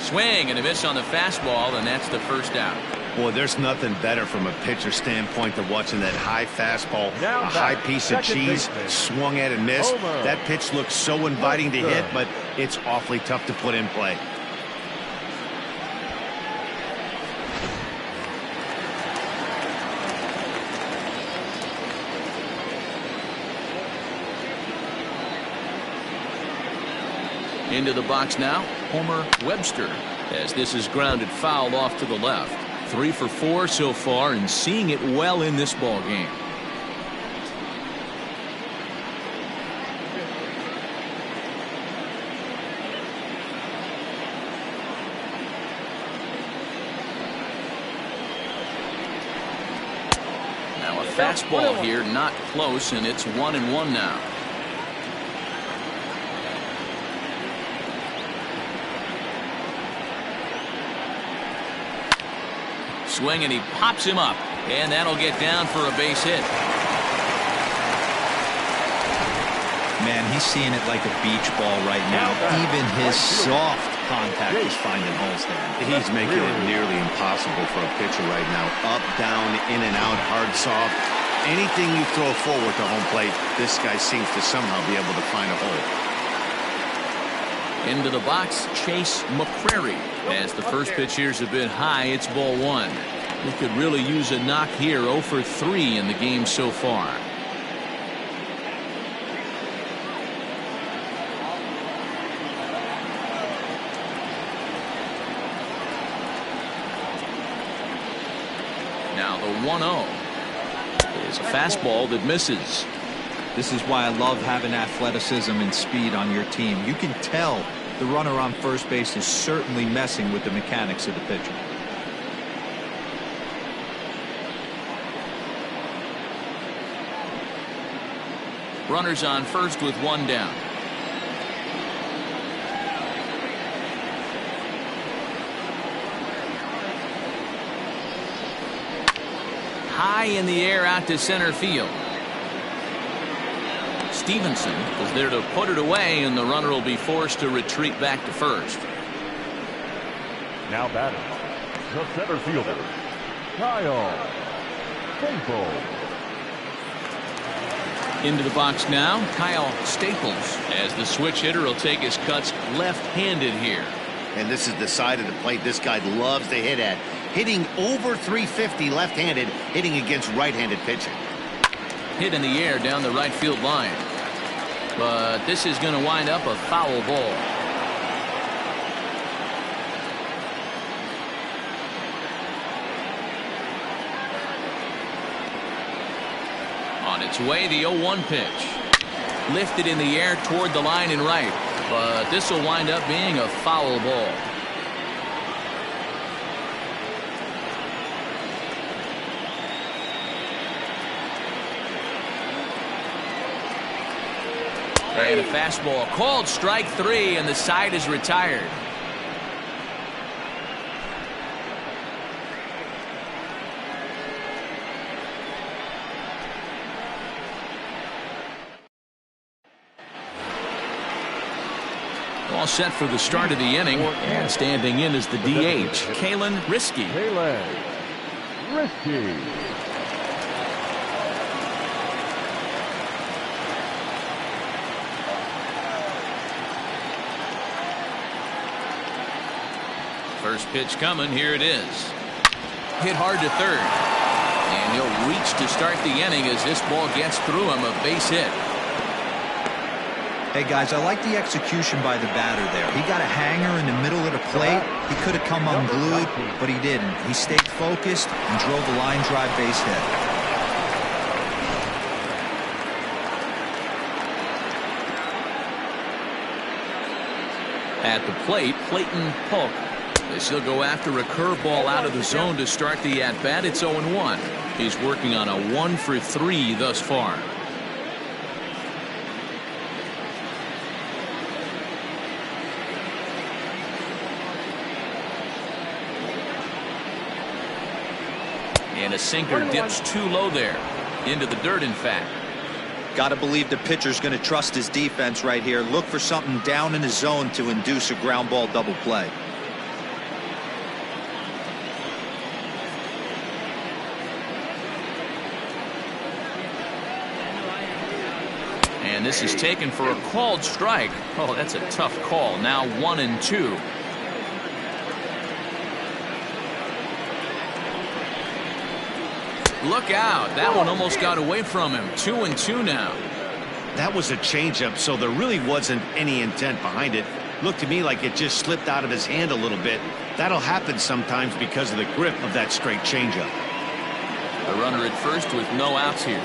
Swing and a miss on the fastball, and that's the first out. Boy, there's nothing better from a pitcher standpoint than watching that high fastball, a high piece of cheese, swung at and missed. That pitch looks so inviting to hit, but it's awfully tough to put in play. Into the box now, Homer Webster, as this is grounded foul off to the left. 3 for 4 so far, and seeing it well in this ball game. Now a fastball here, not close, and it's 1-1 now. Swing, and he pops him up, and that'll get down for a base hit. Man, he's seeing it like a beach ball right now. Even his soft contact is finding holes there. He's making it nearly impossible for a pitcher right now. Up, down, in and out, hard, soft. Anything you throw forward to home plate, this guy seems to somehow be able to find a hole. Into the box, Chase McCrary. As the first pitch here's a bit high, it's ball 1. He could really use a knock here. 0 for 3 in the game so far. Now the 1-0 is a fastball that misses. This is why I love having athleticism and speed on your team. You can tell the runner on first base is certainly messing with the mechanics of the pitcher. Runners on first with 1 down. High in the air out to center field. Stevenson is there to put it away, and the runner will be forced to retreat back to first. Now batting, the center fielder, Kyle Staples. Into the box now, Kyle Staples, as the switch hitter will take his cuts left-handed here. And this is the side of the plate this guy loves to hit at. Hitting over 350 left-handed, hitting against right-handed pitching. Hit in the air down the right field line. But this is going to wind up a foul ball. On its way, the 0-1 pitch. Lifted in the air toward the line and right. But this will wind up being a foul ball. And a fastball called strike 3, and the side is retired. All set for the start of the inning, and standing in is the DH, Kalen Riske. Kalen Riske. First pitch coming. Here it is. Hit hard to third. And he'll reach to start the inning as this ball gets through him. A base hit. Hey, guys, I like the execution by the batter there. He got a hanger in the middle of the plate. He could have come unglued, but he didn't. He stayed focused and drove a line drive base hit. At the plate, Clayton Polk. As he'll go after a curveball out of the zone to start the at-bat. It's 0-1. He's working on a 1-for-3 thus far. And a sinker dips too low there. Into the dirt, in fact. Got to believe the pitcher's going to trust his defense right here. Look for something down in his zone to induce a ground ball double play. And this is taken for a called strike. Oh, that's a tough call. Now 1-2. Look out. That one almost got away from him. 2-2 now. That was a changeup, so there really wasn't any intent behind it. Looked to me like it just slipped out of his hand a little bit. That'll happen sometimes because of the grip of that straight changeup. The runner at first with no outs here.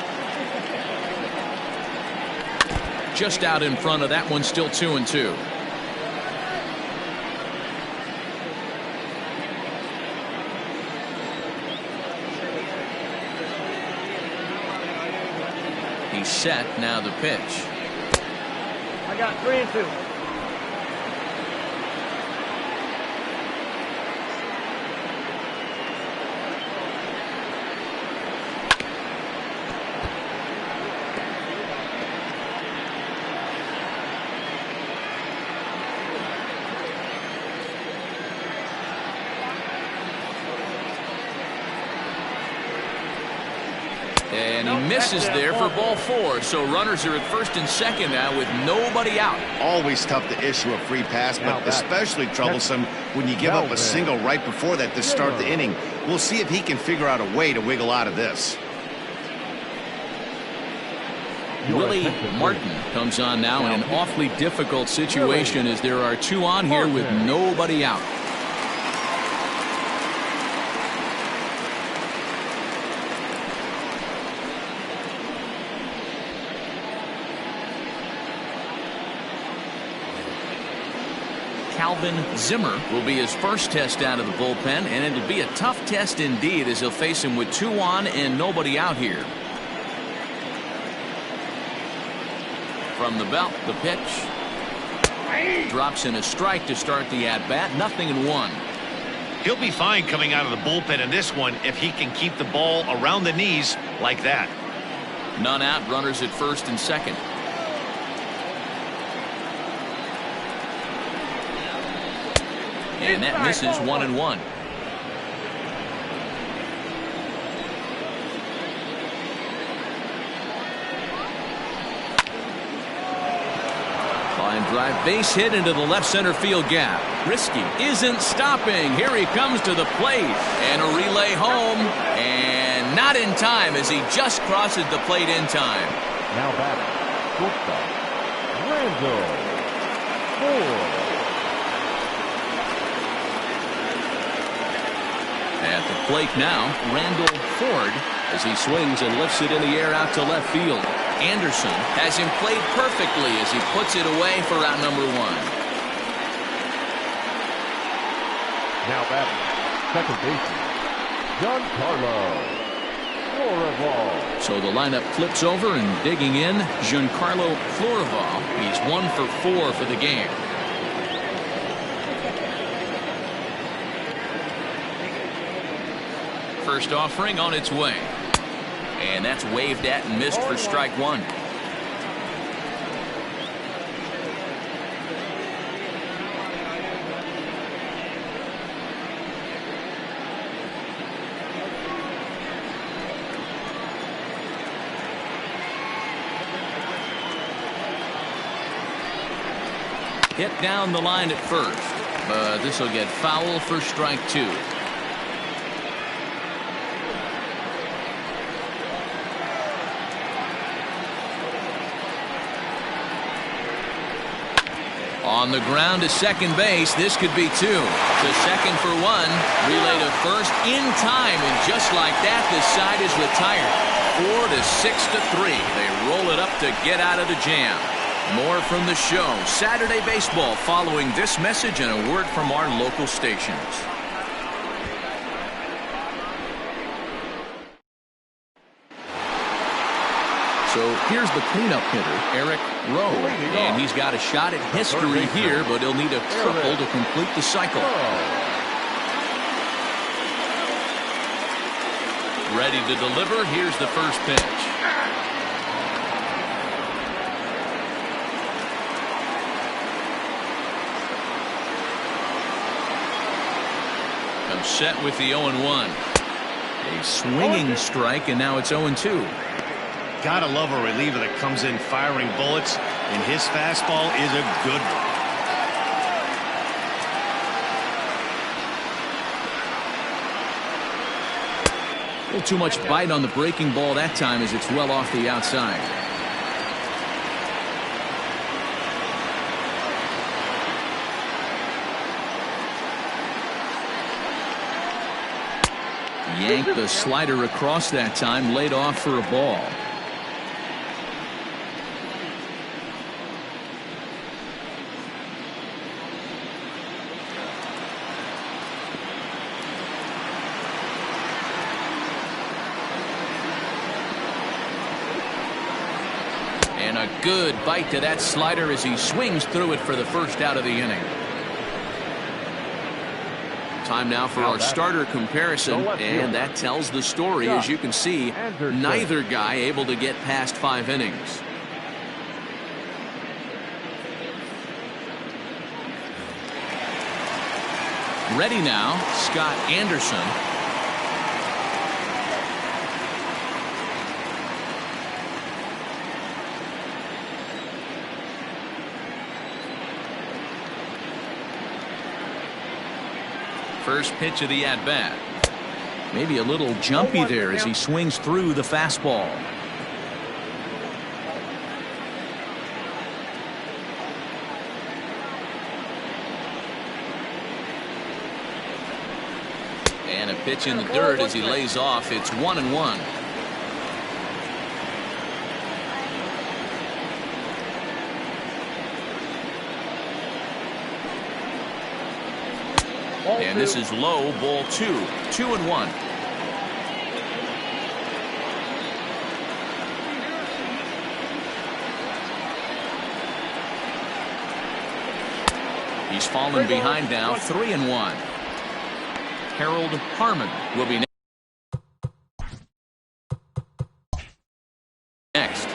Just out in front of that one, still 2-2. He's set. Now the pitch. I got 3-2. And he misses there for ball 4. So runners are at first and second now with nobody out. Always tough to issue a free pass, but especially troublesome when you give up a single right before that to start the inning. We'll see if he can figure out a way to wiggle out of this. Willie Martin comes on now in an awfully difficult situation as there are 2 on here with nobody out. Calvin Zimmer will be his first test out of the bullpen, and it'll be a tough test indeed as he'll face him with 2 on and nobody out here. From the belt, the pitch. Drops in a strike to start the at-bat. 0-1. He'll be fine coming out of the bullpen in this one if he can keep the ball around the knees like that. None out, runners at first and second. And that misses 1-1. Line drive base hit into the left center field gap. Risky isn't stopping. Here he comes to the plate. And a relay home. And not in time as he just crosses the plate in time. Now batting, shortstop, Randall Ford. At the plate now, Randall Ford as he swings and lifts it in the air out to left field. Anderson has him played perfectly as he puts it away for out number 1. Now batting, second baseman, Giancarlo Florival. So the lineup flips over and digging in, Giancarlo Florival. He's 1 for 4 for the game. First offering on its way. And that's waved at and missed for strike 1. Hit down the line at first, but this will get foul for strike 2. On the ground to second base. This could be 2. To second for 1. Relay to first in time. And just like that, the side is retired. 4 to 6 to 3. They roll it up to get out of the jam. More from the show. Saturday Baseball following this message and a word from our local stations. So here's the cleanup hitter, Eric Rowe. And he's got a shot at history here, but he'll need a triple to complete the cycle. Ready to deliver. Here's the first pitch. Comes set with the 0-1. A swinging strike, and now it's 0-2. Gotta love a reliever that comes in firing bullets, and his fastball is a good one. A little too much bite on the breaking ball that time as it's well off the outside. Yanked the slider across that time, laid off for a ball. And a good bite to that slider as he swings through it for the first out of the inning. Time now for our starter comparison, and that tells the story. As you can see, neither guy able to get past 5 innings. Ready now, Scott Anderson. First pitch of the at-bat. Maybe a little jumpy there as he swings through the fastball. And a pitch in the dirt as he lays off. It's 1-1. And this is low, ball 2. 2-1. He's fallen behind now, 3-1. Harold Harmon will be next.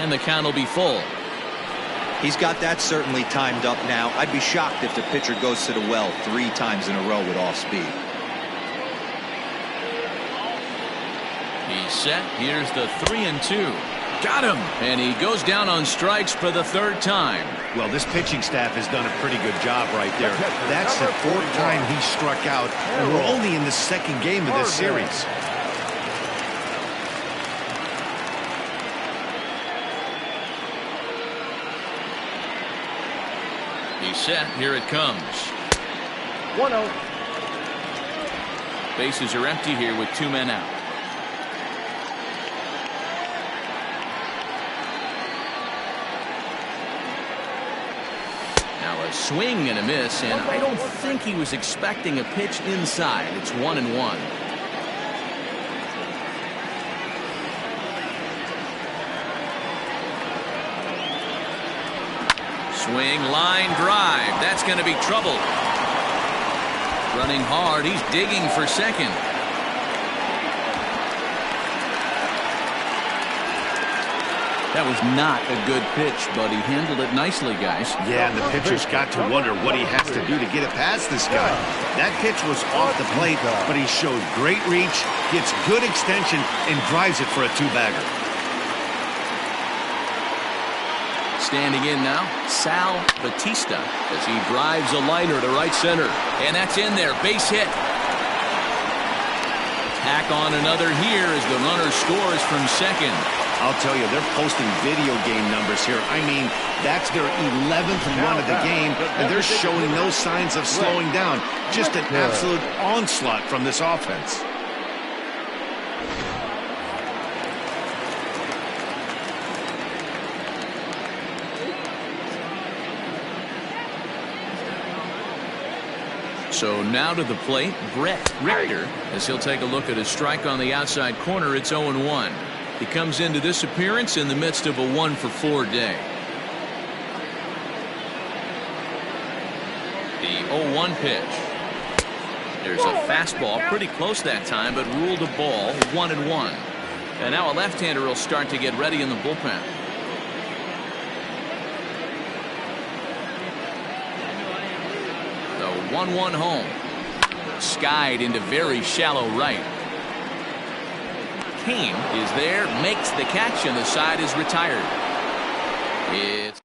And the count will be full. He's got that certainly timed up now. I'd be shocked if the pitcher goes to the well 3 times in a row with off speed. He's set. Here's the 3-2. Got him. And he goes down on strikes for the 3rd time. Well, this pitching staff has done a pretty good job right there. That's the 4th time he struck out, and we're only in the 2nd game of this series. He's set. Here it comes. 1-0. Bases are empty here with 2 men out. Now a swing and a miss, and I don't think he was expecting a pitch inside. It's 1-1. Swing, line drive. That's going to be trouble. Running hard. He's digging for second. That was not a good pitch, but he handled it nicely, guys. Yeah, and the pitcher's got to wonder what he has to do to get it past this guy. That pitch was off the plate, but he showed great reach, gets good extension, and drives it for a 2-bagger. Standing in now, Sal Batista as he drives a liner to right center. And that's in there. Base hit. Tack on another here as the runner scores from second. I'll tell you, they're posting video game numbers here. I mean, that's their 11th run of the game, and they're showing no signs of slowing down. Just an absolute onslaught from this offense. So now to the plate, Brett Richter, as he'll take a look at a strike on the outside corner. It's 0-1. He comes into this appearance in the midst of a 1-for-4 day. The 0-1 pitch. There's a fastball, pretty close that time, but ruled a ball, 1-1. And now a left-hander will start to get ready in the bullpen. The 1-1 home. Skied into very shallow right. Kane is there, makes the catch, and the side is retired. It's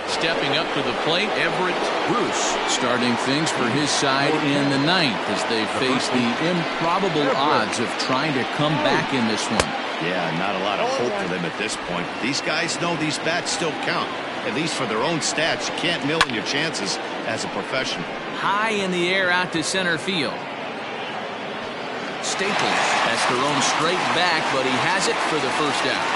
stepping up to the plate, Everett Bruce, starting things for his side in the 9th as they face the improbable odds of trying to come back in this one. Yeah, not a lot of hope for them at this point. These guys know these bats still count, at least for their own stats. You can't mill in your chances as a professional. High in the air out to center field. Staples has thrown straight back, but he has it for the first out.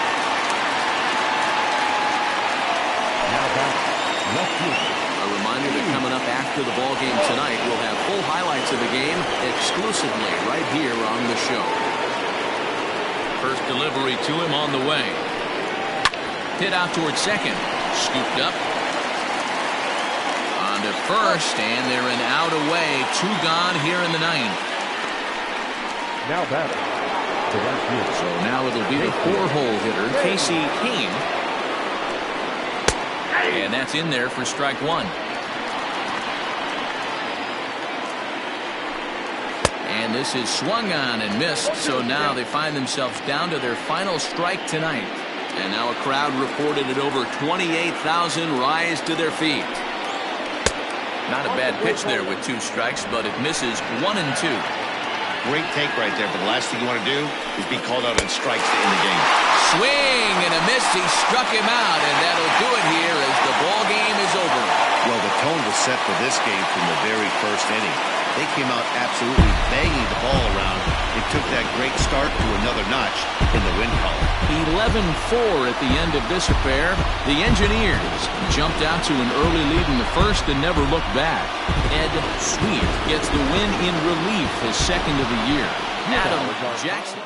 A reminder that coming up after the ball game tonight, we'll have full highlights of the game exclusively right here on the show. First delivery to him on the way. Hit out towards second. Scooped up. On to first, and they're an out away. 2 gone here in the 9th. Now batting. So now it'll be the 4-hole hitter, Casey Kane. And that's in there for strike 1. And this is swung on and missed, so now they find themselves down to their final strike tonight. And now a crowd reported at over 28,000 rise to their feet. Not a bad pitch there with 2 strikes, but it misses 1-2. Great take right there, but the last thing you want to do is be called out on strikes to end the game. Swing and a miss. He struck him out, and that'll do it here as the ball game is over. Well, the tone was set for this game from the very first inning. They came out absolutely banging the ball around. It took that great start to another notch in the win column. 11-4 at the end of this affair. The Engineers jumped out to an early lead in the first and never looked back. Ed Sweet gets the win in relief, his second of the year. Adam Jackson.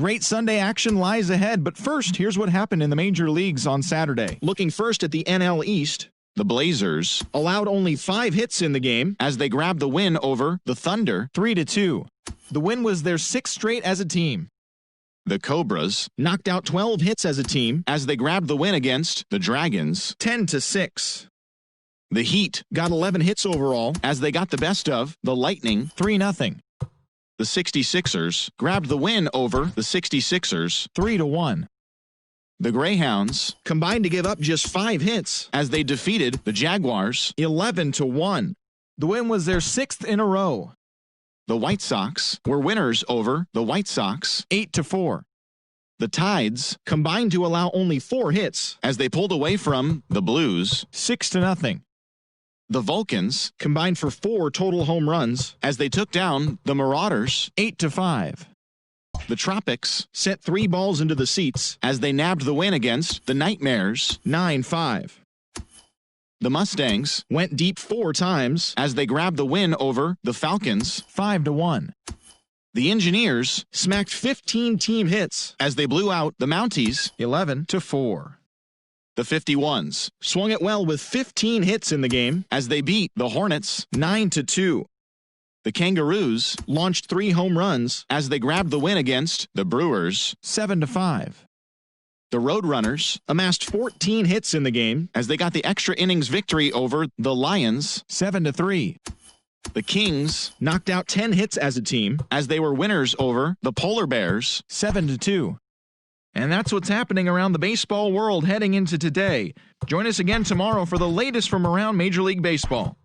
Great Sunday action lies ahead, but first, here's what happened in the major leagues on Saturday. Looking first at the NL East, the Blazers allowed only 5 hits in the game as they grabbed the win over the Thunder 3-2. The win was their 6th straight as a team. The Cobras knocked out 12 hits as a team as they grabbed the win against the Dragons 10-6. The Heat got 11 hits overall as they got the best of the Lightning 3-0. The 66ers grabbed the win over the 66ers 3-1. The Greyhounds combined to give up just 5 hits as they defeated the Jaguars 11-1. The win was their 6th in a row. The White Sox were winners over the White Sox 8-4. The Tides combined to allow only 4 hits as they pulled away from the Blues 6-0. The Vulcans combined for 4 total home runs as they took down the Marauders 8-5. The Tropics sent 3 balls into the seats as they nabbed the win against the Nightmares 9-5. The Mustangs went deep 4 times as they grabbed the win over the Falcons 5-1. The Engineers smacked 15 team hits as they blew out the Mounties 11-4. The 51s swung it well with 15 hits in the game as they beat the Hornets 9-2. The Kangaroos launched 3 home runs as they grabbed the win against the Brewers 7-5. The Roadrunners amassed 14 hits in the game as they got the extra innings victory over the Lions 7-3. The Kings knocked out 10 hits as a team as they were winners over the Polar Bears 7-2. And that's what's happening around the baseball world heading into today. Join us again tomorrow for the latest from around Major League Baseball.